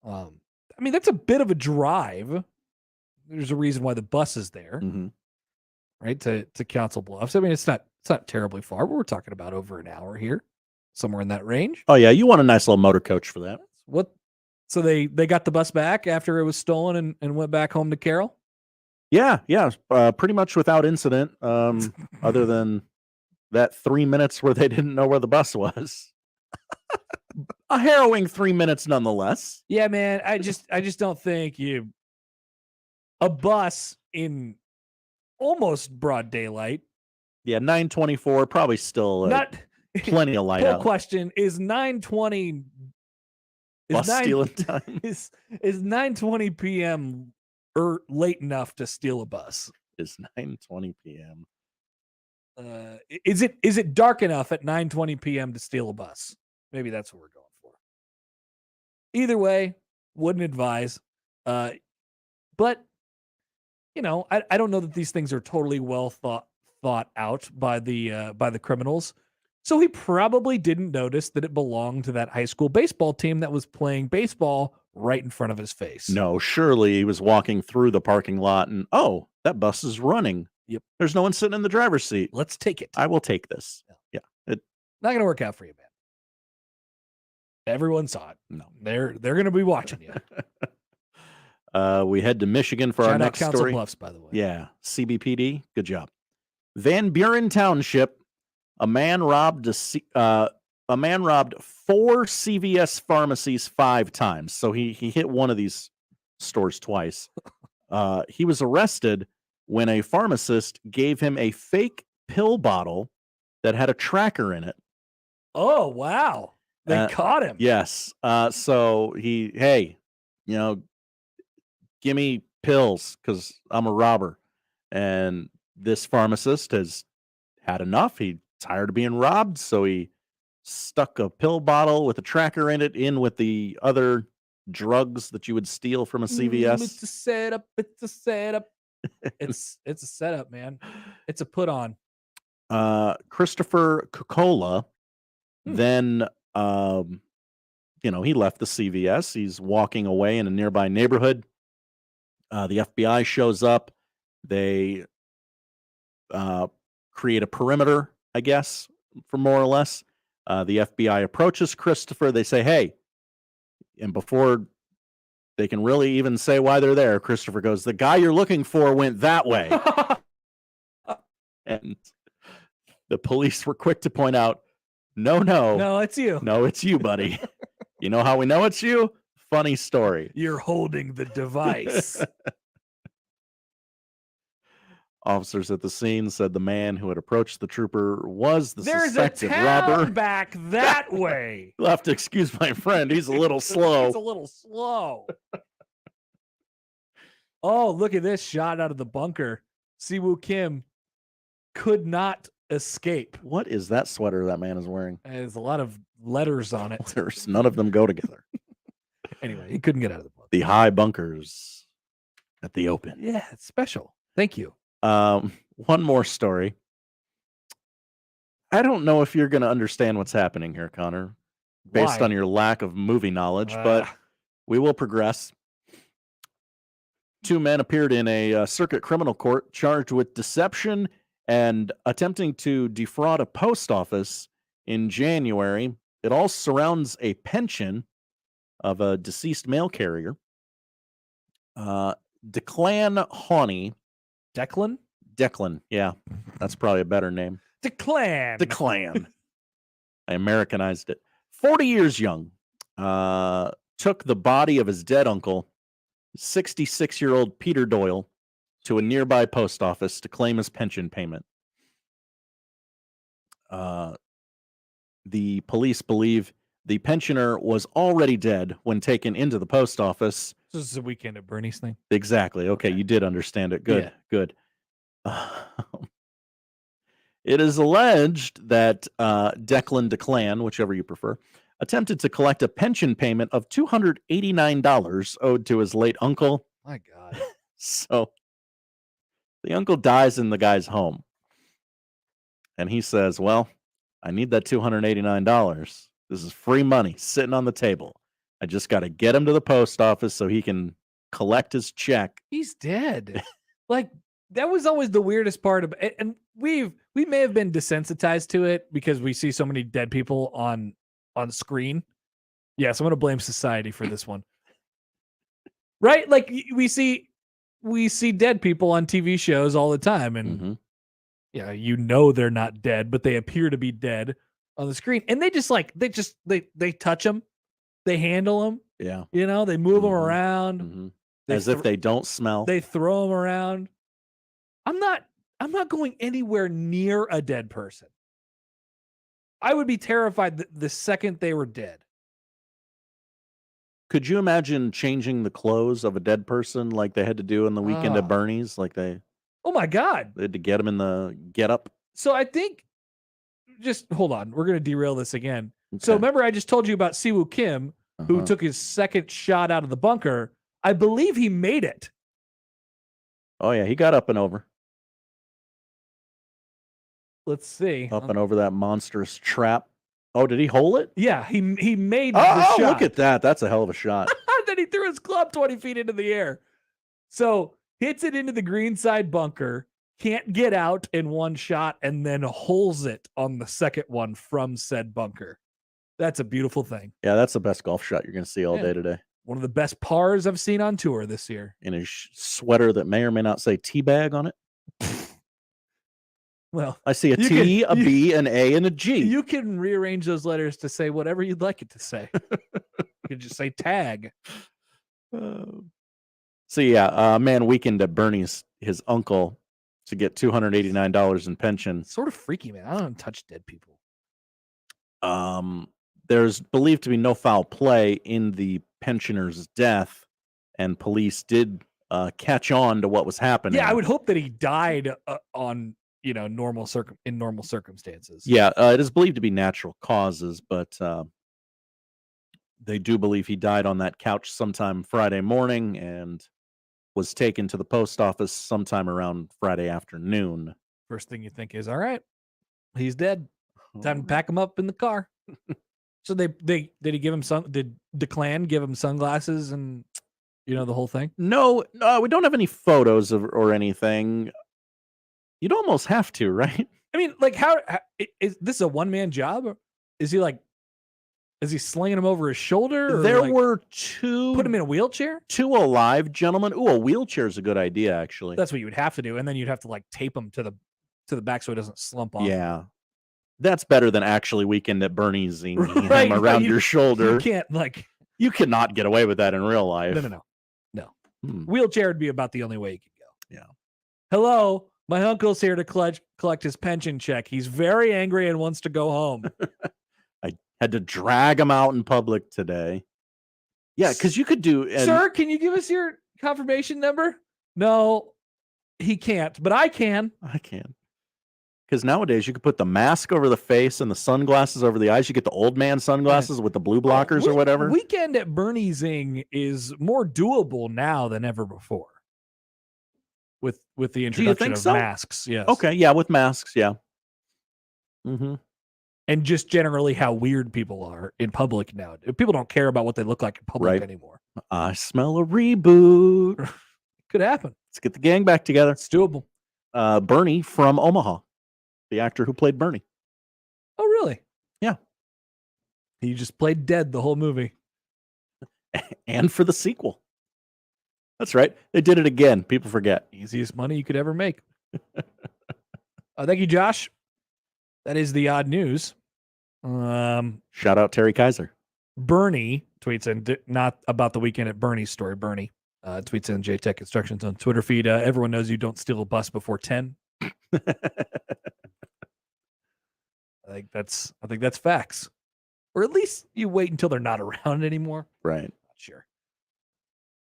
I mean, that's a bit of a drive. There's a reason why the bus is there, right? To Council Bluffs. I mean, it's not terribly far, but we're talking about over an hour here, somewhere in that range. Oh yeah, you want a nice little motor coach for that. What? So they got the bus back after it was stolen and went back home to Carroll? Yeah, pretty much without incident, other than that 3 minutes where they didn't know where the bus was. A harrowing 3 minutes nonetheless. Yeah, man. I just don't think a bus in almost broad daylight. Yeah, 9:24, probably still not plenty of light out. Question is 9:20 bus stealing time. Is 9:20 p.m. late enough to steal a bus? Is 9:20 p.m. Is it dark enough at 9:20 p.m. to steal a bus? Maybe that's what we're going for. Either way, wouldn't advise. But I don't know that these things are totally well thought out by the criminals. So he probably didn't notice that it belonged to that high school baseball team that was playing baseball right in front of his face. No, surely he was walking through the parking lot and, oh, that bus is running. Yep. There's no one sitting in the driver's seat. Let's take it. I will take this. Yeah. Not going to work out for you, man. Everyone saw it. No. They're going to be watching you. We head to Michigan for our next Council story. Bluffs, by the way. Yeah. CBPD. Good job. Van Buren Township. A man robbed 4 CVS pharmacies 5 times. So he hit one of these stores twice. He was arrested when a pharmacist gave him a fake pill bottle that had a tracker in it. Oh, wow. They caught him. Yes. So hey, give me pills because I'm a robber. And this pharmacist has had enough. He's tired of being robbed. So he stuck a pill bottle with a tracker in it with the other drugs that you would steal from a CVS. It's a setup. It's a setup. it's a setup, man. It's a put on. Christopher Coca-Cola then he left the CVS. He's walking away in a nearby neighborhood. The FBI shows up. They create a perimeter, I guess, for more or less. The FBI approaches Christopher. They say, hey, and before they can really even say why they're there, Christopher goes, the guy you're looking for went that way. And the police were quick to point out, no, it's you. No, it's you, buddy. You know how we know it's you? Funny story. You're holding the device. Officers at the scene said the man who had approached the trooper was the There's suspected a town robber. back that way. You'll have to excuse my friend. He's a little slow. He's a little slow. Oh, look at this shot out of the bunker. Siwoo Kim could not escape. What is that sweater that man is wearing? There's a lot of letters on it. There's none of them go together. Anyway, he couldn't get out of the bunker. The high bunkers at the open. Yeah, it's special. Thank you. One more story. I don't know if you're going to understand what's happening here, Connor, based Why? on your lack of movie knowledge, but we will progress. 2 men appeared in a circuit criminal court charged with deception and attempting to defraud a post office in January. It all surrounds a pension of a deceased mail carrier. Declan Hawley. Declan, yeah. That's probably a better name. Declan. I Americanized it. 40 years young. Took the body of his dead uncle, 66-year-old Peter Doyle, to a nearby post office to claim his pension payment. The police believe the pensioner was already dead when taken into the post office. This is a Weekend at Bernie's thing. Exactly. Okay, you did understand it. Good, Yeah. good. It is alleged that Declan, whichever you prefer, attempted to collect a pension payment of $289 owed to his late uncle. My God. So the uncle dies in the guy's home. And he says, well, I need that $289. This is free money sitting on the table. I just got to get him to the post office so he can collect his check. He's dead. Like, that was always the weirdest part of it. And we may have been desensitized to it because we see so many dead people on screen. Yes, I'm going to blame society for this one. Right? Like, we see dead people on TV shows all the time, and yeah, you know they're not dead, but they appear to be dead on the screen. And they touch them, they handle them. Yeah. You know, they move them around. As if they don't smell. They throw them around. I'm not going anywhere near a dead person. I would be terrified the second they were dead. Could you imagine changing the clothes of a dead person like they had to do in the Weekend at Bernie's? Like they my God. had to get him in the get-up? So I think, just hold on. We're going to derail this again. Okay. So remember I just told you about Siwoo Kim, who took his second shot out of the bunker. I believe he made it. Oh, yeah. He got up and over. Let's see. Up and over that monstrous trap. Oh, did he hole it? Yeah, he made the shot. Oh, look at that. That's a hell of a shot. Then he threw his club 20 feet into the air. So hits it into the green side bunker, can't get out in one shot, and then holes it on the second one from said bunker. That's a beautiful thing. Yeah, that's the best golf shot you're going to see all day today. One of the best pars I've seen on tour this year. In his sweater that may or may not say teabag on it. Well, I see a T, a B, an A, and a G. You can rearrange those letters to say whatever you'd like it to say. You could just say tag. So yeah, man, Weekend at Bernie's, his uncle, to get $289 in pension. Sort of freaky, man. I don't touch dead people. There's believed to be no foul play in the pensioner's death, and police did catch on to what was happening. Yeah, I would hope that he died on normal circumstances. Yeah, it is believed to be natural causes, but they do believe he died on that couch sometime Friday morning and was taken to the post office sometime around Friday afternoon. First thing you think is, all right, he's dead. Time to pack him up in the car. So did he give him did Declan give him sunglasses and the whole thing? No, we don't have any photos or anything. You'd almost have to, right? I mean, like, how is this a one-man job? Or is he slinging him over his shoulder? Or there were two. Put him in a wheelchair? Two alive gentlemen. Ooh, a wheelchair is a good idea, actually. That's what you would have to do, and then you'd have to like tape him to the back so he doesn't slump off. Yeah, that's better than actually Weekend at Bernie's him around your shoulder. You cannot get away with that in real life. No. Wheelchair would be about the only way you could go. Yeah. Hello. My uncle's here to collect his pension check. He's very angry and wants to go home. I had to drag him out in public today. Yeah, because you could do... Sir, can you give us your confirmation number? No, he can't, but I can. I can. Because nowadays you could put the mask over the face and the sunglasses over the eyes. You get the old man sunglasses with the blue blockers or whatever. Weekend at Bernie's is more doable now than ever before. With the introduction of masks, yes. Okay, yeah, with masks, yeah. Mm-hmm. And just generally how weird people are in public now. People don't care about what they look like in public anymore. I smell a reboot. Could happen. Let's get the gang back together. It's doable. Bernie from Omaha, the actor who played Bernie. Oh, really? Yeah. He just played dead the whole movie. And for the sequel. That's right. They did it again. People forget. Easiest money you could ever make. Thank you, Josh. That is the odd news. Shout out Terry Kaiser. Bernie tweets in, not about the weekend at Bernie's story. Bernie tweets in JTech Instructions on Twitter feed. Everyone knows you don't steal a bus before 10. I think that's facts. Or at least you wait until they're not around anymore. Right. Not sure.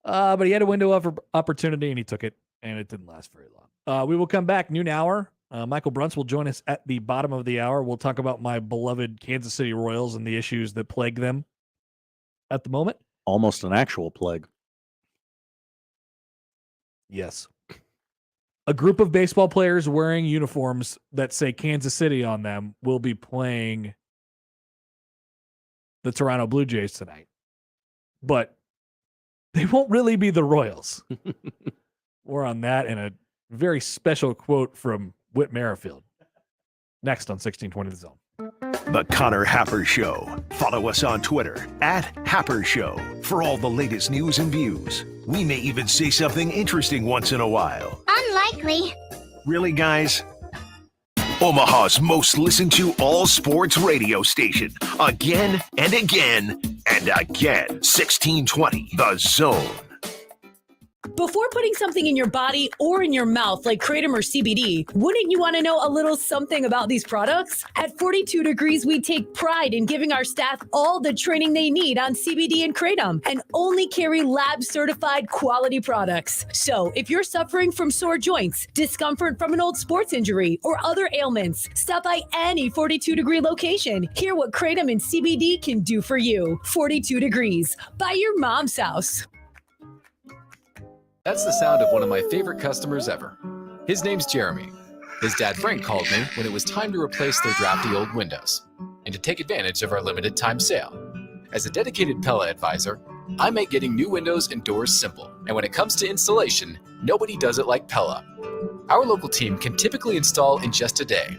But he had a window of opportunity and he took it, and it didn't last very long. We will come back noon hour. Michael Bruntz will join us at the bottom of the hour. We'll talk about my beloved Kansas City Royals and the issues that plague them at the moment. Almost an actual plague. Yes. A group of baseball players wearing uniforms that say Kansas City on them will be playing the Toronto Blue Jays tonight. But they won't really be the Royals. More on that and a very special quote from Whit Merrifield. Next on 1620 The Zone. The Connor Happer Show. Follow us on Twitter @Happer Show for all the latest news and views. We may even say something interesting once in a while. Unlikely. Really, guys? Omaha's most listened to all sports radio station. Again and again and again. 1620 The Zone. Before putting something in your body or in your mouth like Kratom or CBD, wouldn't you want to know a little something about these products? At 42 Degrees, we take pride in giving our staff all the training they need on CBD and Kratom and only carry lab-certified quality products. So if you're suffering from sore joints, discomfort from an old sports injury, or other ailments, stop by any 42 Degree location. Hear what Kratom and CBD can do for you. 42 Degrees, by your mom's house. That's the sound of one of my favorite customers ever. His name's Jeremy. His dad Frank called me when it was time to replace their drafty old windows and to take advantage of our limited time sale. As a dedicated Pella advisor, I make getting new windows and doors simple. And when it comes to installation, nobody does it like Pella. Our local team can typically install in just a day.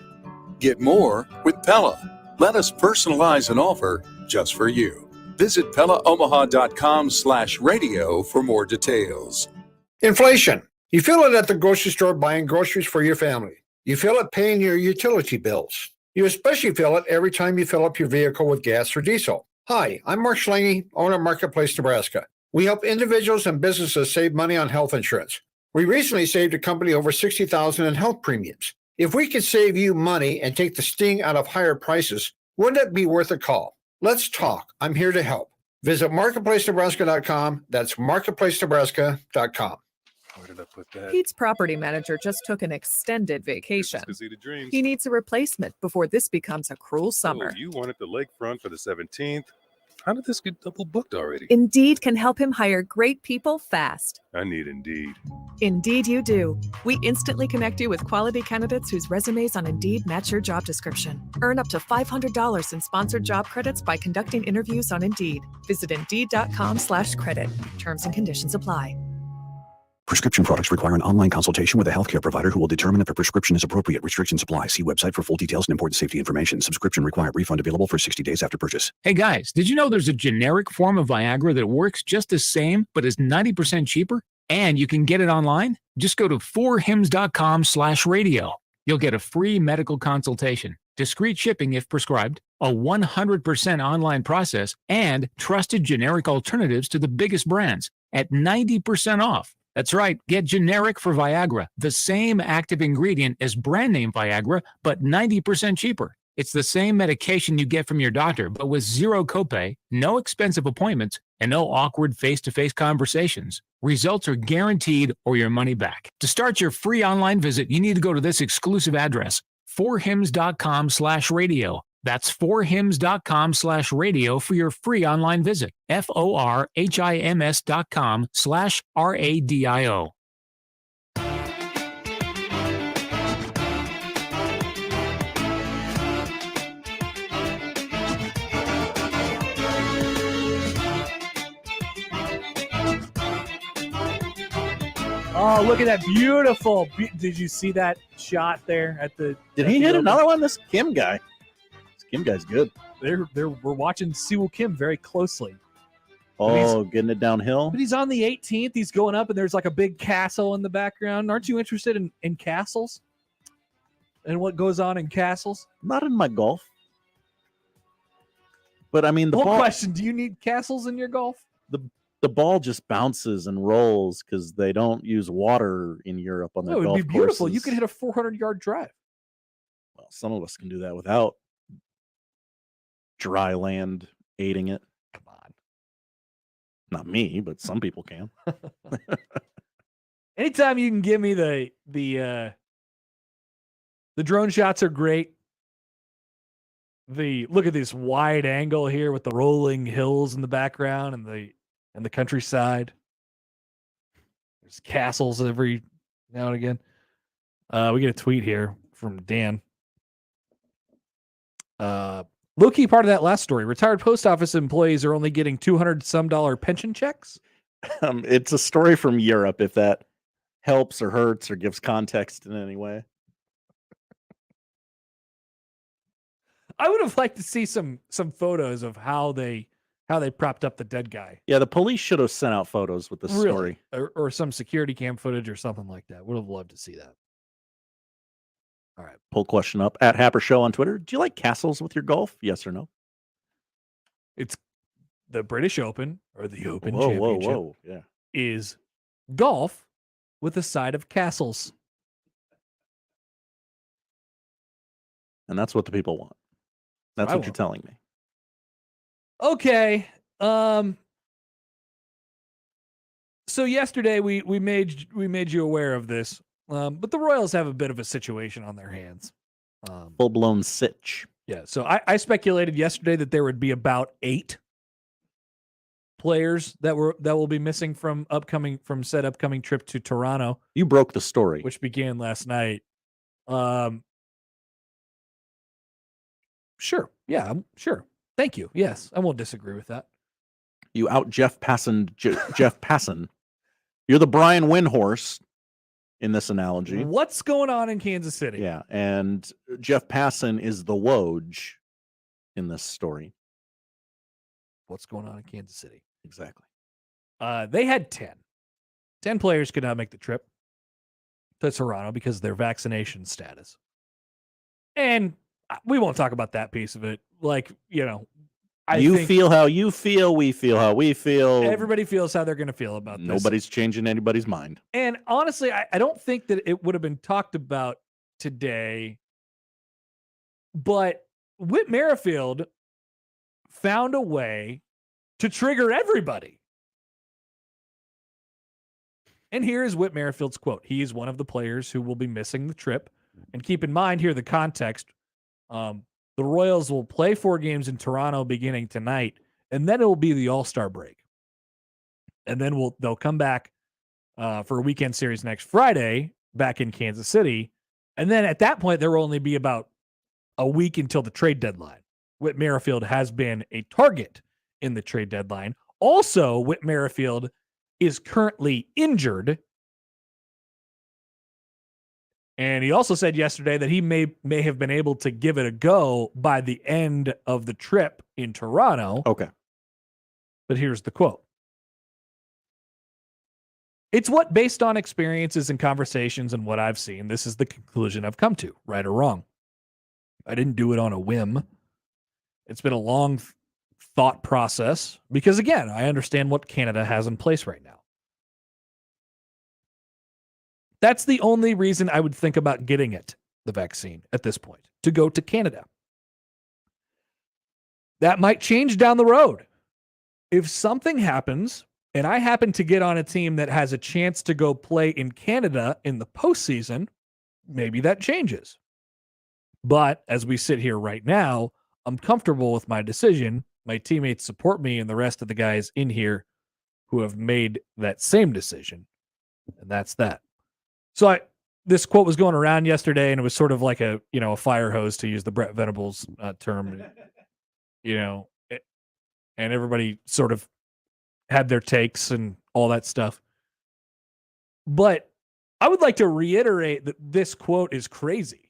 Get more with Pella. Let us personalize an offer just for you. Visit PellaOmaha.com/radio for more details. Inflation. You feel it at the grocery store buying groceries for your family. You feel it paying your utility bills. You especially feel it every time you fill up your vehicle with gas or diesel. Hi, I'm Mark Schlange, owner of Marketplace Nebraska. We help individuals and businesses save money on health insurance. We recently saved a company over $60,000 in health premiums. If we could save you money and take the sting out of higher prices, wouldn't it be worth a call? Let's talk. I'm here to help. Visit marketplacenebraska.com. That's marketplacenebraska.com. Where did I put that? Pete's property manager just took an extended vacation. See the dreams. He needs a replacement before this becomes a cruel summer. Oh, you wanted the lakefront for the 17th? How did this get double booked already? Indeed can help him hire great people fast. I need Indeed. Indeed you do. We instantly connect you with quality candidates whose resumes on Indeed match your job description. Earn up to $500 in sponsored job credits by conducting interviews on Indeed. Visit Indeed.com/credit. Terms and conditions apply. Prescription products require an online consultation with a healthcare provider who will determine if a prescription is appropriate. Restrictions apply. See website for full details and important safety information. Subscription required. Refund available for 60 days after purchase. Hey guys, did you know there's a generic form of Viagra that works just the same but is 90% cheaper? And you can get it online? Just go to 4hims.com/radio. You'll get a free medical consultation, discreet shipping if prescribed, a 100% online process, and trusted generic alternatives to the biggest brands at 90% off. That's right, get generic for Viagra, the same active ingredient as brand name Viagra, but 90% cheaper. It's the same medication you get from your doctor, but with zero copay, no expensive appointments, and no awkward face-to-face conversations. Results are guaranteed or your money back. To start your free online visit, you need to go to this exclusive address, 4hims.com/radio. That's 4hims.com/radio for your free online visit. FORHIMS.com/RADIO. Oh, look at that beautiful. Did you see that shot there at the? Did he hit another one? This Kim guy. This Kim guy's good. We're watching Siwoo Kim very closely. Oh, getting it downhill. But he's on the 18th. He's going up, and there's like a big castle in the background. Aren't you interested in castles? And what goes on in castles? Not in my golf. But I mean, the ball, question: do you need castles in your golf? The ball just bounces and rolls because they don't use water in Europe on their No, it golf would be beautiful. courses. You could hit a 400-yard drive. Well, some of us can do that without dry land aiding it. Come on. Not me, but some people can. Anytime you can give me the drone shots are great. Look at this wide angle here with the rolling hills in the background and the countryside. There's castles every now and again. We get a tweet here from Dan. Low-key part of that last story. Retired post office employees are only getting $200-some pension checks. It's a story from Europe, if that helps or hurts or gives context in any way. I would have liked to see some photos of how they propped up the dead guy. Yeah, the police should have sent out photos with this story. Or some security cam footage or something like that. Would have loved to see that. All right. Poll question up at Happer Show on Twitter. Do you like castles with your golf? Yes or no? It's the British Open or the Open Whoa, Championship yeah. is golf with a side of castles. And that's what the people want. That's what you're telling me. Okay. So yesterday we made you aware of this. But the Royals have a bit of a situation on their hands. Full-blown sitch. Yeah. So I speculated yesterday that there would be about 8 players that will be missing from said upcoming trip to Toronto. You broke the story, which began last night. Sure. Yeah. Sure. Thank you. Yes, I won't disagree with that. You out Jeff Passan. Jeff Passan. You're the Brian Windhorse in this analogy. What's going on in Kansas City? Yeah, and Jeff Passan is the Woj in this story. What's going on in Kansas City? Exactly. They had 10. 10 players could not make the trip to Toronto because of their vaccination status. And we won't talk about that piece of it. Like, I think feel how you feel, we feel how we feel. Everybody feels how they're going to feel about this. Nobody's changing anybody's mind. And honestly, I don't think that it would have been talked about today. But Whit Merrifield found a way to trigger everybody. And here is Whit Merrifield's quote. He is one of the players who will be missing the trip. And keep in mind here the context. The Royals will play 4 games in Toronto beginning tonight, and then it will be the All-Star break. And then they'll come back for a weekend series next Friday back in Kansas City. And then at that point, there will only be about a week until the trade deadline. Whit Merrifield has been a target in the trade deadline. Also, Whit Merrifield is currently injured. And he also said yesterday that he may have been able to give it a go by the end of the trip in Toronto. Okay. But here's the quote. It's what, based on experiences and conversations and what I've seen, this is the conclusion I've come to, right or wrong. I didn't do it on a whim. It's been a long thought process because, again, I understand what Canada has in place right now. That's the only reason I would think about getting the vaccine at this point, to go to Canada. That might change down the road. If something happens and I happen to get on a team that has a chance to go play in Canada in the postseason, maybe that changes. But as we sit here right now, I'm comfortable with my decision. My teammates support me and the rest of the guys in here who have made that same decision. And that's that. So this quote was going around yesterday, and it was sort of like a fire hose, to use the Brett Venables term, and everybody sort of had their takes and all that stuff. But I would like to reiterate that this quote is crazy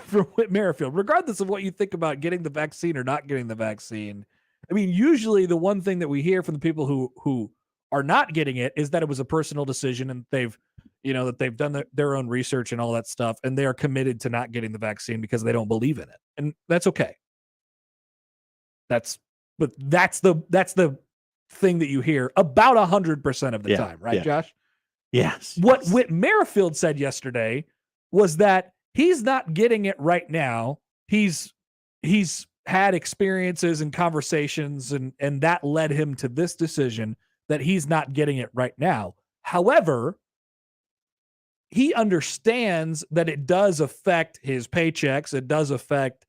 from Whit Merrifield, regardless of what you think about getting the vaccine or not getting the vaccine. I mean, usually the one thing that we hear from the people who are not getting it is that it was a personal decision and they've done their own research and all that stuff, and they are committed to not getting the vaccine because they don't believe in it. And that's okay. That's the thing that you hear about 100% of the time, right, Josh? Yes. What Whit Merrifield said yesterday was that he's not getting it right now. He's had experiences and conversations, and that led him to this decision that he's not getting it right now. However, he understands that it does affect his paychecks. It does affect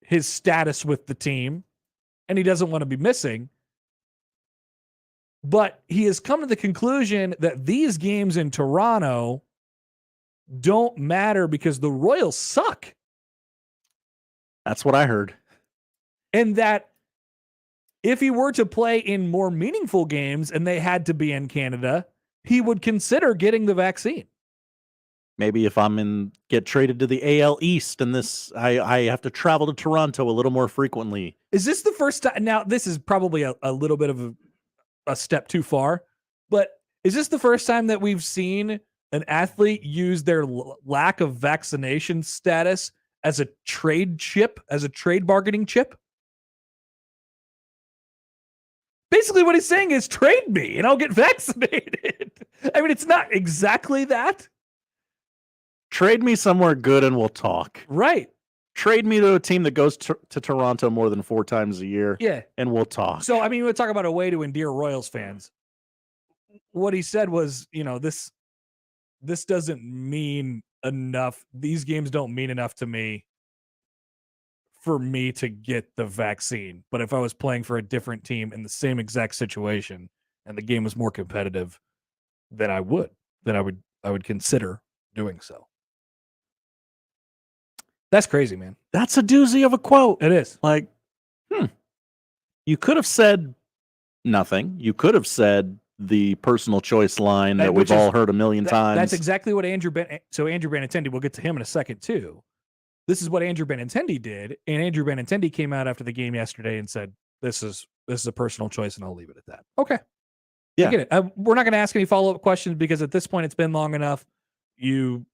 his status with the team, and he doesn't want to be missing. But he has come to the conclusion that these games in Toronto don't matter because the Royals suck. That's what I heard. And that if he were to play in more meaningful games and they had to be in Canada, he would consider getting the vaccine. Maybe if get traded to the AL East and I have to travel to Toronto a little more frequently. Is this the first time? Now, this is probably a little bit of a step too far, but is this the first time that we've seen an athlete use their lack of vaccination status as a trade chip, as a trade bargaining chip? Basically what he's saying is trade me and I'll get vaccinated. I mean, it's not exactly that. Trade me somewhere good and we'll talk. Right. Trade me to a team that goes to Toronto more than 4 times a year. Yeah. And we'll talk. So, I mean, we'll talk about a way to endear Royals fans. What he said was, this doesn't mean enough. These games don't mean enough to me for me to get the vaccine. But if I was playing for a different team in the same exact situation and the game was more competitive, then I would consider doing so. That's crazy, man. That's a doozy of a quote. It is. Like, you could have said nothing. You could have said the personal choice line that we've all heard a million times. That's exactly what Andrew Benintendi, we'll get to him in a second too. This is what Andrew Benintendi did, and Andrew Benintendi came out after the game yesterday and said, "This is a personal choice, and I'll leave it at that." Okay, yeah, I get it. We're not going to ask any follow-up questions because at this point it's been long enough. You've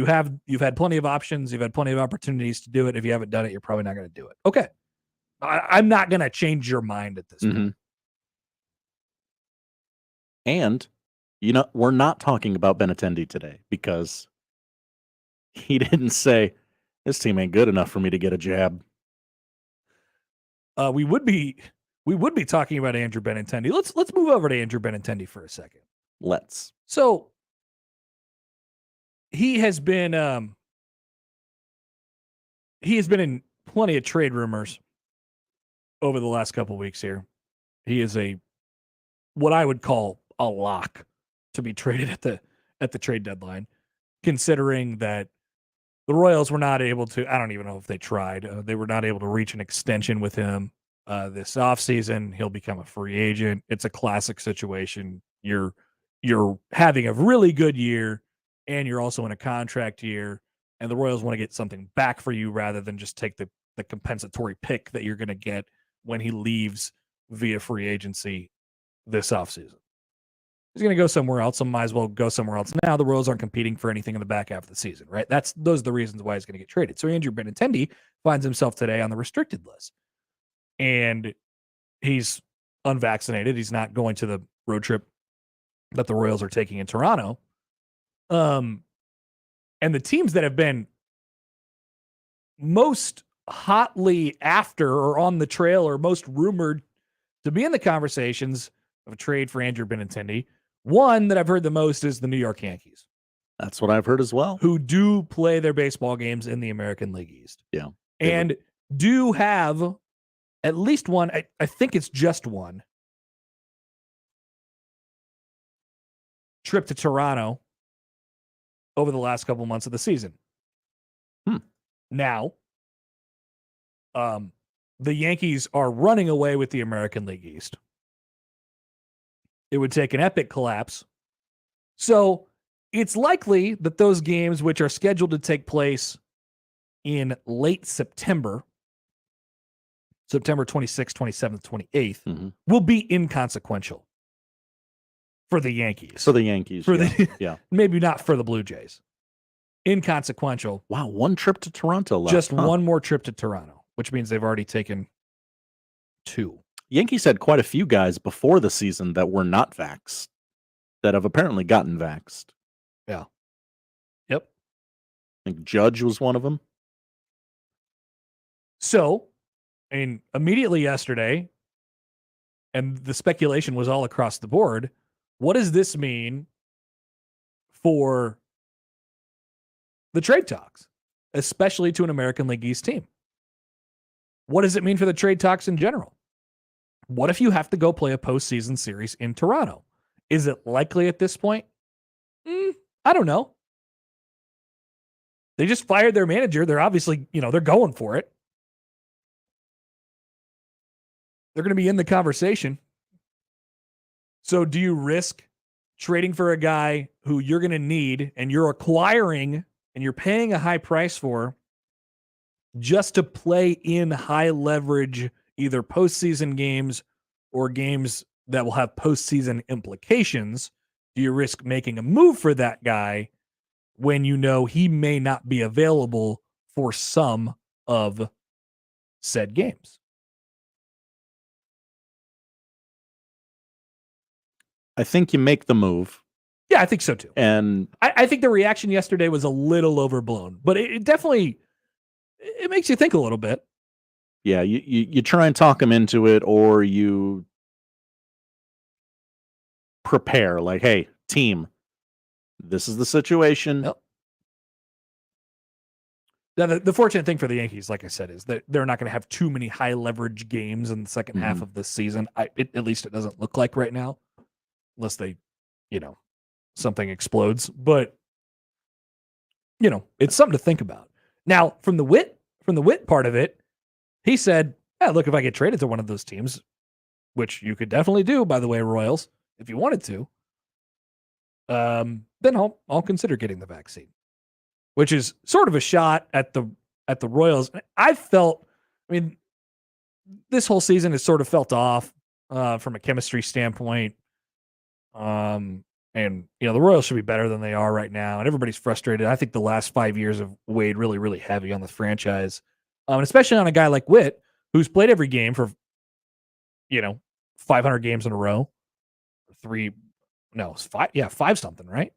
had plenty of options. You've had plenty of opportunities to do it. If you haven't done it, you're probably not going to do it. Okay, I'm not going to change your mind at this point. And, we're not talking about Benintendi today because he didn't say, this team ain't good enough for me to get a jab. We would be talking about Andrew Benintendi. Let's move over to Andrew Benintendi for a second. Let's. So he has been in plenty of trade rumors over the last couple of weeks here. He is what I would call a lock to be traded at the trade deadline, considering that the Royals were not able to, I don't even know if they tried, they were not able to reach an extension with him this offseason. He'll become a free agent. It's a classic situation. You're having a really good year, and you're also in a contract year, and the Royals want to get something back for you rather than just take the compensatory pick that you're going to get when he leaves via free agency this offseason. He's going to go somewhere else, so might as well go somewhere else now. The Royals aren't competing for anything in the back half of the season, right? Those are the reasons why he's going to get traded. So Andrew Benintendi finds himself today on the restricted list, and he's unvaccinated. He's not going to the road trip that the Royals are taking in Toronto. And the teams that have been most hotly after or on the trail or most rumored to be in the conversations of a trade for Andrew Benintendi, one that I've heard the most is the New York Yankees. That's what I've heard as well. Who do play their baseball games in the American League East. Yeah. And do have at least one, I think it's just one, trip to Toronto over the last couple months of the season. Now, the Yankees are running away with the American League East. It would take an epic collapse So it's likely that those games, which are scheduled to take place in late September, September 26th, 27th, 28th, will be inconsequential for the Yankees. For the Yankees. Yeah. Maybe not for the Blue Jays. Inconsequential. Wow, one trip to Toronto left. Just one more trip to Toronto, which means they've already taken 2. Yankees had quite a few guys before the season that were not vaxxed, that have apparently gotten vaxxed. Yeah. Yep. I think Judge was one of them. So, immediately yesterday, and the speculation was all across the board, what does this mean for the trade talks, especially to an American League East team? What does it mean for the trade talks in general? What if you have to go play a postseason series in Toronto? Is it likely at this point? I don't know. They just fired their manager. They're obviously, they're going for it. They're going to be in the conversation. So do you risk trading for a guy who you're going to need and you're acquiring and you're paying a high price for just to play in high leverage, either postseason games or games that will have postseason implications? Do you risk making a move for that guy when you know he may not be available for some of said games? I think you make the move. Yeah, I think so too. And I think the reaction yesterday was a little overblown, but it definitely it makes you think a little bit. Yeah, you try and talk them into it, or you prepare like, hey, team, this is the situation. Yep. Now, the fortunate thing for the Yankees, like I said, is that they're not going to have too many high leverage games in the second half of this season. At least it doesn't look like right now, unless they, something explodes. But it's something to think about. Now, from the Witt part of it, he said, "Yeah, look, if I get traded to one of those teams, which you could definitely do, by the way, Royals, if you wanted to, then I'll consider getting the vaccine," which is sort of a shot at the Royals. This whole season has sort of felt off from a chemistry standpoint. And the Royals should be better than they are right now, and everybody's frustrated. I think the last 5 years have weighed really, really heavy on the franchise, and especially on a guy like Witt, who's played every game for 500 games in a row. 5 something, right?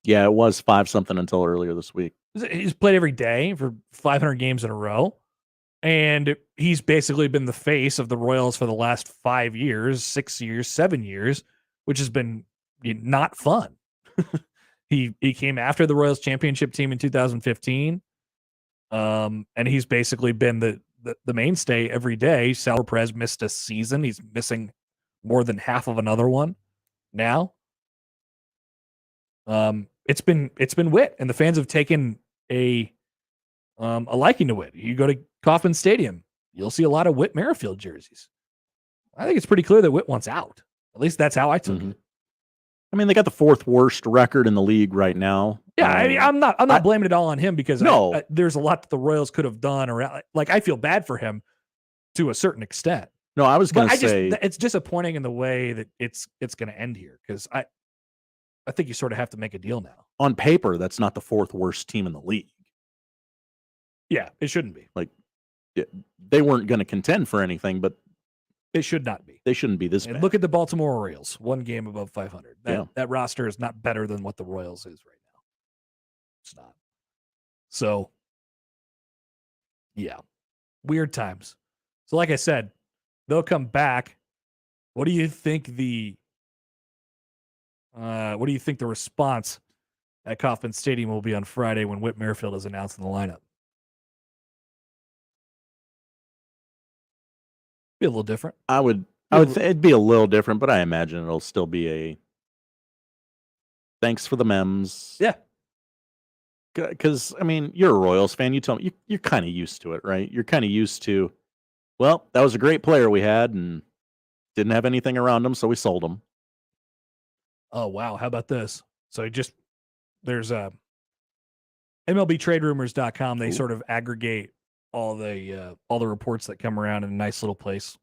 Yeah, it was 5 something until earlier this week. He's played every day for 500 games in a row, and he's basically been the face of the Royals for the last 5 years, 6 years, 7 years, which has been not fun. He came after the Royals championship team in 2015, and he's basically been the mainstay every day. Sal Perez missed a season. He's missing more than half of another one now. It's been Witt, and the fans have taken a liking to Witt. You go to Kauffman Stadium, you'll see a lot of Whit Merrifield jerseys. I think it's pretty clear that Witt wants out. At least that's how I took it. I mean, they got the 4th worst record in the league right now. Yeah, I'm not blaming it all on him, because no, there's a lot that the Royals could have done around. Like, I feel bad for him to a certain extent. No, I was going to say it's disappointing in the way that it's going to end here, because I think you sort of have to make a deal now. On paper, that's not the 4th worst team in the league. Yeah, it shouldn't be. Like, they weren't going to contend for anything, but it should not be. They shouldn't be this bad. Look at the Baltimore Orioles, 1 game above 500. That roster is not better than what the Royals is right now. It's not. So, yeah, weird times. So, like I said, they'll come back. What do you think the response at Kauffman Stadium will be on Friday when Whit Merrifield is announced in the lineup? Be a little different. I would it'd be a little different, but I imagine it'll still be a thanks for the memes. Yeah. Because, I mean, you're a Royals fan. You tell me, you're kind of used to it, right? You're kind of used to, well, that was a great player we had and didn't have anything around him, so we sold him. Oh, wow. How about this? So there's MLBTradeRumors.com. They sort of aggregate all the reports that come around in a nice little place.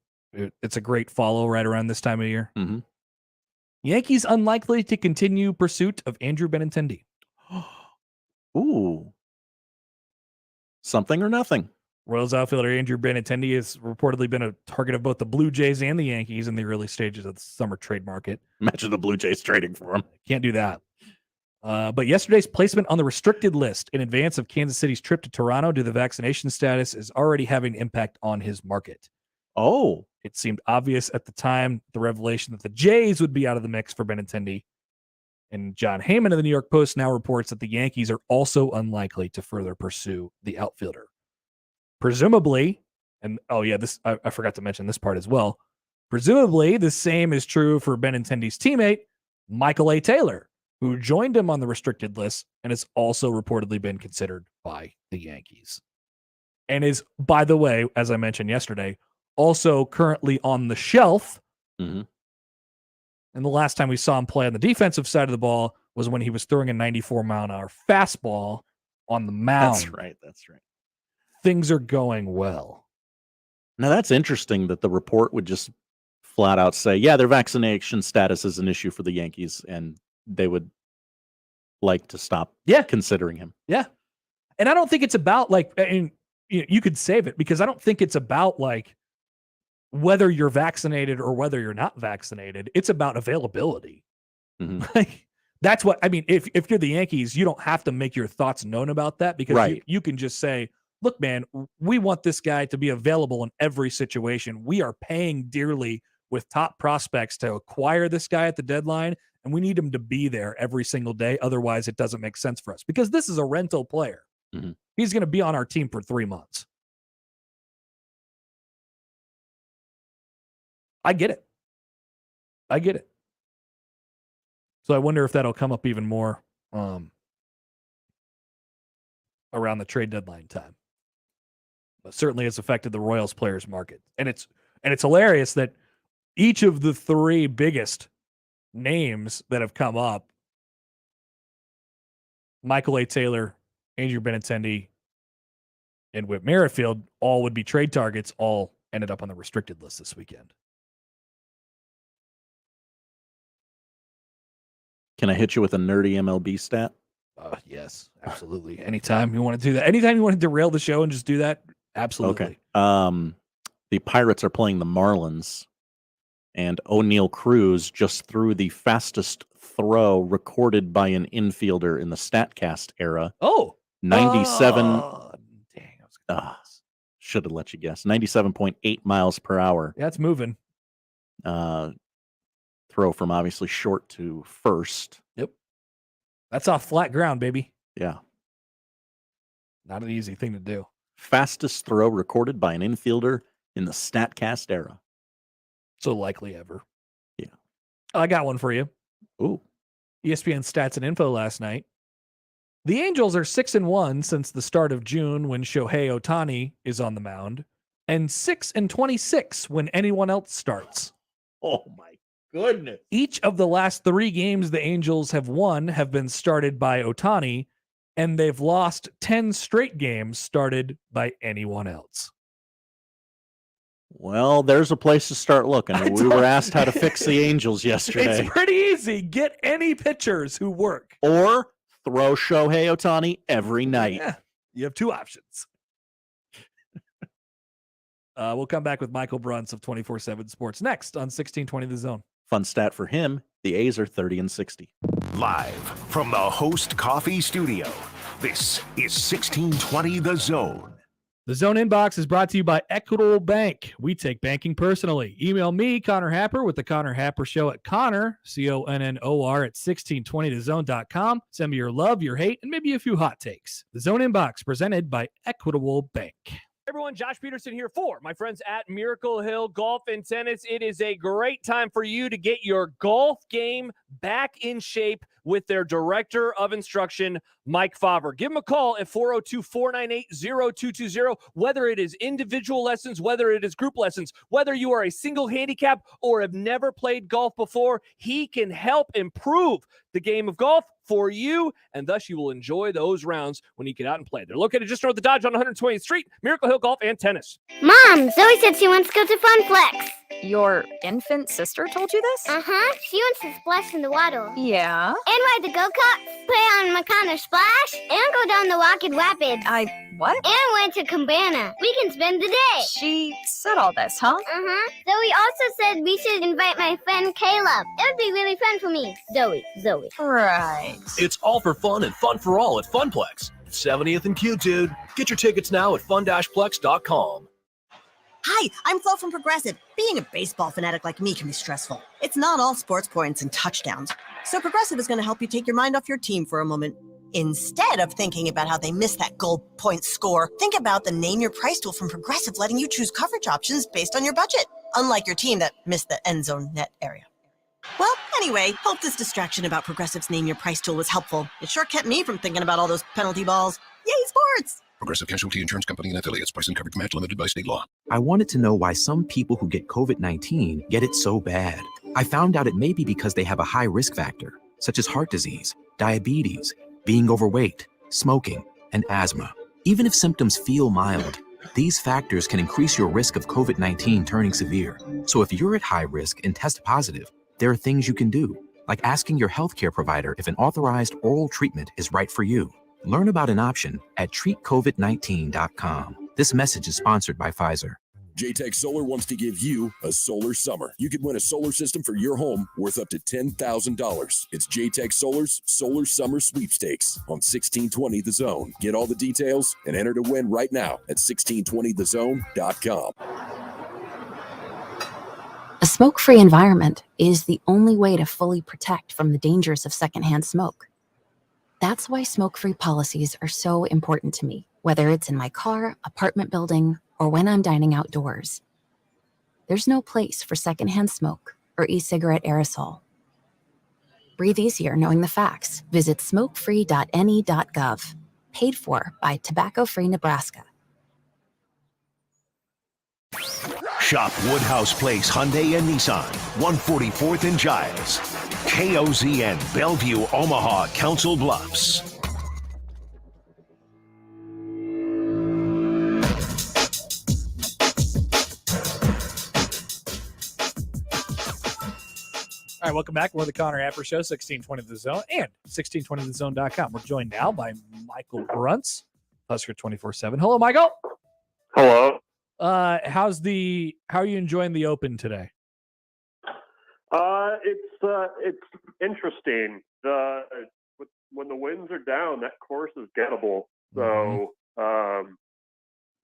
It's a great follow right around this time of year. Mm-hmm. Yankees unlikely to continue pursuit of Andrew Benintendi. Ooh. Something or nothing. Royals outfielder Andrew Benintendi has reportedly been a target of both the Blue Jays and the Yankees in the early stages of the summer trade market. Imagine the Blue Jays trading for him. Can't do that. But yesterday's placement on the restricted list in advance of Kansas City's trip to Toronto due to the vaccination status is already having an impact on his market. Oh. It seemed obvious at the time, the revelation that the Jays would be out of the mix for Benintendi. And John Heyman of the New York Post now reports that the Yankees are also unlikely to further pursue the outfielder. Presumably, and I forgot to mention this part as well. Presumably, the same is true for Benintendi's teammate, Michael A. Taylor, who joined him on the restricted list and has also reportedly been considered by the Yankees. And is, by the way, as I mentioned yesterday, also currently on the shelf. Mm-hmm. And the last time we saw him play on the defensive side of the ball was when he was throwing a 94-mile-an-hour fastball on the mound. That's right. Things are going well. Now, that's interesting that the report would just flat out say, yeah, their vaccination status is an issue for the Yankees, and they would like to stop considering him. Yeah. And I don't think it's about, you could save it, because I don't think it's about, whether you're vaccinated or whether you're not vaccinated. It's about availability. Mm-hmm. That's what, if you're the Yankees, you don't have to make your thoughts known about that, because you can just say, look, man, we want this guy to be available in every situation. We are paying dearly with top prospects to acquire this guy at the deadline, and we need him to be there every single day. Otherwise, it doesn't make sense for us, because this is a rental player. Mm-hmm. He's going to be on our team for 3 months. I get it. So I wonder if that'll come up even more around the trade deadline time. But certainly it's affected the Royals players market. And it's hilarious that each of the 3 biggest names that have come up, Michael A. Taylor, Andrew Benintendi, and Whit Merrifield, all would be trade targets, all ended up on the restricted list this weekend. Can I hit you with a nerdy MLB stat? Yes, absolutely. Anytime you want to do that. Anytime you want to derail the show and just do that, absolutely. Okay. The Pirates are playing the Marlins, and O'Neal Cruz just threw the fastest throw recorded by an infielder in the StatCast era. 97. Should have let you guess. 97.8 miles per hour. Yeah, it's moving. Throw from obviously short to first. Yep. That's off flat ground, baby. Yeah. Not an easy thing to do. Fastest throw recorded by an infielder in the StatCast era. So likely ever. Yeah. I got one for you. Ooh. ESPN Stats and Info last night. The Angels are 6-1 since the start of June when Shohei Ohtani is on the mound, and 6-26 when anyone else starts. Oh my goodness. Each of the last 3 games the Angels have won have been started by Ohtani, and they've lost 10 straight games started by anyone else. Well, there's a place to start looking. We were asked how to fix the Angels yesterday. It's pretty easy. Get any pitchers who work. Or throw Shohei Ohtani every night. Yeah, you have 2 options. We'll come back with Michael Bruntz of 24/7 Sports next on 1620 The Zone. Fun stat for him, the A's are 30-60. Live from the Host Coffee Studio, this is 1620 The Zone. The Zone Inbox is brought to you by Equitable Bank. We take banking personally. Email me, Connor Happer, with the Connor Happer Show at Connor, CONNOR, at 1620thezone.com. Send me your love, your hate, and maybe a few hot takes. The Zone Inbox, presented by Equitable Bank. everyone. Josh Peterson here for my friends at Miracle Hill Golf and Tennis. It is a great time for you to get your golf game back in shape with their director of instruction, Mike Favre. Give him a call at 402-498-0220. Whether it is individual lessons, whether it is group lessons, whether you are a single handicap or have never played golf before, he can help improve the game of golf for you, and thus you will enjoy those rounds when you get out and play. They're located just north of the Dodge on 120th Street, Miracle Hill Golf and Tennis. Mom, Zoe said she wants to go to Funflex. Your infant sister told you this? Uh-huh. She wants to splash in the water. Yeah? And ride the go-kart, play on Makana Splash, and go down the Rocket Rapids. What? And went to Cabana. We can spend the day. She said all this, huh? Uh-huh. Zoe also said we should invite my friend Caleb. It would be really fun for me. Zoe. Right. It's all for fun and fun for all at Funplex. 70th and Q, dude. Get your tickets now at fun-plex.com. Hi, I'm Flo from Progressive. Being a baseball fanatic like me can be stressful. It's not all sports points and touchdowns. So Progressive is going to help you take your mind off your team for a moment. Instead of thinking about how they missed that goal point score, think about the Name Your Price tool from Progressive, letting you choose coverage options based on your budget, unlike your team that missed the end zone net area. Well, anyway, hope this distraction about Progressive's Name Your Price tool was helpful. It sure kept me from thinking about all those penalty balls. Yay, sports! Progressive Casualty Insurance Company and affiliates. Price and coverage match limited by state law. I wanted to know why some people who get COVID-19 get it so bad. I found out it may be because they have a high risk factor, such as heart disease, diabetes, being overweight, smoking, and asthma. Even if symptoms feel mild, these factors can increase your risk of COVID-19 turning severe. So if you're at high risk and test positive, there are things you can do, like asking your healthcare provider if an authorized oral treatment is right for you. Learn about an option at treatcovid19.com. This message is sponsored by Pfizer. JTech Solar wants to give you a solar summer. You could win a solar system for your home worth up to $10,000. It's JTech Solar's Solar Summer Sweepstakes on 1620 The Zone. Get all the details and enter to win right now at 1620thezone.com. A smoke-free environment is the only way to fully protect from the dangers of secondhand smoke. That's why smoke-free policies are so important to me, whether it's in my car, apartment building, or when I'm dining outdoors. There's no place for secondhand smoke or e-cigarette aerosol. Breathe easier knowing the facts. Visit smokefree.ne.gov. Paid for by Tobacco Free Nebraska. Shop Woodhouse Place Hyundai and Nissan, 144th and Giles. KOZN, Bellevue, Omaha, Council Bluffs. All right, welcome back. We're the Connor Happer Show, 1620 The Zone and 1620thezone.com. We're joined now by Michael Bruntz, Husker 24/7. Hello, Michael. Hello. How are you enjoying the Open today? It's interesting. When the winds are down, that course is gettable. So,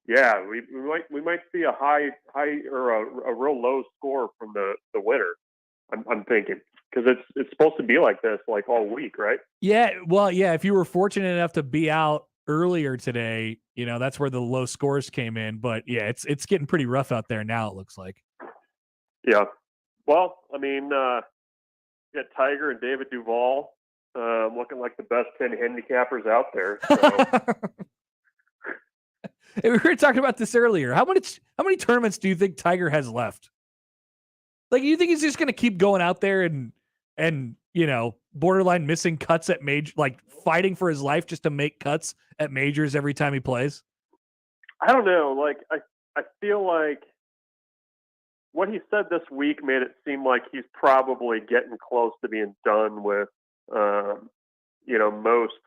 yeah, we might see a high or a real low score from the winner. I'm thinking, because it's supposed to be like this like all week, right? Yeah, well, yeah. If you were fortunate enough to be out earlier today, that's where the low scores came in. But yeah, it's getting pretty rough out there now. It looks like. Yeah. Well, I mean, you got Tiger and David Duval looking like the best 10 handicappers out there. So. Hey, we were talking about this earlier. How many tournaments do you think Tiger has left? Like, you think he's just going to keep going out there and borderline missing cuts at major, like fighting for his life just to make cuts at majors every time he plays? I don't know. Like, I feel like what he said this week made it seem like he's probably getting close to being done with, most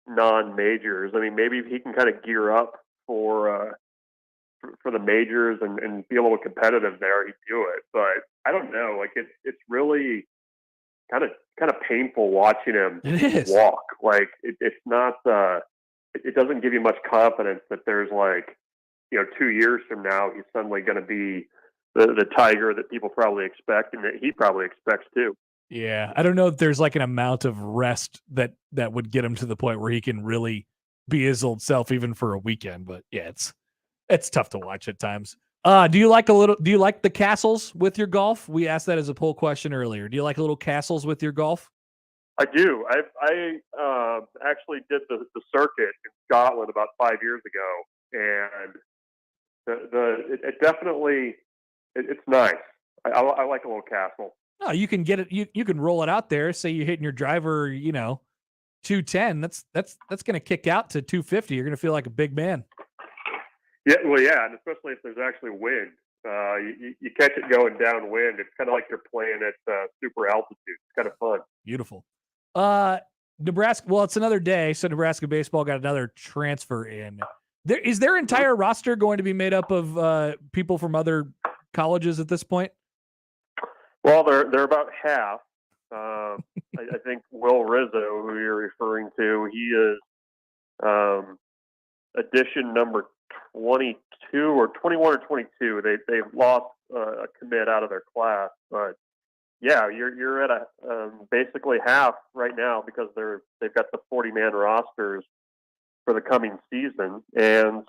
non-majors. I mean, maybe if he can kind of gear up for the majors and be a little competitive there, he'd do it. But I don't know. Like, it's really kind of painful watching him walk. Like, it's not. It doesn't give you much confidence that there's 2 years from now he's suddenly going to be the Tiger that people probably expect and that he probably expects too. Yeah, I don't know if there's an amount of rest that would get him to the point where he can really be his old self even for a weekend. But yeah, It's tough to watch at times. Do you like the castles with your golf? We asked that as a poll question earlier. Do you like little castles with your golf? I do. I actually did the circuit in Scotland about 5 years ago, and it definitely it's nice. I like a little castle. No, you can get it. You can roll it out there. Say you're hitting your driver, 210. That's going to kick out to 250. You're going to feel like a big man. Yeah, well, yeah, and especially if there's actually wind. You catch it going downwind. It's kind of like you're playing at super altitude. It's kind of fun. Beautiful. Nebraska. Well, it's another day, so Nebraska baseball got another transfer in. Is their entire roster going to be made up of people from other colleges at this point? Well, they're about half. I think Will Rizzo, who you're referring to, he is edition number 22 or 21 or 22. They've lost a commit out of their class, but yeah, you're at basically half right now because they've got the 40-man rosters for the coming season, and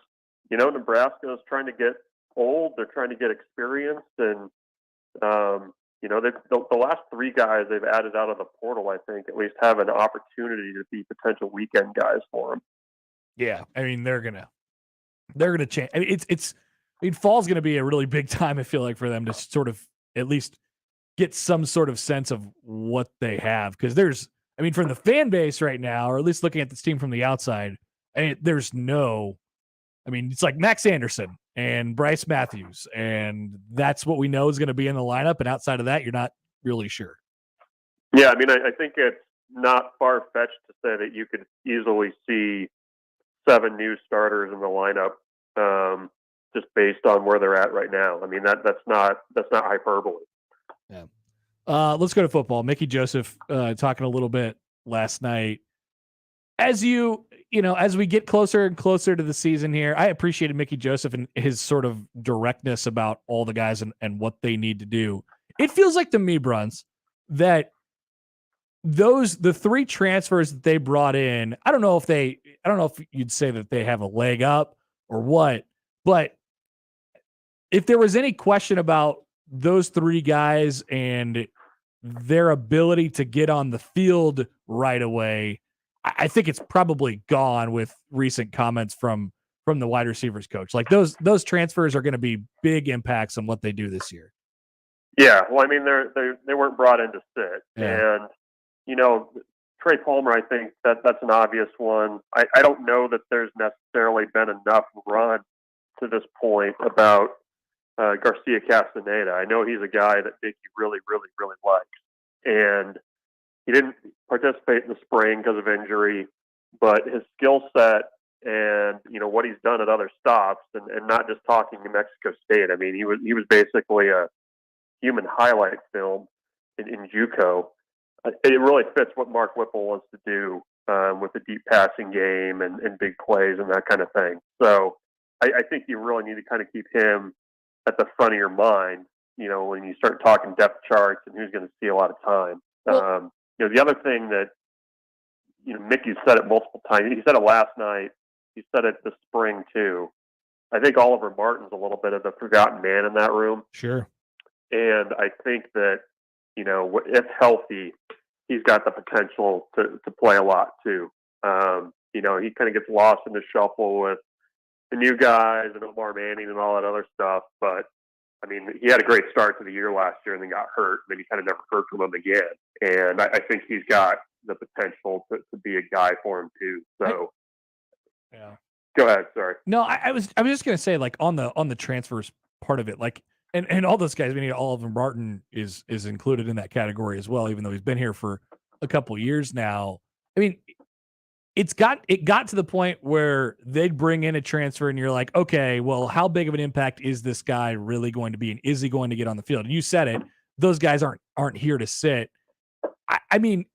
Nebraska is trying to get old. They're trying to get experienced, and the last three guys they've added out of the portal, I think, at least have an opportunity to be potential weekend guys for them. Yeah, I mean they're gonna change. I mean, fall's gonna be a really big time. I feel like for them to sort of at least get some sort of sense of what they have, because from the fan base right now, or at least looking at this team from the outside, it's like Max Anderson and Bryce Matthews, and that's what we know is going to be in the lineup. And outside of that, you're not really sure. Yeah, I mean, I think it's not far-fetched to say that you could easily see 7 new starters in the lineup, just based on where they're at right now. I mean, that's not hyperbole. Yeah. Let's go to football. Mickey Joseph talking a little bit last night. As as we get closer and closer to the season here, I appreciated Mickey Joseph and his sort of directness about all the guys and what they need to do. It feels like to me, Bruntz, that the 3 transfers that they brought in, I don't know if you'd say that they have a leg up or what, but if there was any question about those 3 guys and their ability to get on the field right away, I think it's probably gone with recent comments from the wide receivers coach. Like those transfers are going to be big impacts on what they do this year. Yeah, well, I mean, they weren't brought in to sit, Yeah. and Trey Palmer, I think that's an obvious one. I don't know that there's necessarily been enough run to this point about Garcia Castaneda. I know he's a guy that Dickey really, really, really likes, and he didn't participate in the spring because of injury, but his skill set and what he's done at other stops, and not just talking New Mexico State. I mean, he was basically a human highlight film in JUCO. It really fits what Mark Whipple wants to do with the deep passing game and big plays and that kind of thing. So I think you really need to kind of keep him at the front of your mind, when you start talking depth charts and who's going to see a lot of time. Well, the other thing that, Mickey said it multiple times. He said it last night. He said it this spring too. I think Oliver Martin's a little bit of the forgotten man in that room. Sure. And I think that, if healthy, he's got the potential to play a lot too. He kind of gets lost in the shuffle with the new guys and Omar Manning and all that other stuff. But I mean, he had a great start to the year last year and then got hurt. And then you kind of never heard from him again. And I think he's got the potential to be a guy for him too. So, yeah. Go ahead. Sorry. No, I was just gonna say, like, on the transfers part of it, like, and all those guys. I mean, Oliver Martin is included in that category as well, even though he's been here for a couple years now. I mean, it got to the point where they'd bring in a transfer, and you're like, okay, well, how big of an impact is this guy really going to be, and is he going to get on the field? And you said it; those guys aren't here to sit. I mean,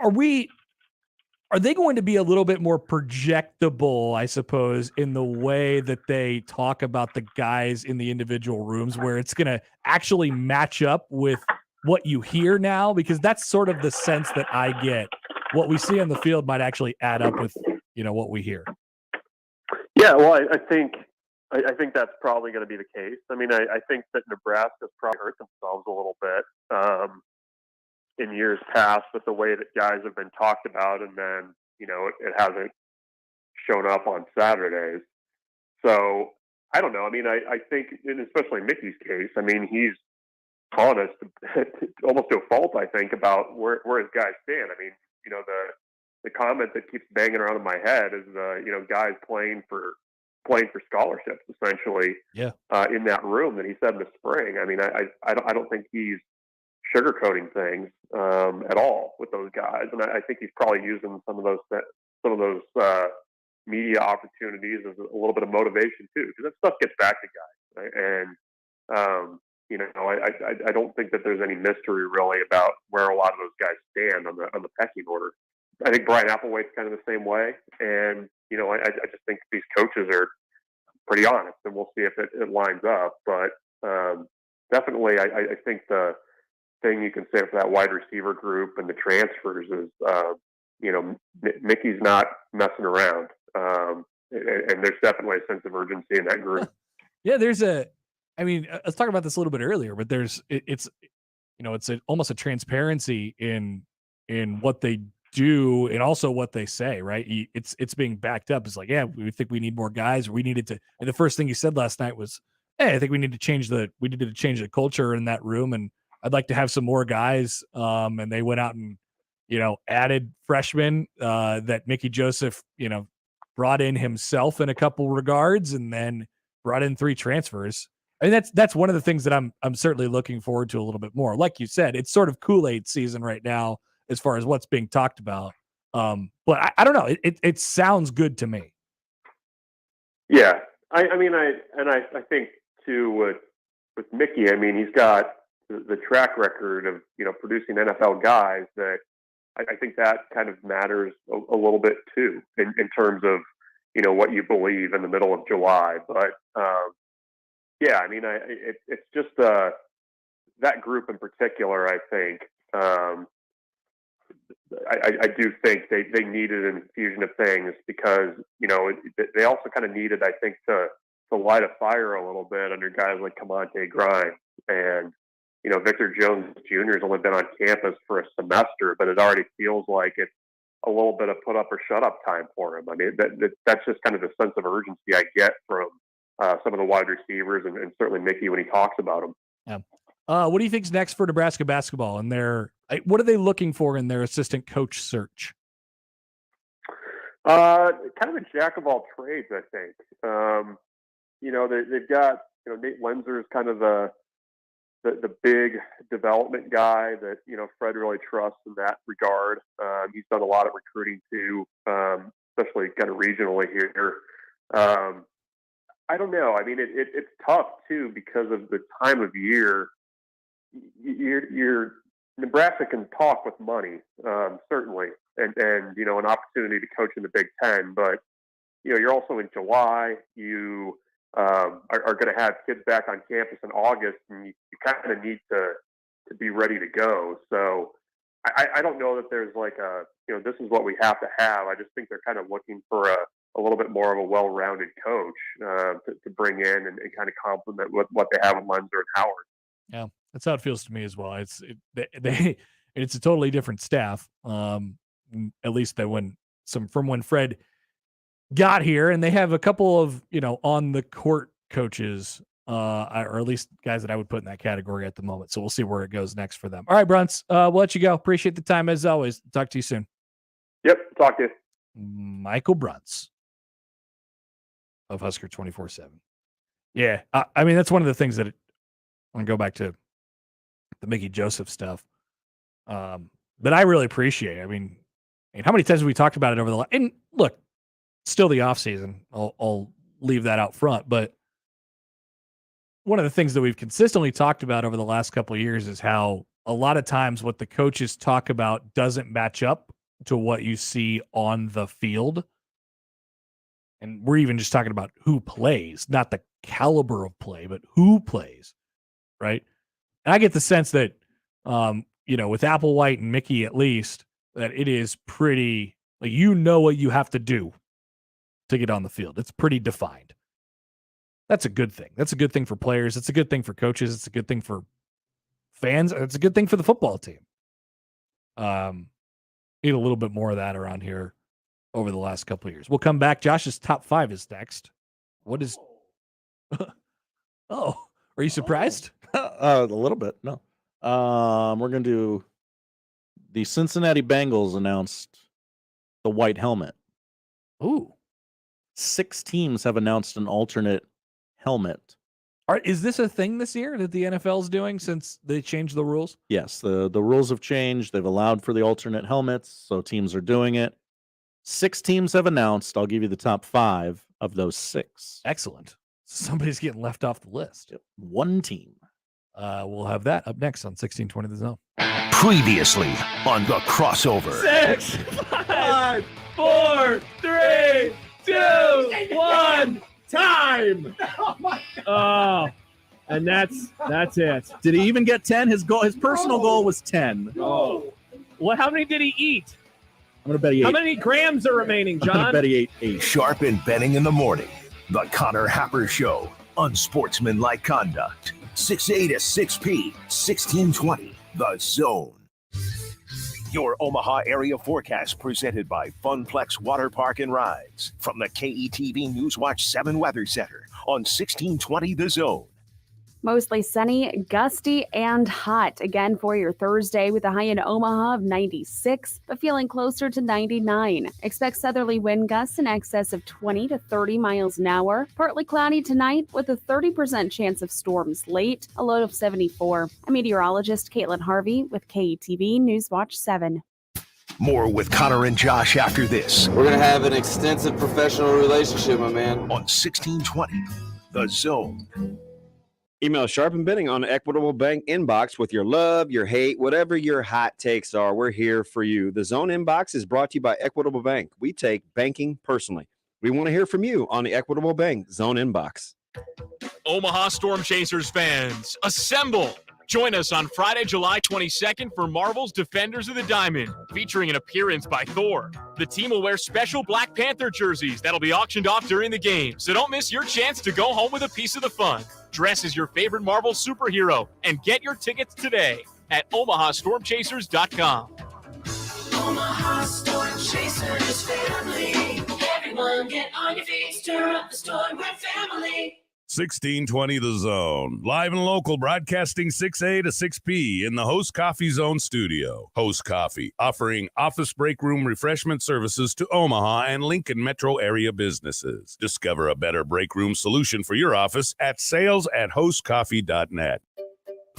are they going to be a little bit more projectable, I suppose, in the way that they talk about the guys in the individual rooms, where it's going to actually match up with what you hear now? Because that's sort of the sense that I get. What we see on the field might actually add up with, what we hear. Yeah, well, I think that's probably going to be the case. I mean, I think that Nebraska's probably hurt themselves a little bit in years past with the way that guys have been talked about, and then it hasn't shown up on Saturdays. So I don't know. I mean, I think, and especially in Mickey's case, I mean, he's honest almost to a fault, I think, about where his guys stand. I mean, the comment that keeps banging around in my head is guys playing for scholarships essentially. Yeah. In that room that he said in the spring. I mean, I don't think he's sugarcoating things at all with those guys, and I think he's probably using some of those media opportunities as a little bit of motivation too, because that stuff gets back to guys, right? And I don't think that there's any mystery really about where a lot of those guys stand on the pecking order. I think Brian Applewaite's kind of the same way, and I just think these coaches are pretty honest, and we'll see if it lines up. But definitely, I think the thing you can say for that wide receiver group and the transfers is, Mickey's not messing around, and there's definitely a sense of urgency in that group. Yeah, I mean, let's talk about this a little bit earlier, but it's almost a transparency in what they do and also what they say, right? It's being backed up. It's like, yeah, we think we need more guys. We needed to, and the first thing he said last night was, hey, I think we needed to change the culture in that room, and I'd like to have some more guys. And they went out and, added freshmen that Mickey Joseph, brought in himself in a couple regards, and then brought in 3 transfers. I mean, that's one of the things that I'm certainly looking forward to a little bit more. Like you said, it's sort of Kool-Aid season right now as far as what's being talked about. But I don't know. It sounds good to me. Yeah. I think too with Mickey, I mean, he's got the track record of, producing NFL guys that I think that kind of matters a little bit too, in terms of, what you believe in the middle of July. But, yeah, I mean, it's just that group in particular. I think I do think they needed an infusion of things because they also kind of needed, I think, to light a fire a little bit under guys like Camonte Grimes and Victor Jones Jr. has only been on campus for a semester, but it already feels like it's a little bit of put up or shut up time for him. I mean, that's just kind of the sense of urgency I get from some of the wide receivers and certainly Mickey when he talks about them. Yeah. What do you think's next for Nebraska basketball? And what are they looking for in their assistant coach search? Kind of a jack of all trades, I think. They've got Nate Lenzer is kind of the big development guy that Fred really trusts in that regard. He's done a lot of recruiting too, especially kind of regionally here. I don't know. I mean, it's tough too because of the time of year. Nebraska can talk with money, certainly, and an opportunity to coach in the Big Ten. But you're also in July. You are going to have kids back on campus in August, and you kind of need to be ready to go. So I don't know that there's like this is what we have to have. I just think they're kind of looking for a little bit more of a well-rounded coach to bring in and kind of complement what they have with Lenzer and Howard. Yeah, that's how it feels to me as well. It's a totally different staff, at least from when Fred got here, and they have a couple of on the court coaches, or at least guys that I would put in that category at the moment. So we'll see where it goes next for them. All right, Bruntz, we'll let you go. Appreciate the time as always. Talk to you soon. Yep, talk to you. Michael Bruntz of Husker 24/7. Yeah, I mean that's one of the things that I want to go back to the Mickey Joseph stuff that I really appreciate. I mean, how many times have we talked about it over the last? And look, still the off season. I'll leave that out front, but one of the things that we've consistently talked about over the last couple of years is how a lot of times what the coaches talk about doesn't match up to what you see on the field. And we're even just talking about who plays, not the caliber of play, but who plays, right? And I get the sense that, with Applewhite and Mickey at least, that it is pretty, like, what you have to do to get on the field. It's pretty defined. That's a good thing. That's a good thing for players. It's a good thing for coaches. It's a good thing for fans. It's a good thing for the football team. Need a little bit more of that around here over the last couple of years. We'll come back. Josh's top 5 is next. What is... Oh, are you surprised? A little bit. No. We're going to do the Cincinnati Bengals announced the white helmet. Ooh. 6 teams have announced an alternate helmet. Is this a thing this year that the NFL's doing since they changed the rules? Yes, the rules have changed. They've allowed for the alternate helmets, so teams are doing it. 6 teams have announced. I'll give you the top 5 of those 6. Excellent. Somebody's getting left off the list. 1 team. We'll have that up next on 1620 The Zone. Previously on the crossover. 6, 5, 4, 3, 2, 1. Time. Oh my God. Oh, and that's it. Did he even get 10? His personal goal was 10. Oh. Well, how many did he eat? I'm going to bet he ate. How many grams are remaining, John? I'm going to bet he ate 8. Sharp and Benning in the morning. The Connor Happer Show. Unsportsmanlike conduct. 6A to 6P. 1620. The Zone. Your Omaha area forecast presented by Funplex Water Park and Rides from the KETV Newswatch 7 Weather Center on 1620 The Zone. Mostly sunny, gusty, and hot again for your Thursday with a high in Omaha of 96, but feeling closer to 99. Expect southerly wind gusts in excess of 20 to 30 miles an hour. Partly cloudy tonight with a 30% chance of storms late, a low of 74. I'm meteorologist Caitlin Harvey with KETV Newswatch 7. More with Connor and Josh after this. We're going to have an extensive professional relationship, my man. On 1620 The Zone. Email Sharp and Benning on the Equitable Bank inbox with your love, your hate, whatever your hot takes are. We're here for you. The Zone inbox is brought to you by Equitable Bank. We take banking personally. We want to hear from you on the Equitable Bank Zone inbox. Omaha Storm Chasers fans, assemble! Join us on Friday, July 22nd for Marvel's Defenders of the Diamond, featuring an appearance by Thor. The team will wear special Black Panther jerseys that'll be auctioned off during the game, so don't miss your chance to go home with a piece of the fun. Dress as your favorite Marvel superhero and get your tickets today at OmahaStormChasers.com. Omaha Storm Chasers family. Everyone get on your feet, stir up the storm, we're family. 1620 The Zone. Live and local, broadcasting 6A to 6P in the Host Coffee Zone studio. Host Coffee, offering office break room refreshment services to Omaha and Lincoln metro area businesses. Discover a better break room solution for your office at sales@hostcoffee.net.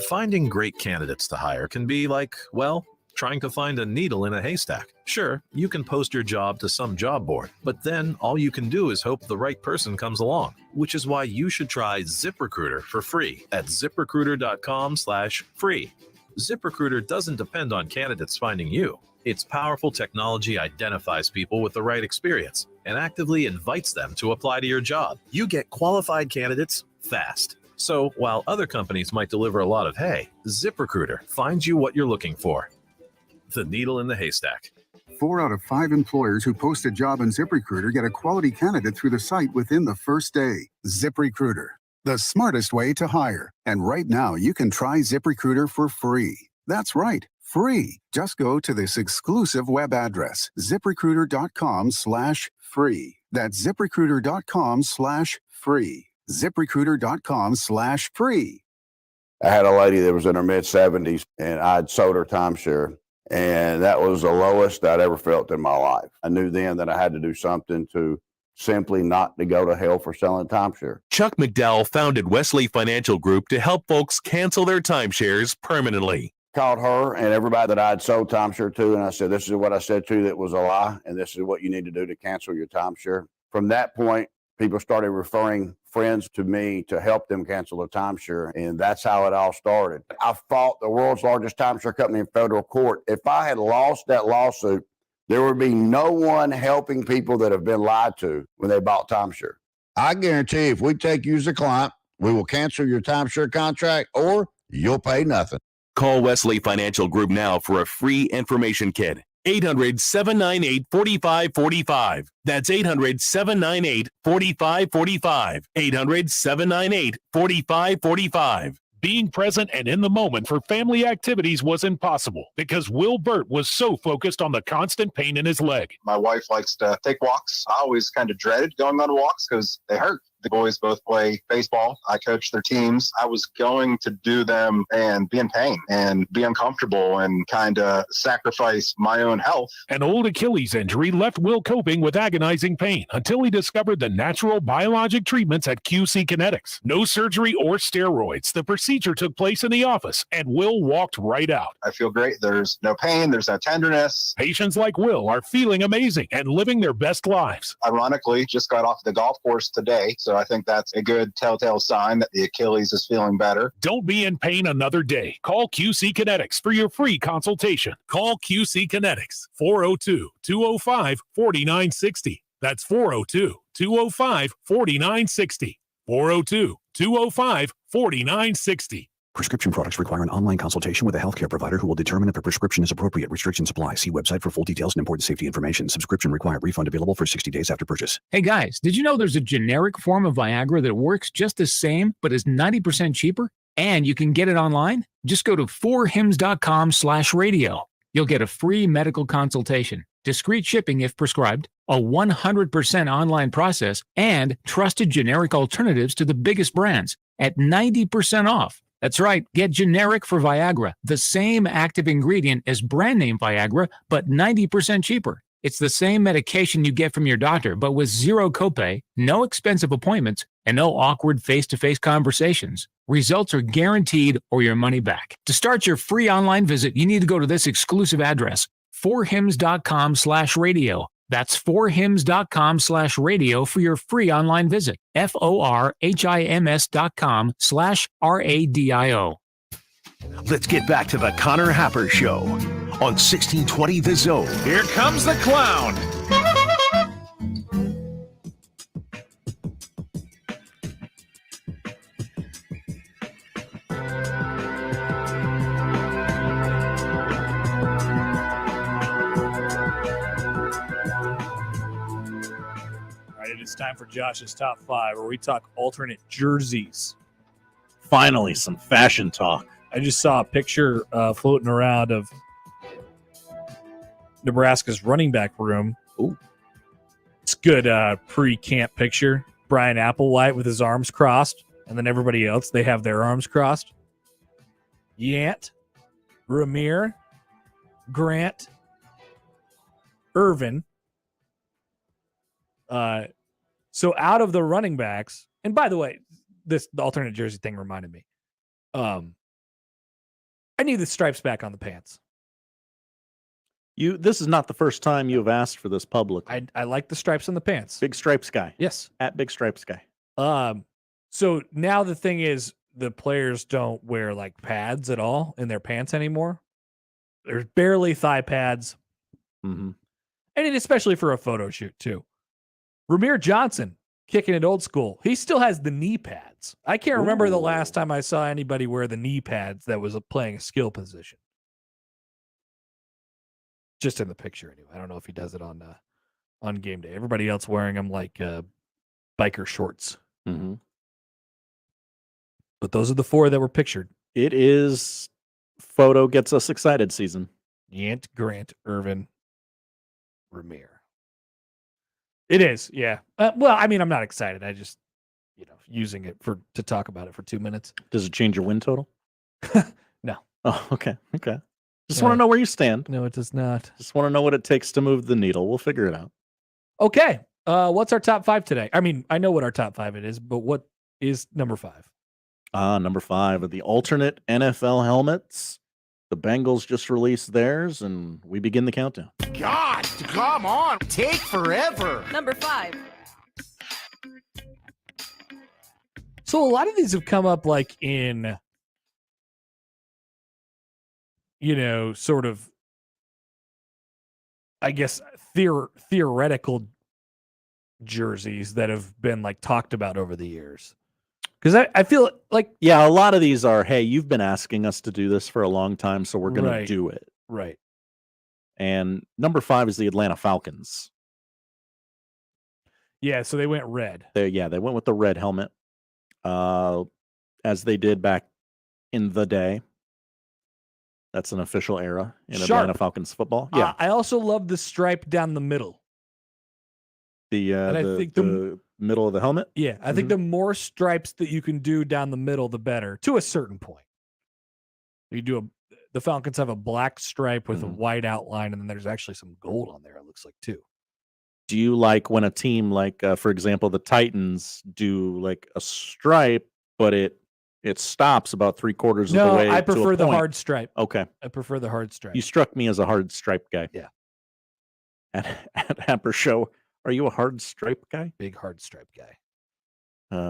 Finding great candidates to hire can be like, well, trying to find a needle in a haystack. Sure, you can post your job to some job board, but then all you can do is hope the right person comes along, which is why you should try ZipRecruiter for free at ZipRecruiter.com/free. ZipRecruiter doesn't depend on candidates finding you. Its powerful technology identifies people with the right experience and actively invites them to apply to your job. You get qualified candidates fast. So while other companies might deliver a lot of hay, ZipRecruiter finds you what you're looking for. The needle in the haystack. 4 out of 5 employers who post a job on ZipRecruiter get a quality candidate through the site within the first day. ZipRecruiter, the smartest way to hire. And right now, you can try ZipRecruiter for free. That's right, free. Just go to this exclusive web address, ZipRecruiter.com/free. That's ZipRecruiter.com/free. ZipRecruiter.com/free. I had a lady that was in her mid-70s, and I'd sold her timeshare. And that was the lowest I'd ever felt in my life. I knew then that I had to do something to simply not to go to hell for selling timeshare. Chuck McDowell founded Wesley Financial Group to help folks cancel their timeshares permanently. Called her and everybody that I'd sold timeshare to, and I said, this is what I said to you that was a lie, and this is what you need to do to cancel your timeshare. From that point, people started referring friends to me to help them cancel the timeshare, and that's how it all started. I fought the world's largest timeshare company in federal court. If I had lost that lawsuit, there would be no one helping people that have been lied to when they bought timeshare. I guarantee if we take you as a client, we will cancel your timeshare contract or you'll pay nothing. Call Wesley Financial Group now for a free information kit. 800-798-4545. That's 800-798-4545. 800-798-4545. Being present and in the moment for family activities was impossible because Will Burt was so focused on the constant pain in his leg. My wife likes to take walks. I always kind of dreaded going on walks because they hurt. The boys both play baseball. I coach their teams. I was going to do them and be in pain and be uncomfortable and kind of sacrifice my own health. An old Achilles injury left Will coping with agonizing pain until he discovered the natural biologic treatments at QC Kinetics. No surgery or steroids. The procedure took place in the office, and Will walked right out. I feel great. There's no pain. There's no tenderness. Patients like Will are feeling amazing and living their best lives. Ironically, just got off the golf course today, so I think that's a good telltale sign that the Achilles is feeling better. Don't be in pain another day. Call QC Kinetics for your free consultation. Call QC Kinetics, 402-205-4960. That's 402-205-4960. 402-205-4960. Prescription products require an online consultation with a healthcare provider who will determine if a prescription is appropriate. Restrictions apply. See website for full details and important safety information. Subscription required. Refund available for 60 days after purchase. Hey guys, did you know there's a generic form of Viagra that works just the same but is 90% cheaper? And you can get it online? Just go to 4hims.com/radio. You'll get a free medical consultation, discreet shipping if prescribed, a 100% online process, and trusted generic alternatives to the biggest brands at 90% off. That's right, get generic for Viagra, the same active ingredient as brand name Viagra, but 90% cheaper. It's the same medication you get from your doctor, but with zero copay, no expensive appointments, and no awkward face-to-face conversations. Results are guaranteed or your money back. To start your free online visit, you need to go to this exclusive address, 4hims.com/radio. That's 4hims.com/radio for your free online visit. FORHIMS.com/RADIO. Let's get back to the Connor Happer Show on 1620 The Zone. Here comes the clown. It's time for Josh's top 5, where we talk alternate jerseys. Finally, some fashion talk. I just saw a picture floating around of Nebraska's running back room. Ooh. It's good pre-camp picture. Brian Applewhite with his arms crossed, and then everybody else, they have their arms crossed. Yant, Ramir, Grant, Irvin. So out of the running backs, and by the way, the alternate jersey thing reminded me. I need the stripes back on the pants. This is not the first time you have asked for this publicly. I like the stripes on the pants. Big Stripes guy. Yes. At Big Stripes guy. So now the thing is, the players don't wear like pads at all in their pants anymore. There's barely thigh pads. Mm-hmm. And especially for a photo shoot too. Ramir Johnson, kicking it old school. He still has the knee pads. I can't remember the last time I saw anybody wear the knee pads that was playing a skill position. Just in the picture, anyway. I don't know if he does it on game day. Everybody else wearing them like biker shorts. Mm-hmm. But those are the 4 that were pictured. It is photo gets us excited season. Yant, Grant, Irvin, Ramir. It is, yeah. Well, I mean, I'm not excited. I just, using it to talk about it for 2 minutes. Does it change your win total? No. Oh, okay. Just want to know where you stand. No, it does not. Just want to know what it takes to move the needle. We'll figure it out. Okay. What's our top 5 today? I mean, I know what our top 5 it is, but what is number 5? Number 5 are the alternate NFL helmets. The Bengals just released theirs, and we begin the countdown. God, come on. Take forever. Number 5. So a lot of these have come up like in, sort of, I guess, theoretical jerseys that have been like talked about over the years. Because I feel like... Yeah, a lot of these are, hey, you've been asking us to do this for a long time, so we're going to do it. Right. And number 5 is the Atlanta Falcons. Yeah, so they went red. They went with the red helmet, as they did back in the day. That's an official era in Atlanta Falcons football. Yeah, I also love the stripe down the middle. The middle of the helmet. Yeah, I think the more stripes that you can do down the middle, the better. To a certain point, the Falcons have a black stripe with a white outline, and then there's actually some gold on there. It looks like too. Do you like when a team like, for example, the Titans do like a stripe, but it stops about 3/4 of the way? No, I to prefer a the point? hard stripe. Okay, I prefer the hard stripe. you struck me as a hard stripe guy. Yeah. At Happer Show, are you a hard stripe guy? Big hard stripe guy.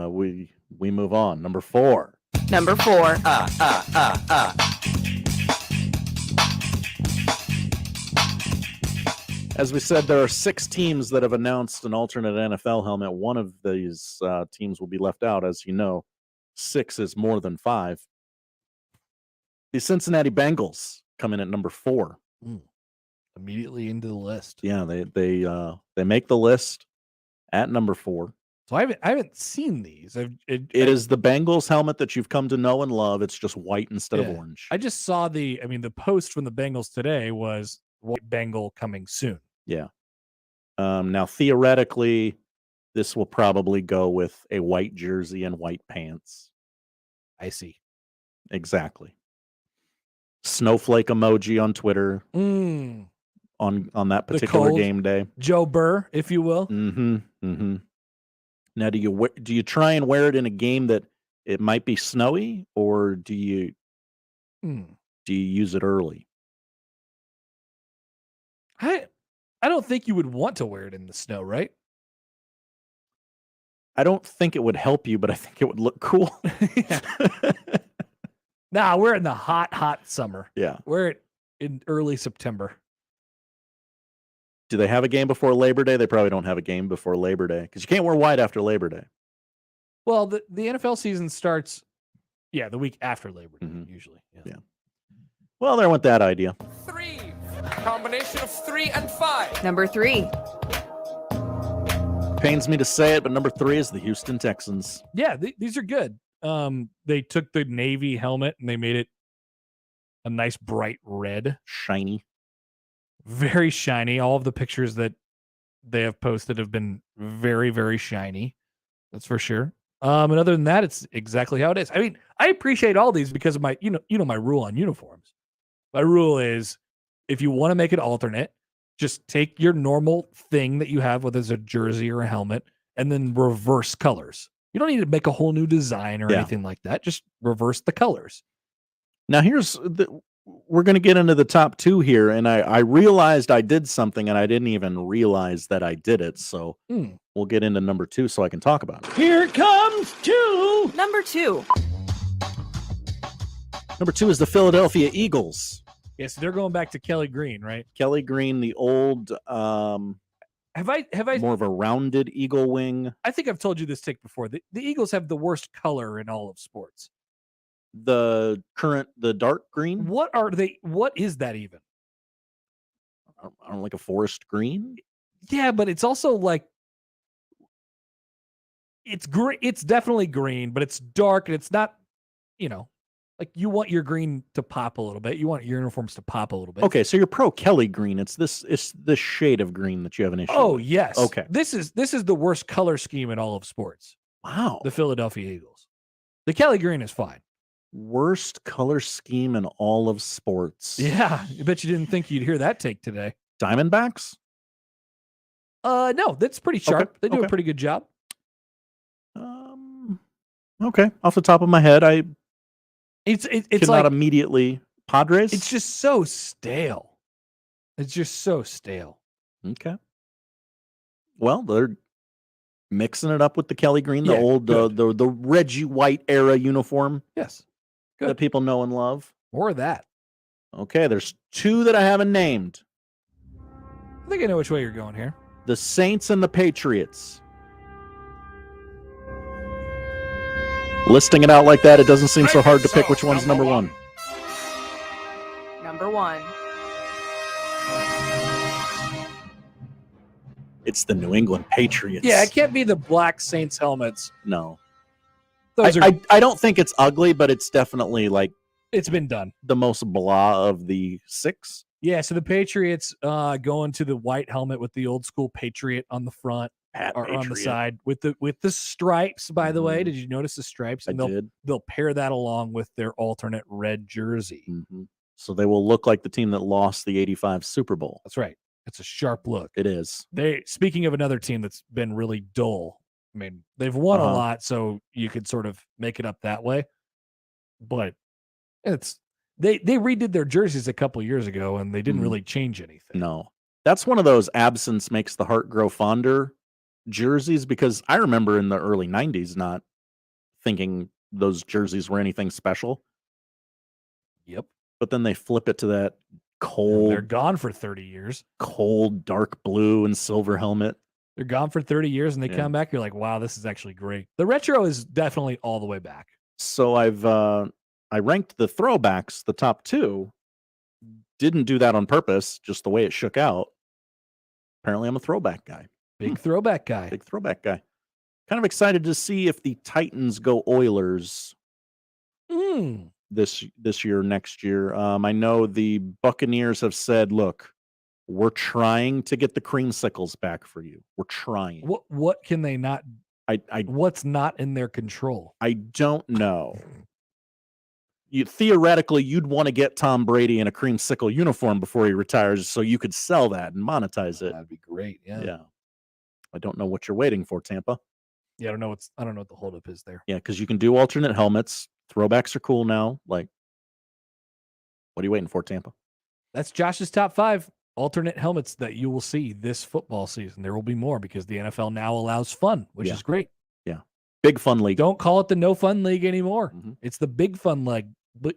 We move on. Number 4. Number 4. As we said, there are 6 teams that have announced an alternate NFL helmet. One of these teams will be left out, as you know. 6 is more than 5. The Cincinnati Bengals come in at number 4. Immediately into the list. Yeah, they make the list at number 4. So I haven't seen these. It is the Bengals helmet that you've come to know and love. It's just white instead of orange. I just saw the post from the Bengals today was white Bengal coming soon. Yeah. Now, theoretically, this will probably go with a white jersey and white pants. I see. Exactly. Snowflake emoji on Twitter on that particular game day. Joe Burr, if you will. Now, do you try and wear it in a game that it might be snowy, or do you use it early? I don't think you would want to wear it in the snow, right? I don't think it would help you, but I think it would look cool. Nah, we're in the hot summer. Yeah. We're in early September. Do they have a game before Labor Day? They probably don't have a game before Labor Day because you can't wear white after Labor Day. Well, the NFL season starts, the week after Labor Day, usually. Yeah. Well, there went that idea. 3. Combination of 3 and 5. Number 3. Pains me to say it, but number 3 is the Houston Texans. Yeah, these are good. They took the Navy helmet and they made it a nice bright red. Shiny. Very shiny. All of the pictures that they have posted have been very, very shiny. That's for sure. And other than that, it's exactly how it is. I mean, I appreciate all these because of my, my rule on uniforms. My rule is if you want to make it alternate, just take your normal thing that you have, whether it's a jersey or a helmet, and then reverse colors. You don't need to make a whole new design or anything like that. Just reverse the colors. Now, we're going to get into the top 2 here, and I realized I did something, and I didn't even realize that I did it. So we'll get into number 2 so I can talk about it. Here comes 2. Number 2. Number 2 is the Philadelphia Eagles. Yes, they're going back to Kelly Green, right? Kelly Green, the old, have I more of a rounded eagle wing. I think I've told you this take before. The Eagles have the worst color in all of sports. The dark green. What are they? What is that even? I don't like a forest green. Yeah, but it's also like it's green. It's definitely green, but it's dark and it's not. Like you want your green to pop a little bit. You want your uniforms to pop a little bit. Okay, so you're pro Kelly Green. It's this shade of green that you have an issue. Oh with. yes. Okay. This is the worst color scheme in all of sports. Wow. The Philadelphia Eagles. The Kelly Green is fine. Worst color scheme in all of sports. Yeah, I bet you didn't think you'd hear that take today. Diamondbacks? No, that's pretty sharp. Okay. They do a pretty good job. Okay, off the top of my head, It's cannot like immediately Padres. It's just so stale. It's just so stale. Okay. Well, they're mixing it up with the Kelly Green, the Yeah, old good. the Reggie White era uniform. Yes. That people know and love. More of that. Okay, there's 2 that I haven't named. I think I know which way you're going here. The Saints and the Patriots. Listing it out like that, it doesn't seem so hard to pick which one's number 1. Number 1. It's the New England Patriots. Yeah, it can't be the black Saints helmets. No. Those I don't think it's ugly, but it's definitely like it's been done. The most blah of the 6. Yeah, so the Patriots going to the white helmet with the old school Patriot on the front or on the side with the stripes. By the way, did you notice the stripes? And they'll pair that along with their alternate red jersey. So they will look like the team that lost the '85 Super Bowl. That's right. It's a sharp look. It is. Speaking of another team that's been really dull. I mean, they've won a lot, so you could sort of make it up that way. But they redid their jerseys a couple years ago, and they didn't really change anything. No. That's one of those absence makes the heart grow fonder jerseys, because I remember in the early 90s not thinking those jerseys were anything special. Yep. But then they flip it to that cold. They're gone for 30 years. Cold, dark blue and silver helmet. They're gone for 30 years, and they come back. You're like, wow, this is actually great. The retro is definitely all the way back. So I ranked the throwbacks, the top 2. Didn't do that on purpose, just the way it shook out. Apparently, I'm a throwback guy. Big throwback guy. Big throwback guy. Kind of excited to see if the Titans go Oilers this year, next year. I know the Buccaneers have said, look, we're trying to get the creamsicles back for you. We're trying. What can they not? What's not in their control? I don't know. Theoretically, you'd want to get Tom Brady in a creamsicle uniform before he retires, so you could sell that and monetize it. That'd be great. Yeah. I don't know what you're waiting for, Tampa. Yeah, I don't know what the holdup is there. Yeah, because you can do alternate helmets. Throwbacks are cool now. Like, what are you waiting for, Tampa? That's Josh's top 5 alternate helmets that you will see this football season. There will be more because the NFL now allows fun, which is great. Yeah, big fun league. Don't call it the no fun league anymore. It's the big fun league.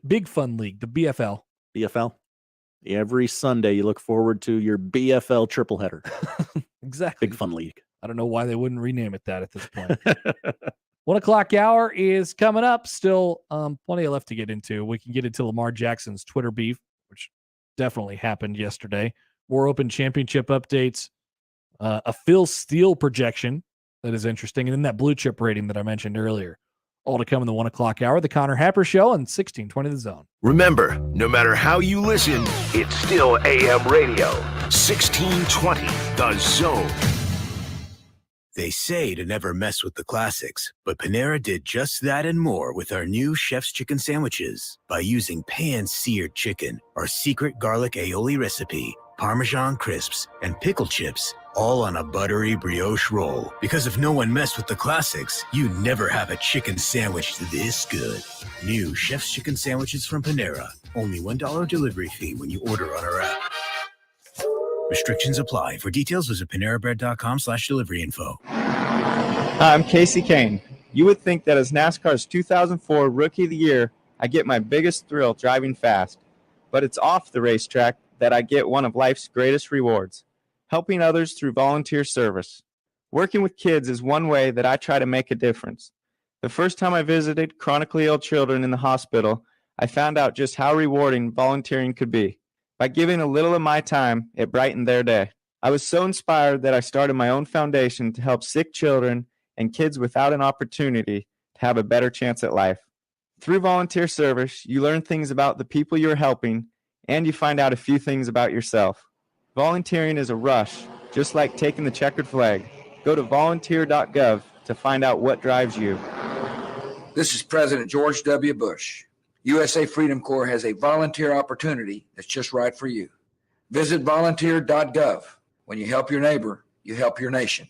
Big fun league, the BFL. BFL. Every Sunday, you look forward to your BFL triple header. Exactly. Big fun league. I don't know why they wouldn't rename it that at this point. 1 o'clock hour is coming up. Still plenty left to get into. We can get into Lamar Jackson's Twitter beef, which definitely happened yesterday. More Open Championship updates. A Phil Steele projection that is interesting. And then that blue chip rating that I mentioned earlier. All to come in the 1 o'clock hour. The Connor Happer Show on 1620 The Zone. Remember, no matter how you listen, it's still AM radio. 1620 The Zone. They say to never mess with the classics, but Panera did just that and more with our new Chef's Chicken Sandwiches. By using pan-seared chicken, our secret garlic aioli recipe, Parmesan crisps, and pickle chips, all on a buttery brioche roll. Because if no one messed with the classics, you never have a chicken sandwich this good. New Chef's Chicken Sandwiches from Panera. Only $1 delivery fee when you order on our app. Restrictions apply. For details, visit PaneraBread.com/delivery info. Hi, I'm Casey Kane. You would think that as NASCAR's 2004 Rookie of the Year, I get my biggest thrill driving fast. But it's off the racetrack that I get one of life's greatest rewards, helping others through volunteer service. Working with kids is one way that I try to make a difference. The first time I visited chronically ill children in the hospital, I found out just how rewarding volunteering could be. By giving a little of my time, it brightened their day. I was so inspired that I started my own foundation to help sick children and kids without an opportunity to have a better chance at life. Through volunteer service, you learn things about the people you're helping, and you find out a few things about yourself. Volunteering is a rush, just like taking the checkered flag. Go to volunteer.gov to find out what drives you. This is President George W. Bush. USA Freedom Corps has a volunteer opportunity that's just right for you. Visit volunteer.gov. When you help your neighbor, you help your nation.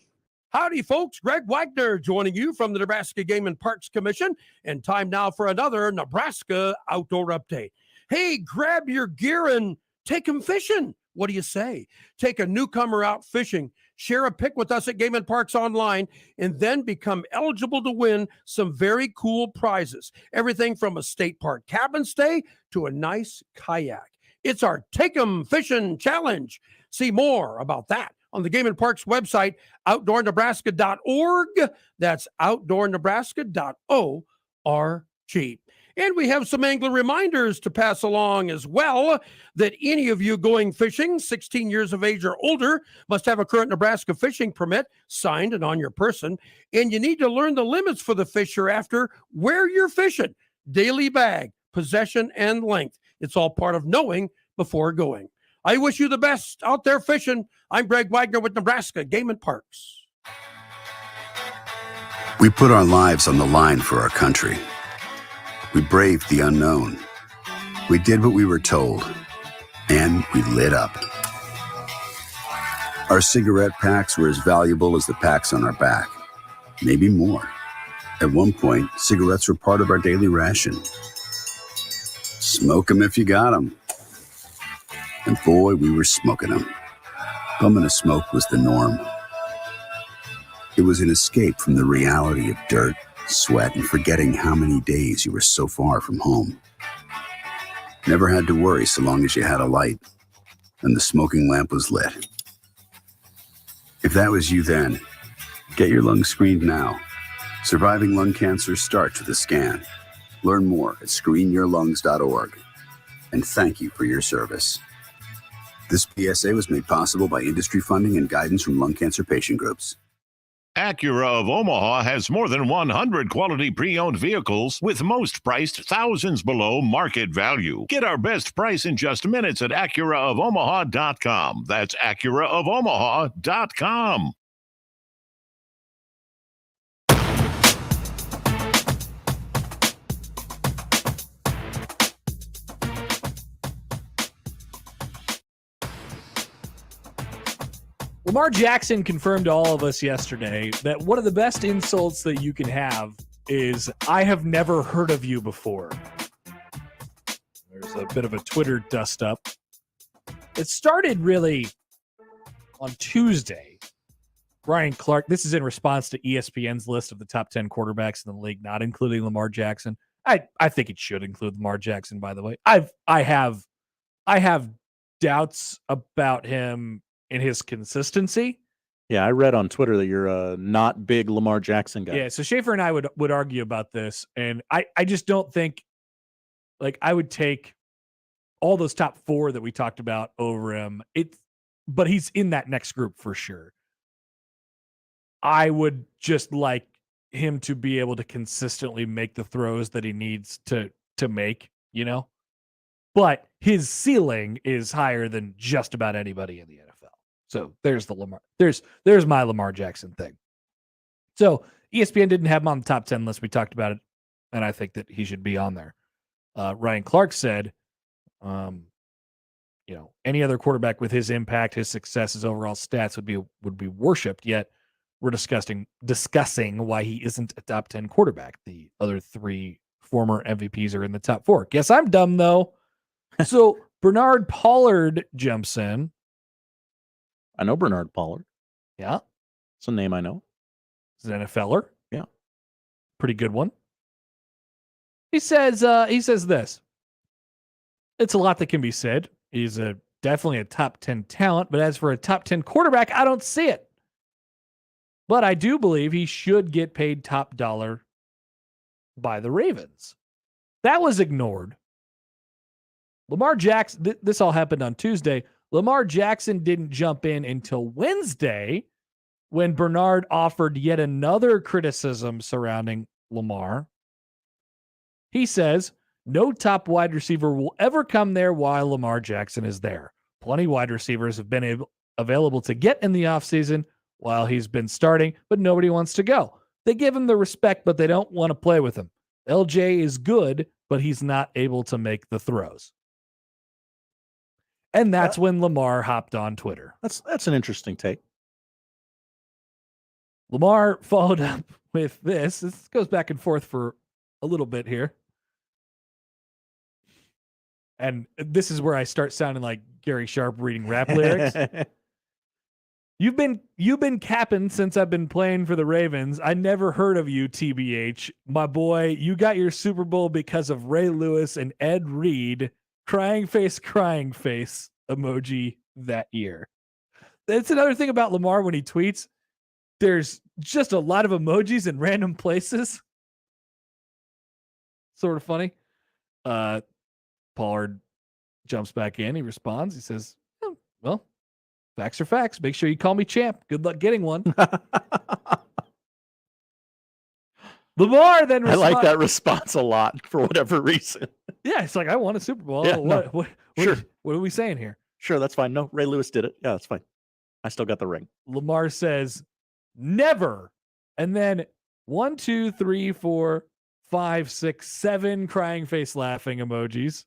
Howdy, folks. Greg Wagner joining you from the Nebraska Game and Parks Commission, and time now for another Nebraska Outdoor Update. Hey, grab your gear and take 'em fishing. What do you say? Take a newcomer out fishing, share a pic with us at Game and Parks Online, and then become eligible to win some very cool prizes. Everything from a state park cabin stay to a nice kayak. It's our Take 'em Fishing Challenge. See more about that on the Game and Parks website, outdoornebraska.org. That's outdoornebraska.org. And we have some angler reminders to pass along as well, that any of you going fishing 16 years of age or older must have a current Nebraska fishing permit signed and on your person. And you need to learn the limits for the fish you're after, where you're fishing, daily bag, possession, and length. It's all part of knowing before going. I wish you the best out there fishing. I'm Greg Wagner with Nebraska Game and Parks. We put our lives on the line for our country. We braved the unknown. We did what we were told. And we lit up. Our cigarette packs were as valuable as the packs on our back. Maybe more. At one point, cigarettes were part of our daily ration. Smoke 'em if you got 'em. And boy, we were smoking them. Bumming a smoke was the norm. It was an escape from the reality of dirt, sweat, and forgetting how many days you were so far from home. Never had to worry so long as you had a light, and the smoking lamp was lit. If that was you then, get your lungs screened now. Surviving lung cancer starts with a scan. Learn more at screenyourlungs.org. And thank you for your service. This PSA was made possible by industry funding and guidance from lung cancer patient groups. Acura of Omaha has more than 100 quality pre-owned vehicles, with most priced thousands below market value. Get our best price in just minutes at AcuraofOmaha.com. That's AcuraofOmaha.com. Lamar Jackson confirmed to all of us yesterday that one of the best insults that you can have is, "I have never heard of you before." There's a bit of a Twitter dust up. It started really on Tuesday. Ryan Clark, this is in response to ESPN's list of the top 10 quarterbacks in the league, not including Lamar Jackson. I think it should include Lamar Jackson, by the way. I have doubts about him in his consistency. Yeah, I read on Twitter that you're a not big Lamar Jackson guy. Yeah, so Schaefer and I would argue about this, and I just don't think, like, I would take all those top 4 that we talked about over him. But he's in that next group for sure. I would just like him to be able to consistently make the throws that he needs to make, you know? But his ceiling is higher than just about anybody in the NFL. So there's the Lamar. There's my Lamar Jackson thing. So ESPN didn't have him on the top 10 list. We talked about it, and I think that he should be on there. Ryan Clark said, any other quarterback with his impact, his success, his overall stats would be worshipped. Yet we're discussing why he isn't a top 10 quarterback. The other 3 former MVPs are in the top 4. Guess I'm dumb though. So Bernard Pollard jumps in. I know Bernard Pollard. Yeah. It's a name I know. He's an NFLer. Yeah. Pretty good one. He says this. It's a lot that can be said. He's definitely a top 10 talent, but as for a top 10 quarterback, I don't see it. But I do believe he should get paid top dollar by the Ravens. That was ignored. Lamar Jackson, this all happened on Tuesday. Lamar Jackson didn't jump in until Wednesday when Bernard offered yet another criticism surrounding Lamar. He says, no top wide receiver will ever come there while Lamar Jackson is there. Plenty wide receivers have been available to get in the offseason while he's been starting, but nobody wants to go. They give him the respect, but they don't want to play with him. LJ is good, but he's not able to make the throws. And that's when Lamar hopped on Twitter. That's an interesting take. Lamar followed up with this. This goes back and forth for a little bit here. And this is where I start sounding like Gary Sharp reading rap lyrics. You've been capping since I've been playing for the Ravens. I never heard of you, TBH. My boy, you got your Super Bowl because of Ray Lewis and Ed Reed. Crying face emoji that year. That's another thing about Lamar when he tweets. There's just a lot of emojis in random places. Sort of funny. Pollard jumps back in. He responds. He says, "Oh, well, facts are facts. Make sure you call me champ. Good luck getting one." Lamar then I like that response a lot for whatever reason. Yeah, it's like, I won a Super Bowl. Yeah, What sure. What are we saying here? Sure, that's fine. No, Ray Lewis did it. Yeah, that's fine. I still got the ring. Lamar says, never. And then 1, 2, 3, 4, 5, 6, 7 crying face laughing emojis.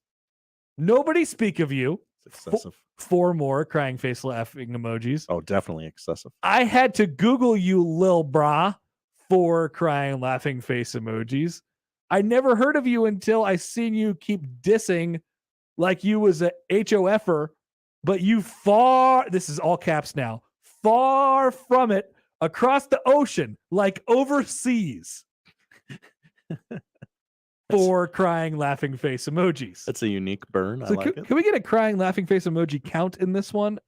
Nobody speak of you. It's excessive. 4 more crying face laughing emojis. Oh, definitely excessive. I had to Google you, lil brah. 4 crying laughing face emojis. I never heard of you until I seen you keep dissing like you was a HOFer, but you this is all caps now, far from it, across the ocean, like overseas. 4 crying laughing face emojis. That's a unique burn. So I like it. Can we get a crying laughing face emoji count in this one?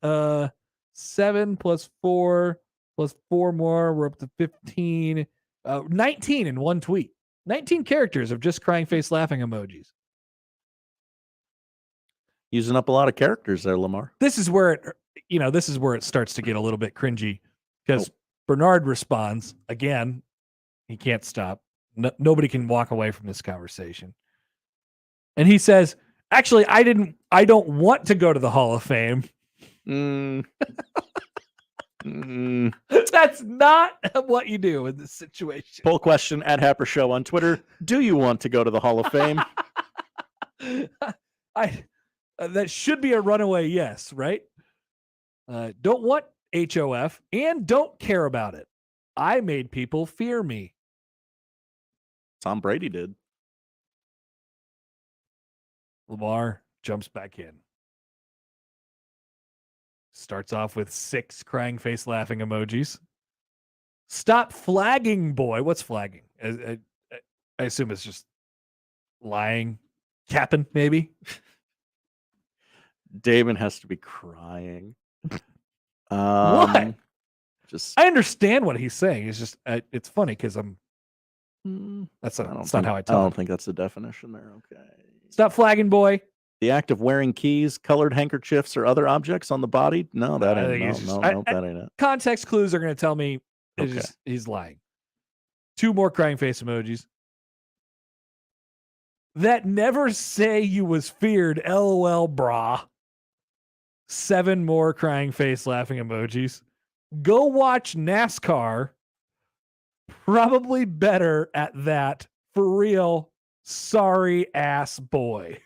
7 plus 4 plus 4 more. We're up to 15. 19 in one tweet. 19 characters of just crying face laughing emojis. Using up a lot of characters there, Lamar. This is where it starts to get a little bit cringy because Bernard responds again. He can't stop. Nobody can walk away from this conversation. And he says, actually, I don't want to go to the Hall of Fame. That's not what you do in this situation. Poll question at Happer Show on Twitter. Do you want to go to the Hall of Fame? That should be a runaway yes, right? Don't want HOF and don't care about it. I made people fear me. Tom Brady did. Lamar jumps back in. Starts off with 6 crying face laughing emojis. Stop flagging, boy. What's flagging? I assume it's just lying, capping, maybe. Damon has to be crying. What? Just I understand what he's saying. It's just it's funny because that's not how I I talk. don't think that's the definition there. Okay. Stop flagging, boy. The act of wearing keys, colored handkerchiefs, or other objects on the body? No, that I ain't think no, it's just- no, that ain't it. Context clues are going to tell me Okay. he's lying. 2 more crying face emojis. That never say you was feared. LOL, brah. 7 more crying face laughing emojis. Go watch NASCAR. Probably better at that. For real. Sorry ass boy.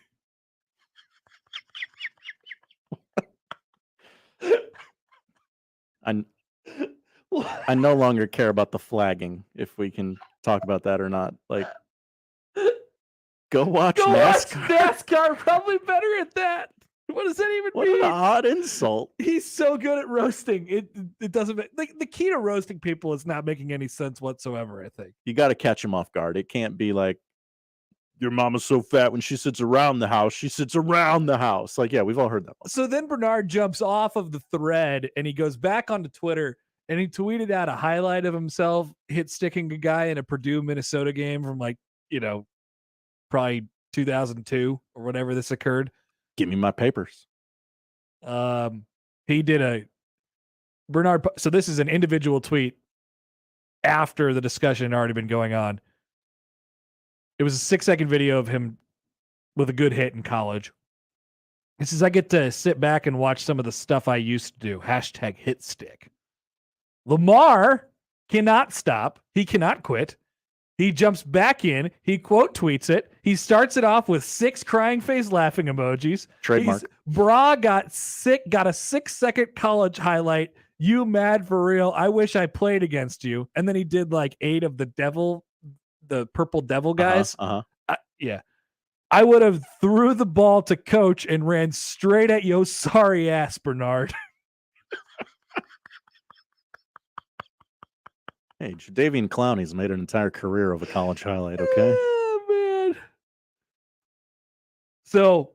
I no longer care about the flagging, if we can talk about that or not. Like, go watch NASCAR. NASCAR. Probably better at that. What does that even What mean? an odd insult. He's so good at roasting. It doesn't the key to roasting people is not making any sense whatsoever, I think. You got to catch him off guard. It can't be like, your mama's so fat when she sits around the house, she sits around the house. Like, yeah, we've all heard that one. So then Bernard jumps off of the thread and he goes back onto Twitter and he tweeted out a highlight of himself hit sticking a guy in a Purdue Minnesota game from probably 2002 or whatever this occurred. Give me my papers. He did Bernard. So this is an individual tweet after the discussion had already been going on. It was a 6-second video of him with a good hit in college. He says, I get to sit back and watch some of the stuff I used to do. #hitstick. Lamar cannot stop. He cannot quit. He jumps back in. He quote tweets it. He starts it off with 6 crying face laughing emojis. Trademark. Bra got a 6-second college highlight. You mad for real? I wish I played against you. And then he did like 8 of the purple devil guys. Yeah. I would have threw the ball to coach and ran straight at yo sorry ass, Bernard. Hey, Jadeveon Clowney's made an entire career of a college highlight, okay? Oh, man. So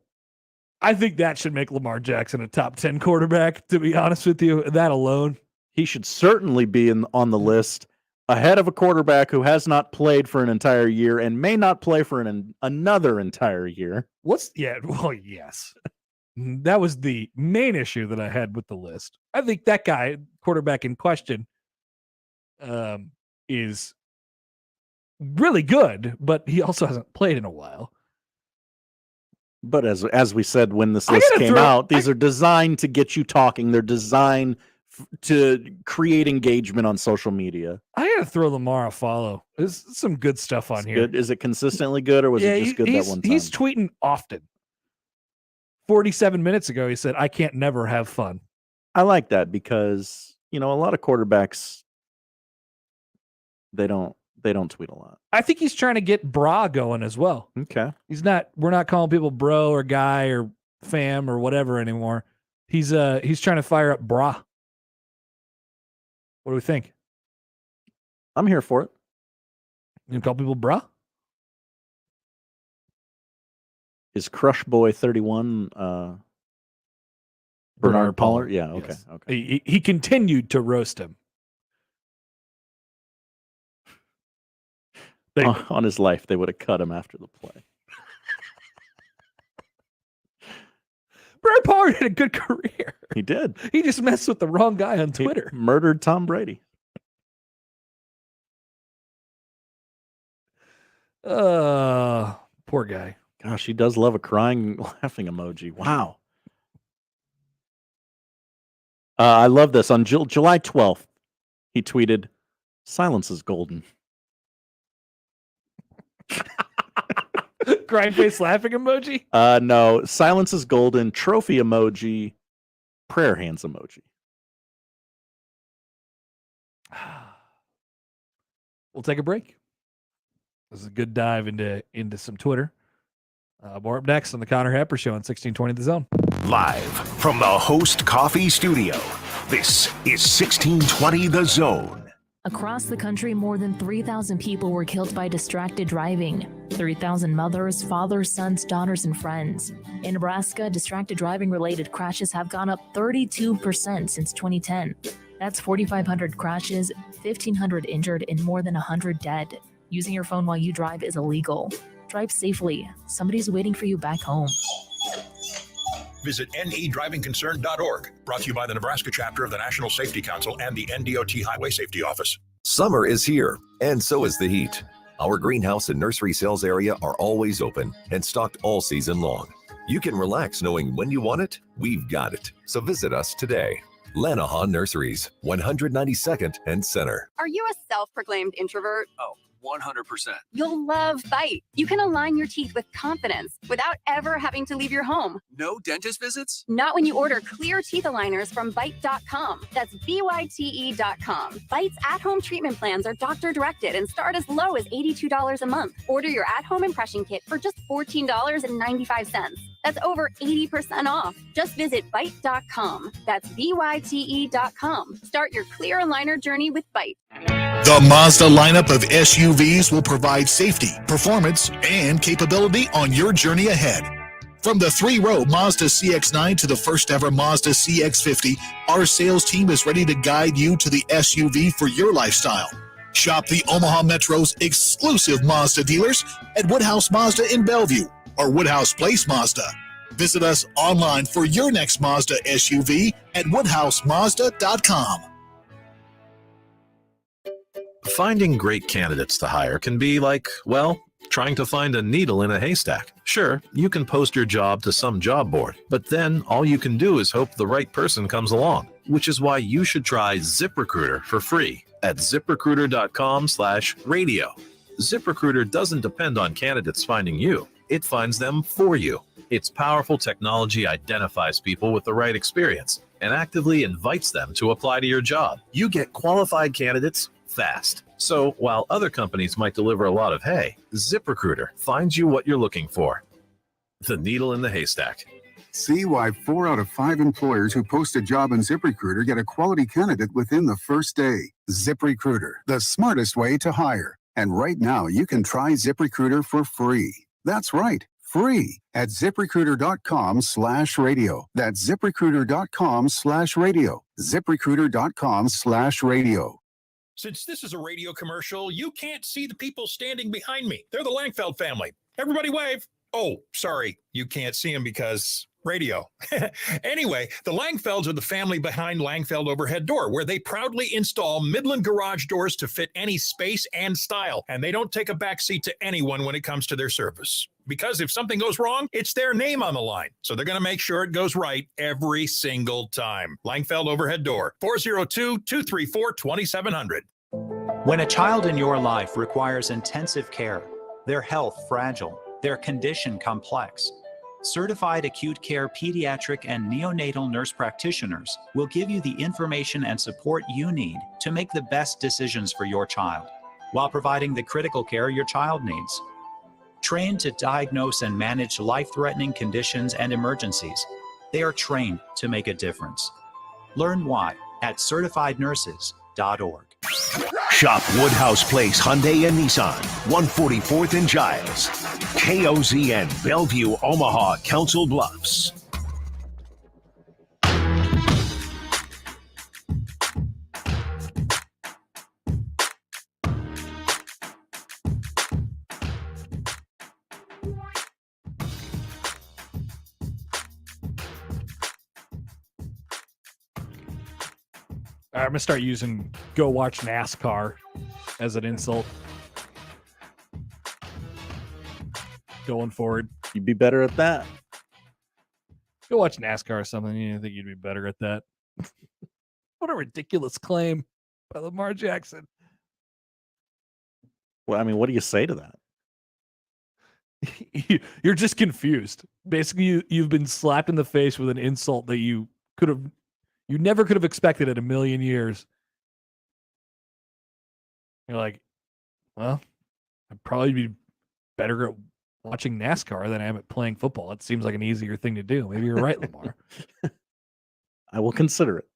I think that should make Lamar Jackson a top 10 quarterback, to be honest with you. That alone. He should certainly be on the list ahead of a quarterback who has not played for an entire year and may not play for another entire year. Yes. That was the main issue that I had with the list. I think that guy, quarterback in question, is really good, but he also hasn't played in a while. But as we said when this list came out, these are designed to get you talking. They're designed to create engagement on social media. I gotta throw Lamar a follow. There's some good stuff on here. Good. Is it consistently good, or was it just good that one time? He's tweeting often. 47 minutes ago, he said, "I can't never have fun." I like that because a lot of quarterbacks they don't tweet a lot. I think he's trying to get bra going as well. Okay. We're not calling people bro or guy or fam or whatever anymore. He's trying to fire up bra. What do we think? I'm here for it. You call people bra? Is Crush Boy 31 Bernard Pollard? Yeah, okay. Yes. Okay. He continued to roast him. On his life, they would have cut him after the play. Bernard Pollard had a good career. He did. He just messed with the wrong guy on Twitter. He murdered Tom Brady. Poor guy. Gosh, he does love a crying, laughing emoji. Wow. I love this. On July 12th, he tweeted, "Silence is golden." Crying face laughing emoji? No. Silence is golden. Trophy emoji. Prayer hands emoji. We'll take a break. This is a good dive into some Twitter. More up next on the Connor Happer Show on 1620 The Zone. Live from the Host Coffee Studio, this is 1620 The Zone. Across the country, more than 3,000 people were killed by distracted driving. 3,000 mothers, fathers, sons, daughters, and friends. In Nebraska, distracted driving-related crashes have gone up 32% since 2010. That's 4,500 crashes, 1,500 injured, and more than 100 dead. Using your phone while you drive is illegal. Drive safely. Somebody's waiting for you back home. Visit nedrivingconcern.org. Brought to you by the Nebraska chapter of the National Safety Council and the NDOT Highway Safety Office. Summer is here, and so is the heat. Our greenhouse and nursery sales area are always open and stocked all season long. You can relax knowing when you want it, we've got it. So visit us today. Lanahan Nurseries, 192nd and Center. Are you a self-proclaimed introvert? Oh, 100%. You'll love Bite. You can align your teeth with confidence without ever having to leave your home. No dentist visits? Not when you order clear teeth aligners from Bite.com. That's BYTE.com. Bite's at-home treatment plans are doctor-directed and start as low as $82 a month. Order your at-home impression kit for just $14.95. That's over 80% off. Just visit Bite.com. That's BYTE.com. Start your clear aligner journey with Bite. The Mazda lineup of SUVs will provide safety, performance, and capability on your journey ahead. From the three-row Mazda CX-9 to the first-ever Mazda CX-50, our sales team is ready to guide you to the SUV for your lifestyle. Shop the Omaha Metro's exclusive Mazda dealers at Woodhouse Mazda in Bellevue or Woodhouse Place Mazda. Visit us online for your next Mazda SUV at woodhousemazda.com. Finding great candidates to hire can be like, well, trying to find a needle in a haystack. Sure, you can post your job to some job board, but then all you can do is hope the right person comes along, which is why you should try ZipRecruiter for free at ZipRecruiter.com/radio. ZipRecruiter doesn't depend on candidates finding you. It finds them for you. Its powerful technology identifies people with the right experience and actively invites them to apply to your job. You get qualified candidates fast. So while other companies might deliver a lot of hay, ZipRecruiter finds you what you're looking for. The needle in the haystack. See why 4 out of 5 employers who post a job on ZipRecruiter get a quality candidate within the first day. ZipRecruiter, the smartest way to hire. And right now, you can try ZipRecruiter for free. That's right, free at ZipRecruiter.com/radio. That's ZipRecruiter.com/radio. ZipRecruiter.com/radio. Since this is a radio commercial, you can't see the people standing behind me. They're the Langfeld family. Everybody wave. Oh, sorry, you can't see them because radio. Anyway, the Langfelds are the family behind Langfeld Overhead Door, where they proudly install Midland garage doors to fit any space and style, and they don't take a backseat to anyone when it comes to their service. Because if something goes wrong, it's their name on the line. So they're going to make sure it goes right every single time. Langfeld Overhead Door, 402-234-2700. When a child in your life requires intensive care, their health fragile, their condition complex, certified acute care pediatric and neonatal nurse practitioners will give you the information and support you need to make the best decisions for your child, while providing the critical care your child needs. Trained to diagnose and manage life-threatening conditions and emergencies, they are trained to make a difference. Learn why at certifiednurses.org. Shop Woodhouse Place Hyundai and Nissan, 144th and Giles. KOZN, Bellevue, Omaha, Council Bluffs. All right, I'm going to start using go watch NASCAR as an insult. Going forward. You'd be better at that. Go watch NASCAR or something. You think you'd be better at that. What a ridiculous claim by Lamar Jackson. Well, I mean, what do you say to that? You're just confused. Basically, you've been slapped in the face with an insult that you never could have expected in a million years. You're like, well, I'd probably be better at watching NASCAR than I am at playing football. It seems like an easier thing to do. Maybe you're right, Lamar. I will consider it.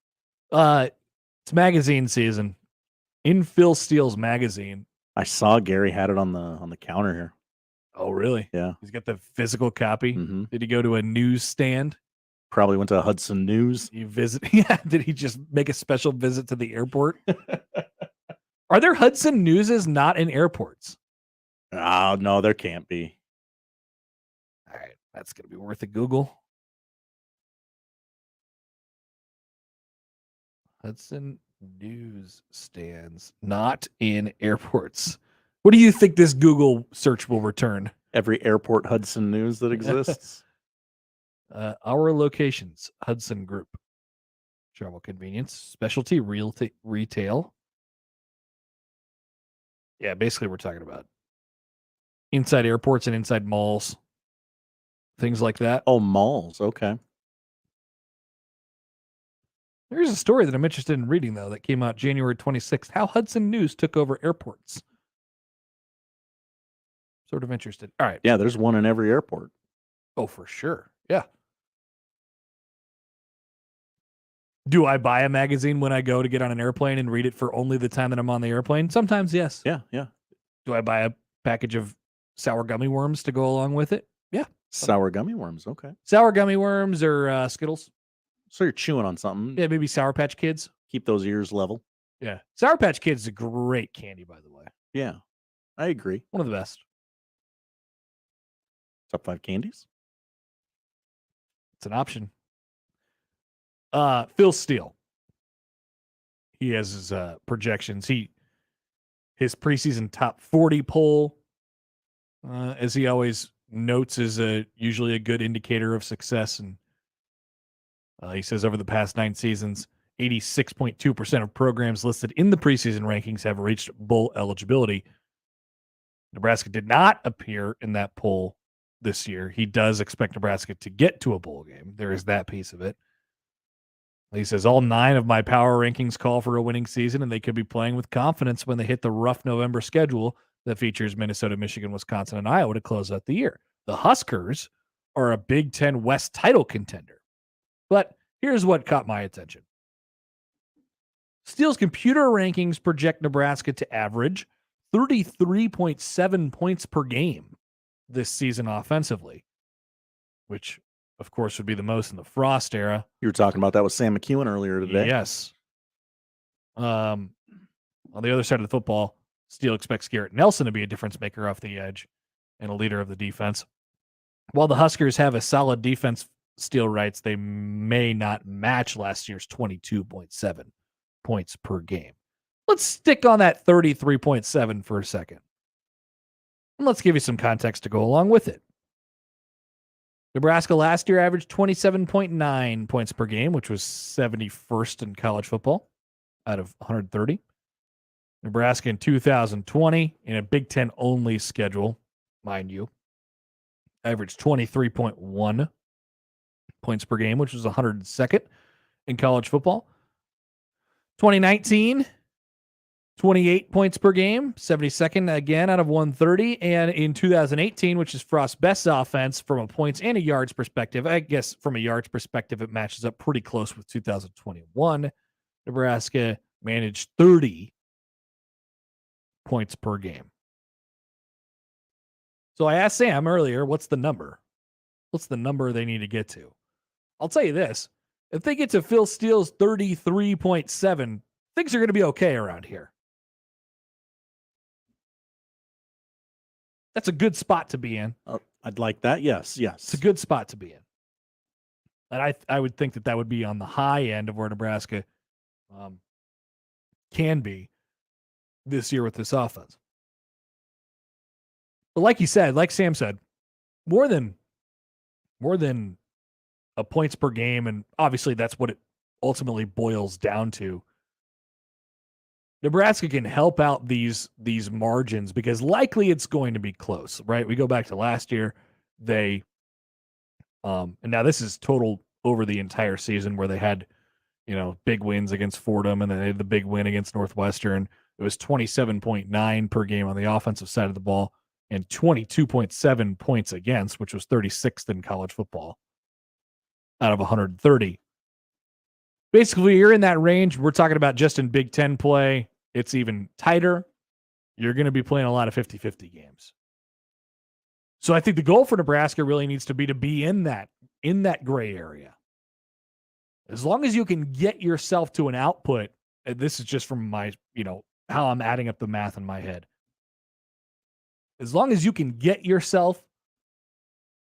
It's magazine season. In Phil Steele's magazine. I saw Gary had it on the counter here. Oh, really? Yeah. He's got the physical copy. Mm-hmm. Did he go to a newsstand? Probably went to Hudson News. You visit? Yeah. Did he just make a special visit to the airport? Are there Hudson Newses not in airports? Oh, no, there can't be. All right. That's going to be worth a Google. Hudson newsstands not in airports. What do you think this Google search will return? Every airport Hudson News that exists. Our locations, Hudson Group. Travel convenience, specialty retail. Yeah, basically we're talking about inside airports and inside malls. Things like that. Oh, malls. Okay. There's a story that I'm interested in reading, though, that came out January 26th. How Hudson News took over airports. Sort of interested. All right. Yeah, there's one in every airport. Oh, for sure. Yeah. Do I buy a magazine when I go to get on an airplane and read it for only the time that I'm on the airplane? Sometimes, yes. Yeah, yeah. Do I buy a package of sour gummy worms to go along with it? Yeah. Sour gummy worms. Okay. Sour gummy worms or Skittles. So you're chewing on something. Yeah, maybe Sour Patch Kids. Keep those ears level. Yeah. Sour Patch Kids is a great candy, by the way. Yeah, I agree. One of the best. Top 5 candies. It's an option. Phil Steele. He has his projections. His preseason top 40 poll, as he always notes, is usually a good indicator of success. And he says over the past 9 seasons, 86.2% of programs listed in the preseason rankings have reached bowl eligibility. Nebraska did not appear in that poll this year. He does expect Nebraska to get to a bowl game. There is that piece of it. He says, all 9 of my power rankings call for a winning season, and they could be playing with confidence when they hit the rough November schedule that features Minnesota, Michigan, Wisconsin, and Iowa to close out the year. The Huskers are a Big Ten West title contender. But here's what caught my attention. Steele's computer rankings project Nebraska to average 33.7 points per game this season offensively, which, of course, would be the most in the Frost era. You were talking about that with Sam McKewon earlier today. Yes. Let's On the other side of the football, Steele expects Garrett Nelson to be a difference maker off the edge and a leader of the defense. While the Huskers have a solid defense, Steele writes, they may not match last year's 22.7 points per game. Let's stick on that 33.7 for a second. And let's give you some context to go along with it. Nebraska last year averaged 27.9 points per game, which was 71st in college football out of 130. Nebraska in 2020, in a Big Ten only schedule, mind you, averaged 23.1 points per game, which was 102nd in college football. 2019, 28 points per game, 72nd again out of 130. And in 2018, which is Frost's best offense from a points and a yards perspective, I guess from a yards perspective, it matches up pretty close with 2021. Nebraska managed 30 points per game. So I asked Sam earlier, what's the number? What's the number they need to get to? I'll tell you this. If they get to Phil Steele's 33.7, things are going to be okay around here. That's a good spot to be in. I'd like that. Yes. It's a good spot to be in. And I would think that would be on the high end of where Nebraska can be this year with this offense. But like you said, like Sam said, more than a points per game, and obviously that's what it ultimately boils down to. Nebraska can help out these margins because likely it's going to be close, right? We go back to last year, they and now this is total over the entire season where they had, big wins against Fordham and then they had the big win against Northwestern. It was 27.9 per game on the offensive side of the ball and 22.7 points against, which was 36th in college football out of 130. Basically, you're in that range. We're talking about just in Big Ten play. It's even tighter. You're going to be playing a lot of 50-50 games. So I think the goal for Nebraska really needs to be in that gray area. As long as you can get yourself to an output, and this is just from my, how I'm adding up the math in my head. As long as you can get yourself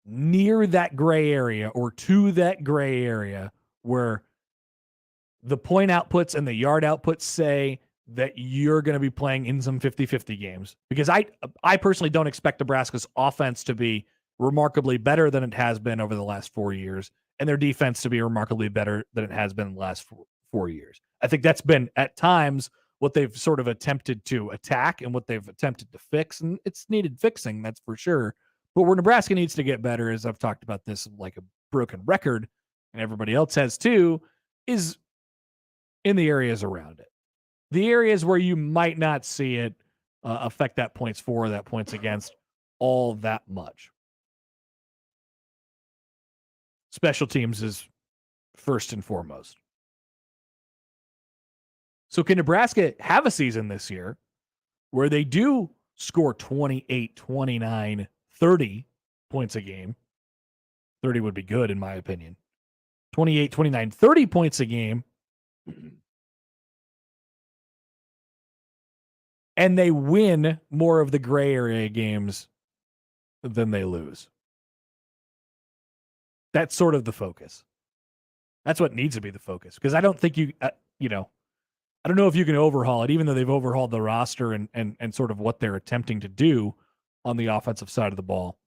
near that gray area or to that gray area where the point outputs and the yard outputs say that you're going to be playing in some 50-50 games. Because I personally don't expect Nebraska's offense to be remarkably better than it has been over the last 4 years, and their defense to be remarkably better than it has been in the last 4 years. I think that's been, at times, what they've sort of attempted to attack and what they've attempted to fix, and it's needed fixing, that's for sure. But where Nebraska needs to get better, as I've talked about this like a broken record, and everybody else has too, is in the areas around it. The areas where you might not see it affect that points for, that points against all that much. Special teams is first and foremost. So can Nebraska have a season this year where they do score 28, 29, 30 points a game? 30 would be good in my opinion. 28, 29, 30 points a game. And they win more of the gray area games than they lose. That's sort of the focus. That's what needs to be the focus. Because I don't think I don't know if you can overhaul it, even though they've overhauled the roster and sort of what they're attempting to do on the offensive side of the ball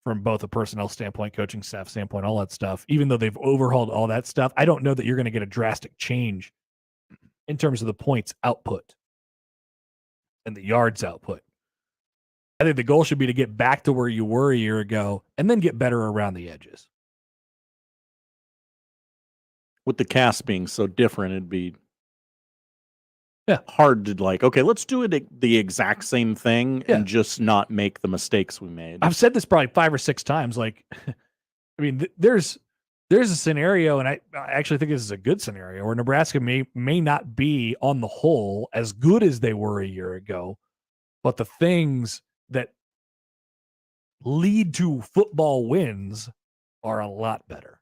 from both a personnel standpoint, coaching staff standpoint, all that stuff. Even though they've overhauled all that stuff, I don't know that you're going to get a drastic change in terms of the points output and the yards output. I think the goal should be to get back to where you were a year ago and then get better around the edges. With the cast being so different, it'd be hard to okay, let's do it the exact same thing and just not make the mistakes we made. I've said this probably 5 or 6 times. I mean, there's a scenario, and I actually think this is a good scenario, where Nebraska may not be on the whole as good as they were a year ago, but the things that lead to football wins are a lot better.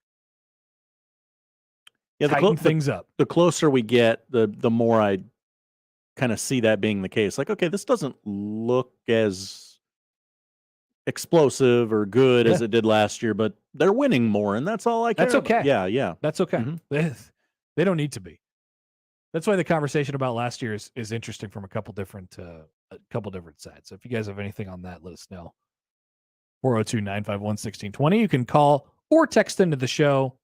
Yeah, Tighten things up. The closer we get, the more I kind of see that being the case. Like, okay, this doesn't look as explosive or good as it did last year, but they're winning more, and that's all I care That's okay. about. Yeah. That's okay. They don't need to be. That's why the conversation about last year is interesting from a couple different sides. So if you guys have anything on that, let us know. 402-951-1620. You can call or text into the show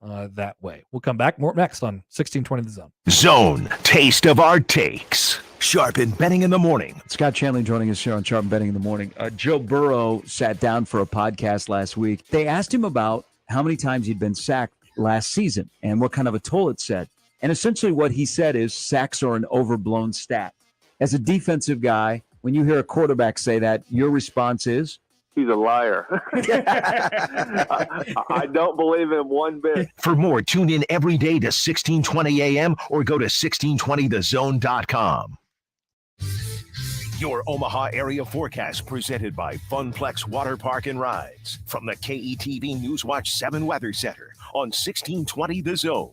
that way. We'll come back more next on 1620 The Zone. Zone, taste of our takes. Sharpen Betting in the Morning. Scott Chanley joining us here on Sharpen Betting in the Morning. Joe Burrow sat down for a podcast last week. They asked him about how many times he'd been sacked last season and what kind of a toll it said. And essentially what he said is sacks are an overblown stat. As a defensive guy, when you hear a quarterback say that, your response is? He's a liar. I don't believe him one bit. For more, tune in every day to 1620 AM or go to 1620thezone.com. Your Omaha area forecast presented by Funplex Water Park and Rides from the KETV Newswatch 7 Weather Center on 1620 The Zone.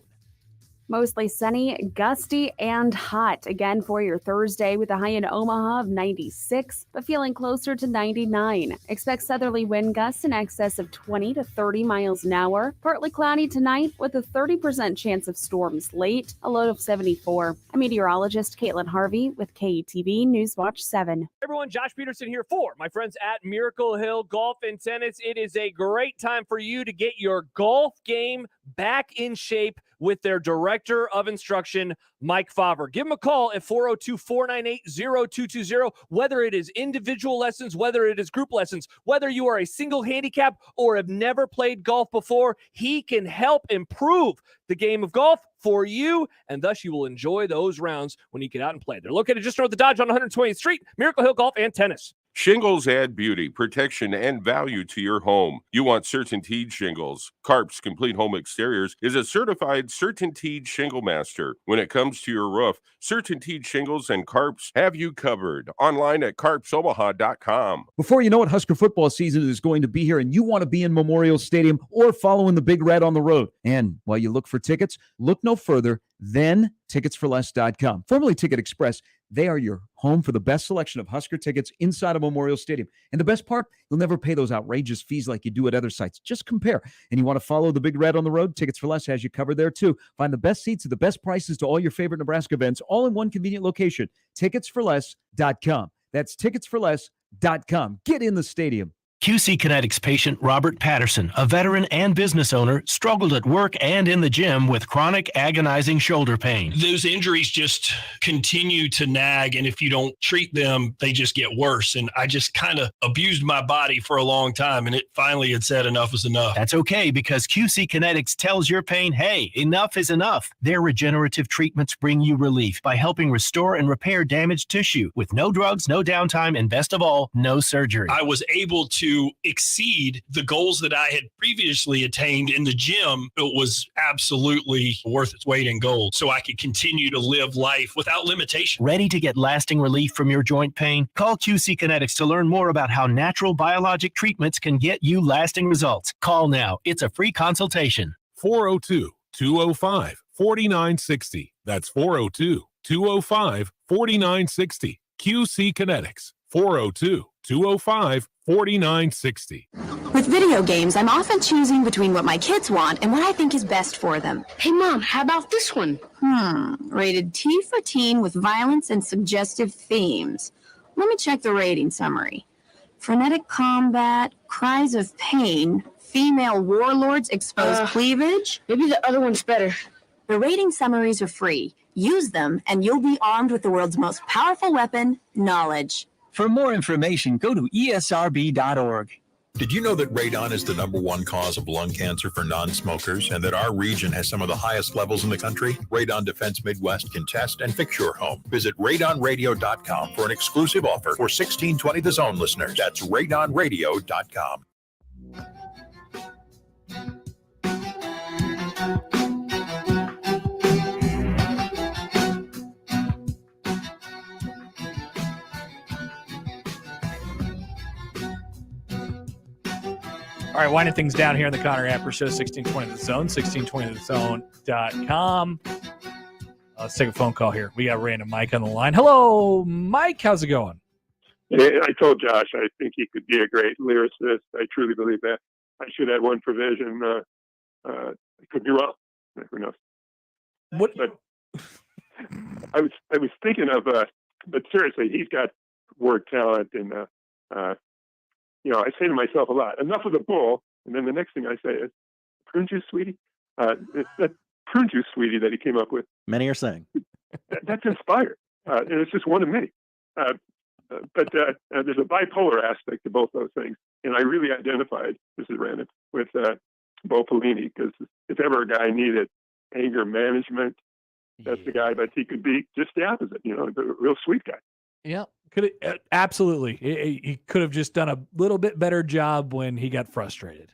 Mostly sunny, gusty, and hot again for your Thursday with a high in Omaha of 96, but feeling closer to 99. Expect southerly wind gusts in excess of 20 to 30 miles an hour. Partly cloudy tonight with a 30% chance of storms late, a low of 74. I'm meteorologist Caitlin Harvey with KETV Newswatch 7. Everyone, Josh Peterson here for my friends at Miracle Hill Golf and Tennis. It is a great time for you to get your golf game back in shape with their director of instruction, Mike Favre. Give him a call at 402-498-0220. Whether it is individual lessons, whether it is group lessons, whether you are a single handicap or have never played golf before, he can help improve the game of golf for you, and thus you will enjoy those rounds when you get out and play. They're located just north of the Dodge on 120th Street, Miracle Hill Golf and Tennis. Shingles add beauty, protection, and value to your home. You want CertainTeed shingles. Carp's Complete Home Exteriors is a certified CertainTeed shingle master. When it comes to your roof, CertainTeed shingles and Carp's have you covered. Online at carpsomaha.com. Before you know it, Husker football season is going to be here, and you want to be in Memorial Stadium or following the Big Red on the road. And while you look for tickets, look no further than ticketsforless.com. Formerly Ticket Express, they are your home for the best selection of Husker tickets inside of Memorial Stadium. And the best part, you'll never pay those outrageous fees like you do at other sites. Just compare. And you want to follow the Big Red on the road? Tickets for Less has you covered there too. Find the best seats at the best prices to all your favorite Nebraska events, all in one convenient location. Ticketsforless.com. That's ticketsforless.com. Get in the stadium. QC Kinetics patient Robert Patterson, a veteran and business owner, struggled at work and in the gym with chronic agonizing shoulder pain. Those injuries just continue to nag, and if you don't treat them, they just get worse. And I just kind of abused my body for a long time, and it finally had said enough is enough. That's okay, because QC Kinetics tells your pain, hey, enough is enough. Their regenerative treatments bring you relief by helping restore and repair damaged tissue with no drugs, no downtime, and best of all, no surgery. I was able to exceed the goals that I had previously attained in the gym. It was absolutely worth its weight in gold, so I could continue to live life without limitation. Ready to get lasting relief from your joint pain? Call QC Kinetics to learn more about how natural biologic treatments can get you lasting results. Call now. It's a free consultation. 402-205-4960. That's 402-205-4960. QC Kinetics. 402-205-4960. With video games, I'm often choosing between what my kids want and what I think is best for them. Hey, Mom, how about this one? Rated T for teen with violence and suggestive themes. Let me check the rating summary. Frenetic combat, cries of pain, female warlords expose cleavage. Maybe the other one's better. The rating summaries are free. Use them, and you'll be armed with the world's most powerful weapon, knowledge. For more information, go to esrb.org. Did you know that radon is the #1 cause of lung cancer for non-smokers and that our region has some of the highest levels in the country? Radon Defense Midwest can test and fix your home. Visit radonradio.com for an exclusive offer for 1620 The Zone listeners. That's radonradio.com. All right, winding things down here in the Connor Happer Show, 1620 The Zone, 1620thezone.com. Let's take a phone call here. We got random Mike on the line. Hello, Mike. How's it going? I told Josh I think he could be a great lyricist. I truly believe that. I should add one provision. I could be wrong. Who knows? What? But I was thinking of, but seriously, he's got word talent, and I say to myself a lot, enough of the bull, and then the next thing I say is, prune juice, sweetie. It's that prune juice, sweetie, that he came up with. Many are saying that's inspired, and it's just one of many. But there's a bipolar aspect to both those things, and I really identified, this is random, with Bo Pelini, because if ever a guy needed anger management, that's the guy. But he could be just the opposite, a real sweet guy. Yeah, absolutely. He could have just done a little bit better job when he got frustrated.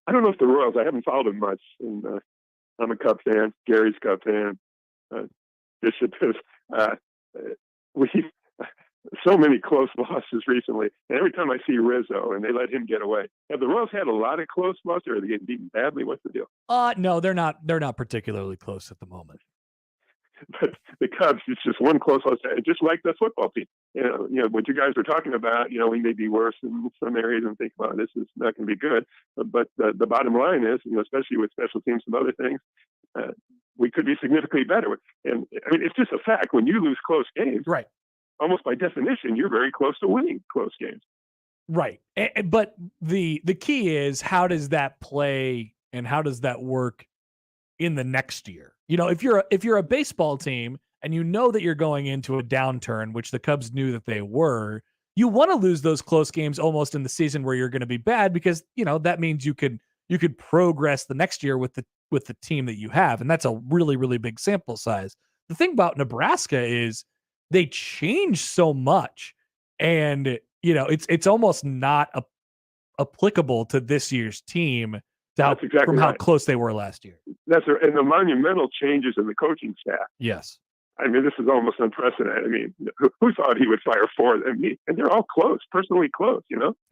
I don't know if the Royals, I haven't followed them much, and I'm a Cub fan. Gary's Cub fan. Bishop is. We've so many close losses recently, and every time I see Rizzo and they let him get away. Have the Royals had a lot of close losses, or are they getting beaten badly? What's the deal? No, they're not. They're not particularly close at the moment. But the Cubs, it's just one close loss, just like the football team. What you guys were talking about, we may be worse in some areas and think, well, this is not going to be good. But the bottom line is, especially with special teams and other things, we could be significantly better. And I mean, it's just a fact. When you lose close games, right, almost by definition, you're very close to winning close games. Right. But the key is, how does that play and how does that work in the next year? If you're a baseball team and you know that you're going into a downturn, which the Cubs knew that they were, you want to lose those close games almost in the season where you're going to be bad, because that means you could progress the next year with the team that you have, and that's a really, really big sample size. The thing about Nebraska is they change so much, and it's almost not applicable to this year's team. From how close they were last year. And the monumental changes in the coaching staff. Yes. I mean, this is almost unprecedented. I mean, who thought he would fire four? And they're all close, personally close,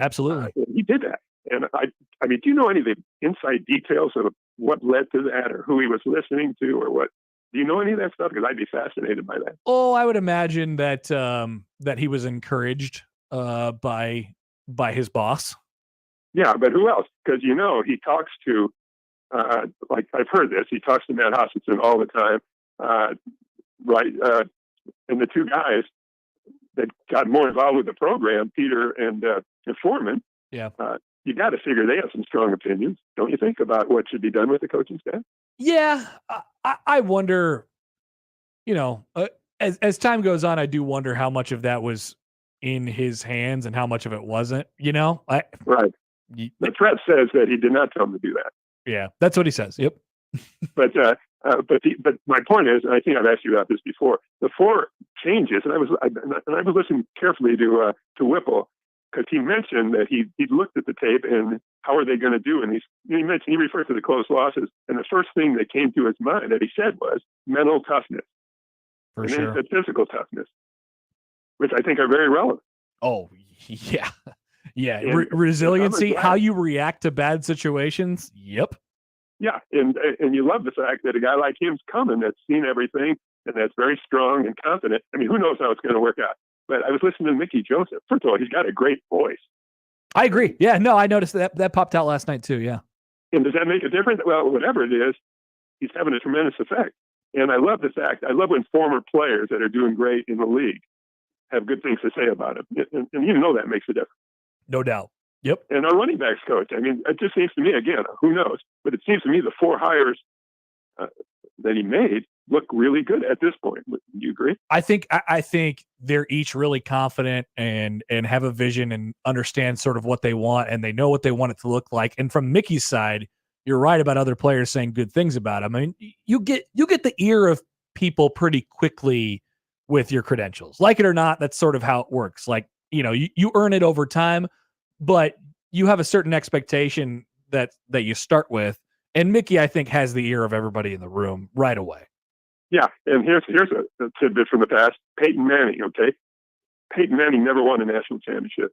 Absolutely. He did that. And I mean, do you know any of the inside details of what led to that, or who he was listening to, or what? Do you know any of that stuff? Because I'd be fascinated by that. Oh, I would imagine that that he was encouraged by his boss. Yeah, but who else? Because he talks to, like I've heard this, he talks to Matt Hoskinson all the time, right? And the two guys that got more involved with the program, Peter and Foreman, yeah, you got to figure they have some strong opinions, don't you think, about what should be done with the coaching staff? Yeah, I wonder. As time goes on, I do wonder how much of that was in his hands and how much of it wasn't. Right. The threat says that he did not tell him to do that. Yeah, that's what he says. Yep. But my point is, and I think I've asked you about this before, the four changes, and I was listening carefully to Whipple, because he mentioned that he looked at the tape and how are they going to do, and he referred to the close losses, and the first thing that came to his mind that he said was mental toughness, For and sure. then he said physical toughness, which I think are very relevant. Oh yeah. Yeah, And resiliency, I'm how you react to bad situations. Yep. Yeah, and you love the fact that a guy like him's coming, that's seen everything, and that's very strong and confident. I mean, who knows how it's going to work out? But I was listening to Mickey Joseph. First of all, he's got a great voice. I agree. Yeah, no, I noticed that popped out last night too. Yeah. And does that make a difference? Well, whatever it is, he's having a tremendous effect. And I love the fact, I love when former players that are doing great in the league have good things to say about him. And that makes a difference. No doubt. Yep. And our running backs coach, I mean, it just seems to me, again, who knows, but it seems to me the four hires that he made look really good at this point. Do you agree? I think they're each really confident and have a vision and understand sort of what they want, and they know what they want it to look like. And from Mickey's side, you're right about other players saying good things about him. I mean, you get the ear of people pretty quickly with your credentials. Like it or not, that's sort of how it works. Like, you earn it over time, but you have a certain expectation that you start with. And Mickey, I think, has the ear of everybody in the room right away. Yeah, and here's a tidbit from the past. Peyton Manning, okay? Peyton Manning never won a national championship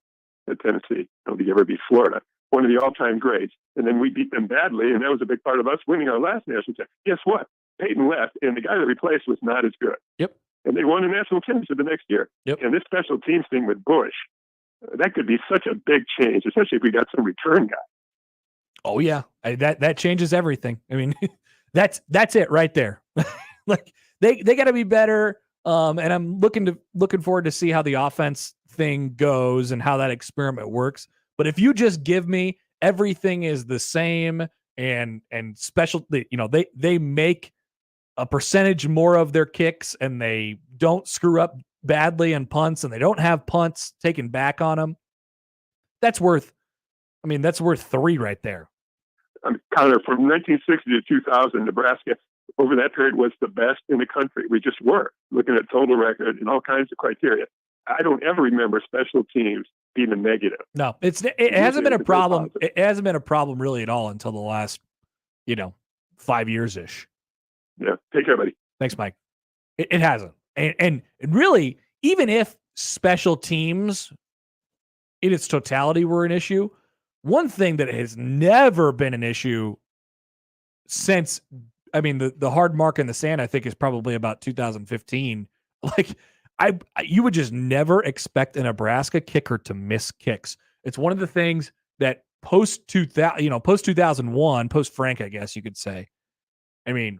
at Tennessee. I don't think he ever beat Florida. One of the all-time greats. And then we beat them badly, and that was a big part of us winning our last national championship. Guess what? Peyton left, and the guy that replaced was not as good. Yep. And they won a national championship the next year. Yep. And this special teams thing with Bush, that could be such a big change, especially if we got some return guy. Oh yeah, that changes everything. I mean, that's it right there. Like they got to be better. And I'm looking forward to see how the offense thing goes and how that experiment works. But if you just give me everything is the same and special, they make a percentage more of their kicks and they don't screw up badly in punts and they don't have punts taken back on them. That's worth 3 right there. Connor, from 1960 to 2000, Nebraska over that period was the best in the country. We just were, looking at total record and all kinds of criteria. I don't ever remember special teams being a negative. No, it hasn't been a problem. It hasn't been a problem really at all until the last, 5 years ish. Yeah. Take care, buddy. Thanks, Mike. It hasn't. And really, even if special teams in its totality were an issue, one thing that has never been an issue since, the hard mark in the sand, I think, is probably about 2015. Like, you would just never expect a Nebraska kicker to miss kicks. It's one of the things that post 2001, post Frank, I guess you could say,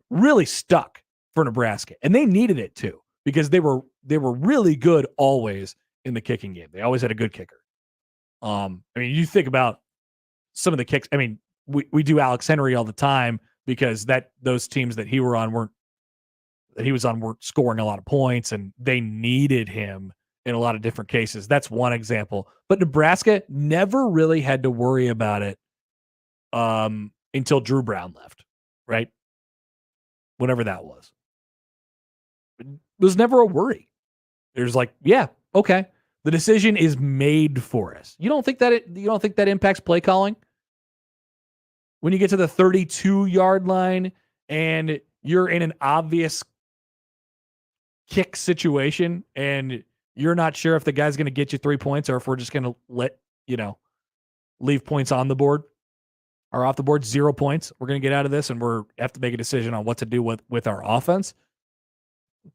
really stuck for Nebraska, and they needed it too because they were really good always in the kicking game. They always had a good kicker. You think about some of the kicks. We do Alex Henry all the time because those teams that he was on weren't scoring a lot of points, and they needed him in a lot of different cases. That's one example. But Nebraska never really had to worry about it until Drew Brown left, right? Whenever that was. It was never a worry. There's like, yeah, okay. The decision is made for us. You don't think that impacts play calling? When you get to the 32-yard line and you're in an obvious kick situation and you're not sure if the guy's going to get you 3 points or if we're just going to leave points on the board or off the board, 0 points. We're going to get out of this and we have to make a decision on what to do with our offense.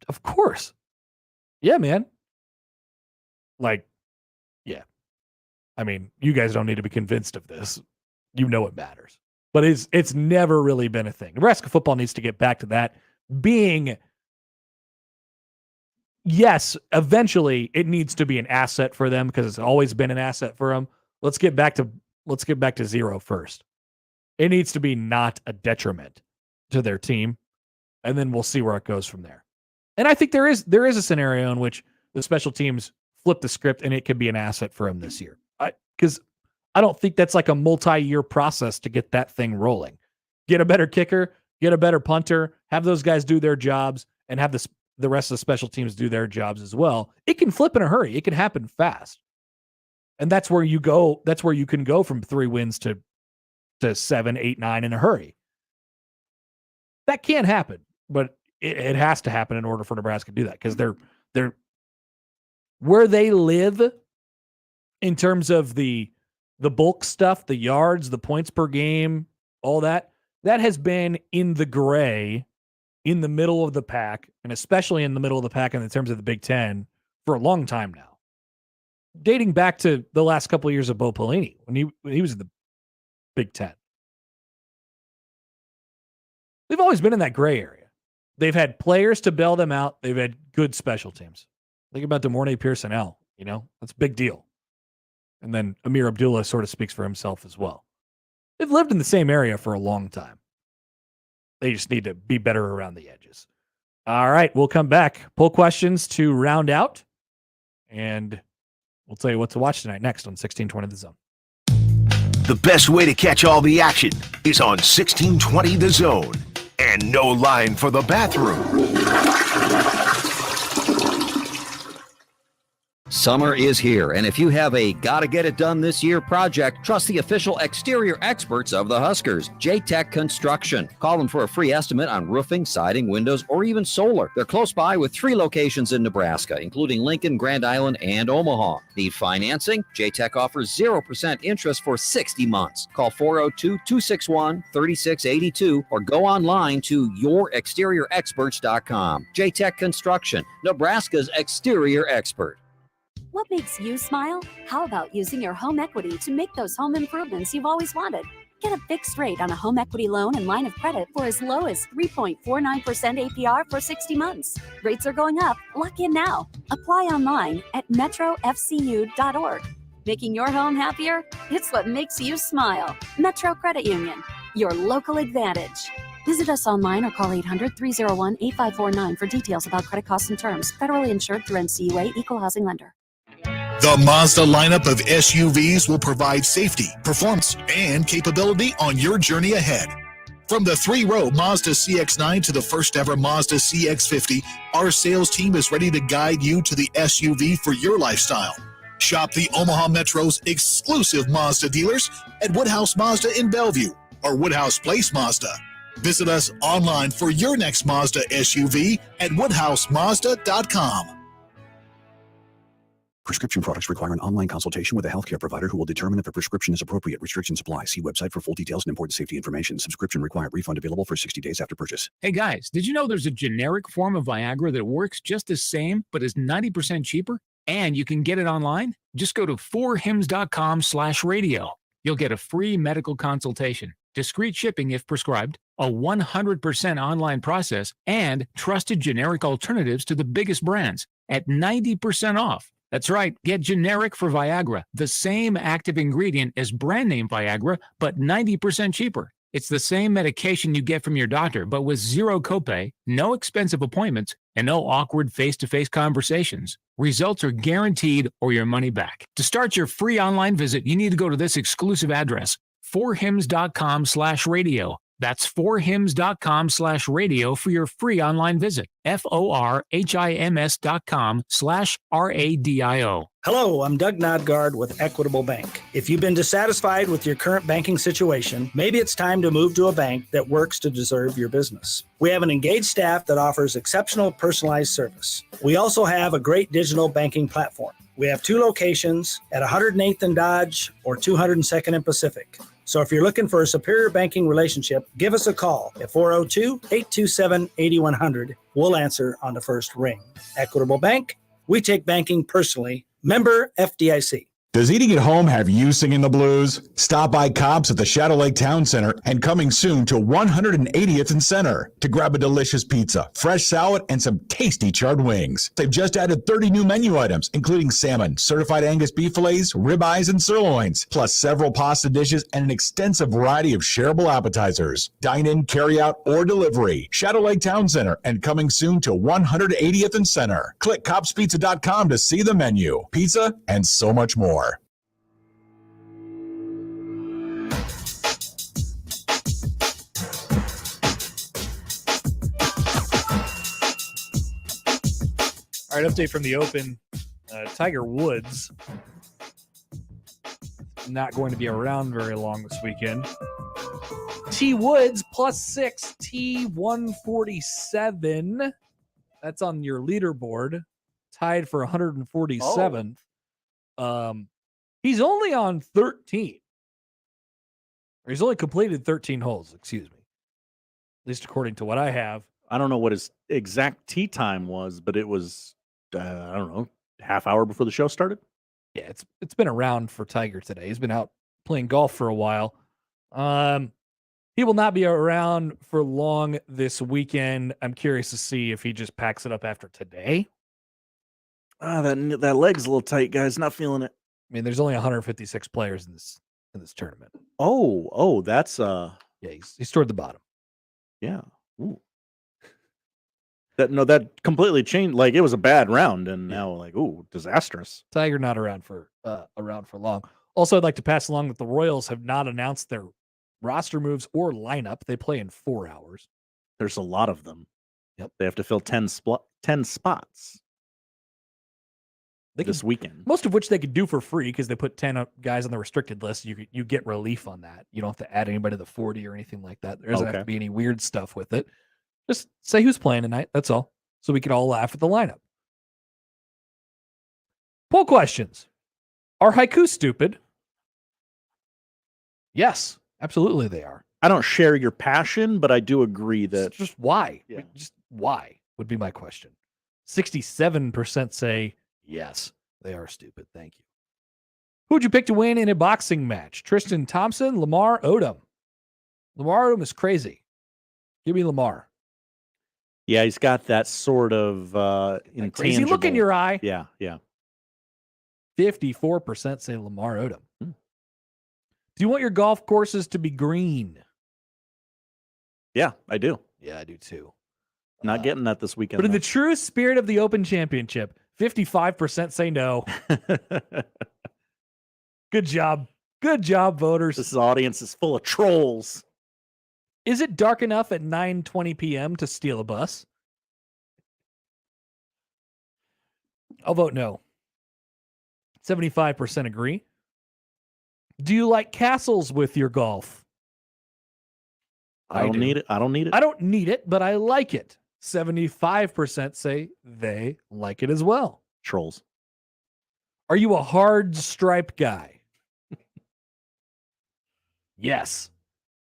Of course. Yeah, man. Like, yeah. You guys don't need to be convinced of this. You know it matters. But it's never really been a thing. Nebraska football needs to get back to that being, yes, eventually it needs to be an asset for them because it's always been an asset for them. Let's get back to 0 first. It needs to be not a detriment to their team, and then we'll see where it goes from there. And I think there is a scenario in which the special teams flip the script and it could be an asset for them this year. Because I don't think that's like a multi-year process to get that thing rolling. Get a better kicker, get a better punter, have those guys do their jobs, and have the rest of the special teams do their jobs as well. It can flip in a hurry. It can happen fast. And that's where you go. That's where you can go from 3 wins to 7, 8, 9 in a hurry. That can happen, but it has to happen in order for Nebraska to do that because they're where they live in terms of the bulk stuff, the yards, the points per game, all that has been in the gray, in the middle of the pack, and especially in the middle of the pack in terms of the Big Ten for a long time now. Dating back to the last couple of years of Bo Pelini when he was in the Big Ten. They've always been in that gray area. They've had players to bail them out. They've had good special teams. Think about DeMornay Pearson-El. That's a big deal. And then Amir Abdullah sort of speaks for himself as well. They've lived in the same area for a long time. They just need to be better around the edges. All right, we'll come back. Poll questions to round out. And we'll tell you what to watch tonight next on 1620 The Zone. The best way to catch all the action is on 1620 The Zone. And no line for the bathroom. Summer is here, and if you have a gotta get it done this year project, trust the official exterior experts of the Huskers, J-Tech Construction. Call them for a free estimate on roofing, siding, windows, or even solar. They're close by with 3 locations in Nebraska, including Lincoln, Grand Island, and Omaha. Need financing? J-Tech offers 0% interest for 60 months. Call 402-261-3682 or go online to yourexteriorexperts.com. J-Tech Construction, Nebraska's exterior expert. What makes you smile? How about using your home equity to make those home improvements you've always wanted? Get a fixed rate on a home equity loan and line of credit for as low as 3.49% APR for 60 months. Rates are going up. Lock in now. Apply online at metrofcu.org. Making your home happier? It's what makes you smile. Metro Credit Union, your local advantage. Visit us online or call 800-301-8549 for details about credit costs and terms. Federally insured through NCUA, Equal Housing Lender. The Mazda lineup of SUVs will provide safety, performance, and capability on your journey ahead. From the 3-row Mazda CX-9 to the first ever Mazda CX-50, our sales team is ready to guide you to the SUV for your lifestyle. Shop the Omaha Metro's exclusive Mazda dealers at Woodhouse Mazda in Bellevue or Woodhouse Place Mazda. Visit us online for your next Mazda SUV at woodhousemazda.com. Prescription products require an online consultation with a healthcare provider who will determine if a prescription is appropriate. Restrictions apply. See website for full details and important safety information. Subscription required. Refund available for 60 days after purchase. Hey guys, did you know there's a generic form of Viagra that works just the same but is 90% cheaper? And you can get it online? Just go to 4hims.com/radio. You'll get a free medical consultation, discreet shipping if prescribed, a 100% online process, and trusted generic alternatives to the biggest brands at 90% off. That's right, get generic for Viagra, the same active ingredient as brand name Viagra, but 90% cheaper. It's the same medication you get from your doctor, but with zero copay, no expensive appointments, and no awkward face-to-face conversations. Results are guaranteed or your money back. To start your free online visit, you need to go to this exclusive address, 4hims.com/radio. That's 4hims.com/radio for your free online visit. FORHIMS.com/RADIO. Hello, I'm Doug Nodgard with Equitable Bank. If you've been dissatisfied with your current banking situation, maybe it's time to move to a bank that works to deserve your business. We have an engaged staff that offers exceptional personalized service. We also have a great digital banking platform. We have 2 locations at 108th and Dodge or 202nd and Pacific. So if you're looking for a superior banking relationship, give us a call at 402-827-8100. We'll answer on the first ring. Equitable Bank, we take banking personally. Member FDIC. Does eating at home have you singing the blues? Stop by Cobb's at the Shadow Lake Town Center and coming soon to 180th and Center to grab a delicious pizza, fresh salad, and some tasty charred wings. They've just added 30 new menu items, including salmon, certified Angus beef fillets, ribeyes, and sirloins, plus several pasta dishes and an extensive variety of shareable appetizers. Dine in, carry out, or delivery. Shadow Lake Town Center and coming soon to 180th and Center. Click cobbspizza.com to see the menu, pizza, and so much more. All right, update from the Open. Tiger Woods not going to be around very long this weekend. T Woods +6, T147. That's on your leaderboard, tied for 147th. He's only on 13. Or he's only completed 13 holes, excuse me. At least according to what I have. I don't know what his exact tee time was, but it was, I don't know, half hour before the show started. Yeah, it's been around for Tiger today. He's been out playing golf for a while. He will not be around for long this weekend. I'm curious to see if he just packs it up after today. That leg's a little tight, guys. Not feeling it. I mean, there's only 156 players in this tournament. Oh, that's yeah, he's toward the bottom. Yeah. Ooh. That completely changed. Like, it was a bad round, and now, like, ooh, disastrous. Tiger not around for long. Also, I'd like to pass along that the Royals have not announced their roster moves or lineup. They play in 4 hours. There's a lot of them. Yep. They have to fill 10 spots. this weekend. Most of which they could do for free because they put 10 guys on the restricted list. You get relief on that. You don't have to add anybody to the 40 or anything like that. There doesn't have to be any weird stuff with it. Just say who's playing tonight. That's all. So we can all laugh at the lineup. Poll questions. Are haikus stupid? Yes, absolutely they are. I don't share your passion, but I do agree that just why? Yeah. Just why would be my question. 67% say yes, they are stupid. Thank you. Who would you pick to win in a boxing match? Tristan Thompson, Lamar Odom. Lamar Odom is crazy. Give me Lamar. Yeah, he's got that sort of intangible. Crazy look in your eye. Yeah, yeah. 54% say Lamar Odom. Do you want your golf courses to be green? Yeah, I do. Yeah, I do too. Not getting that this weekend. But in the true spirit of the Open Championship, 55% say no. Good job. Good job, voters. This audience is full of trolls. Is it dark enough at 9:20 p.m. to steal a bus? I'll vote no. 75% agree. Do you like castles with your golf? I don't need it. I don't need it. I don't need it, but I like it. 75% say they like it as well. Trolls. Are you a hard stripe guy? Yes.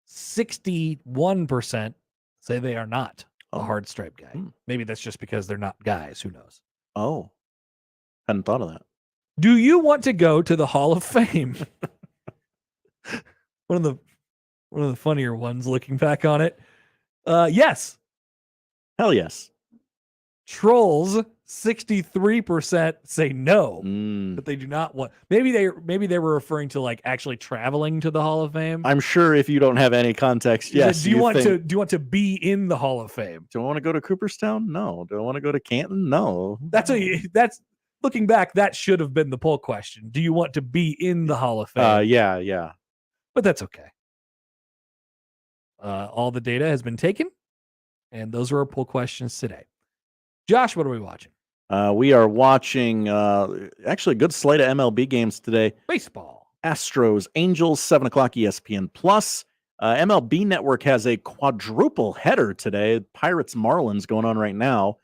61% say they are not a hard stripe guy. Maybe that's just because they're not guys. Who knows? Oh, hadn't thought of that. Do you want to go to the Hall of Fame? One of the funnier ones looking back on it. Yes. Hell yes. Trolls, 63% say no, that they do not want. Maybe they were referring to like actually traveling to the Hall of Fame. I'm sure if you don't have any context, yes. Do you want to be in the Hall of Fame? Do I want to go to Cooperstown? No. Do I want to go to Canton? No. That's looking back, that should have been the poll question. Do you want to be in the Hall of Fame? Yeah. But that's okay. All the data has been taken, and those are our poll questions today. Josh, what are we watching? We are watching actually a good slate of MLB games today. Baseball. Astros, Angels, 7 o'clock ESPN Plus. MLB Network has a quadruple header today. Pirates, Marlins going on right now.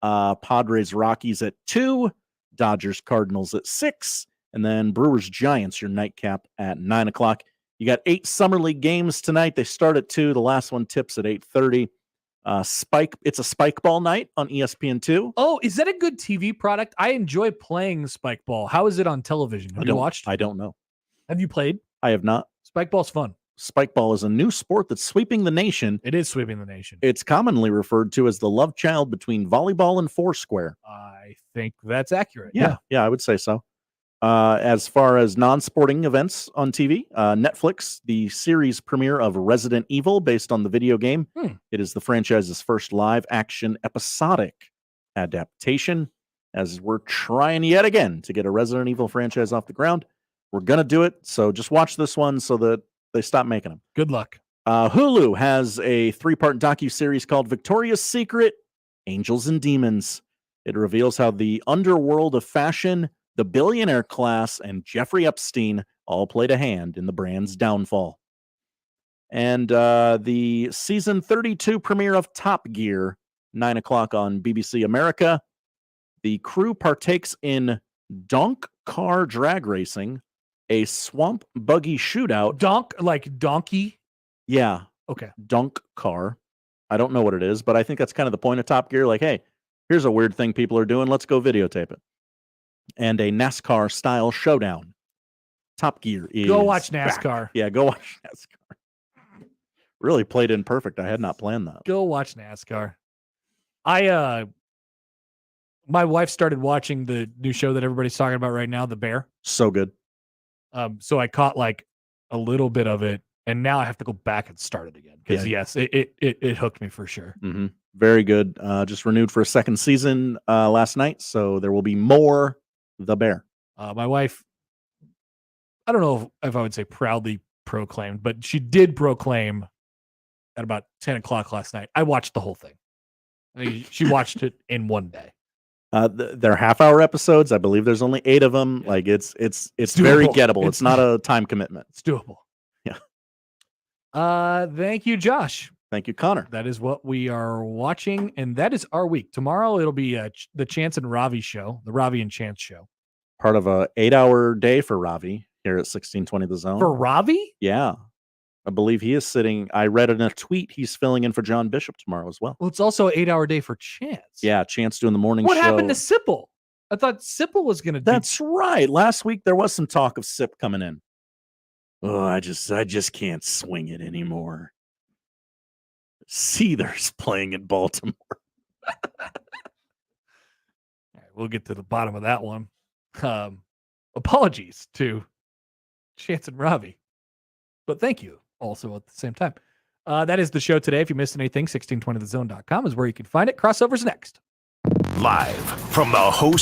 Padres, Rockies at 2. Dodgers, Cardinals at 6. And then Brewers, Giants, your nightcap at 9 o'clock. You got 8 Summer League games tonight. They start at 2. The last one tips at 8:30. It's a spike ball night on ESPN2. Oh, is that a good TV product? I enjoy playing spike ball. How is it on television? Have you watched? I don't know. Have you played? I have not. Spike ball's fun. Spike ball is a new sport that's sweeping the nation. It is sweeping the nation. It's commonly referred to as the love child between volleyball and foursquare. I think that's accurate. Yeah, I would say so. As far as non-sporting events on TV, Netflix, the series premiere of Resident Evil based on the video game. It is the franchise's first live-action episodic adaptation, as we're trying yet again to get a Resident Evil franchise off the ground. We're going to do it, so just watch this one so that they stop making them. Good luck. Hulu has a 3-part docuseries called Victoria's Secret, Angels and Demons. It reveals how the underworld of fashion, the billionaire class, and Jeffrey Epstein all played a hand in the brand's downfall. And the season 32 premiere of Top Gear, 9 o'clock on BBC America. The crew partakes in donk car drag racing, a swamp buggy shootout. Donk, like donkey? Yeah. Okay. Donk car. I don't know what it is, but I think that's kind of the point of Top Gear. Like, hey, here's a weird thing people are doing. Let's go videotape it. And a NASCAR style showdown. Top Gear is go watch back. NASCAR. Yeah, go watch NASCAR. Really played in perfect. I had not planned that. Go watch NASCAR. My wife started watching the new show that everybody's talking about right now, The Bear. So good. So I caught like a little bit of it, and now I have to go back and start it again. Because yes, it hooked me for sure. Mm-hmm. Very good. Just renewed for a second season last night, so there will be more The Bear. My wife, I don't know if I would say proudly proclaimed, but she did proclaim at about 10 o'clock last night. I watched the whole thing. I mean, she watched it in one day. They're half-hour episodes. I believe there's only 8 of them. Yeah. Like it's very doable. gettable. It's not a time commitment. It's doable. Yeah. Thank you, Josh. Thank you, Connor. That is what we are watching, and that is our week. Tomorrow it'll be the Chance and Ravi show, the Ravi and Chance show. Part of a 8-hour day for Ravi here at 1620 The Zone. For Ravi? Yeah. I believe he is sitting. I read in a tweet he's filling in for John Bishop tomorrow as well. Well, it's also an 8-hour day for Chance. Yeah, Chance doing the morning What show. happened to Sipple? I thought Sipple was going to do. That's right. Last week there was some talk of Sip coming in. Oh, I just can't swing it anymore. Seether's playing in Baltimore. All right, we'll get to the bottom of that one. Apologies to Chance and Ravi, but thank you also at the same time. That is the show today. If you missed anything, 1620thezone.com is where you can find it. Crossovers next. Live from the host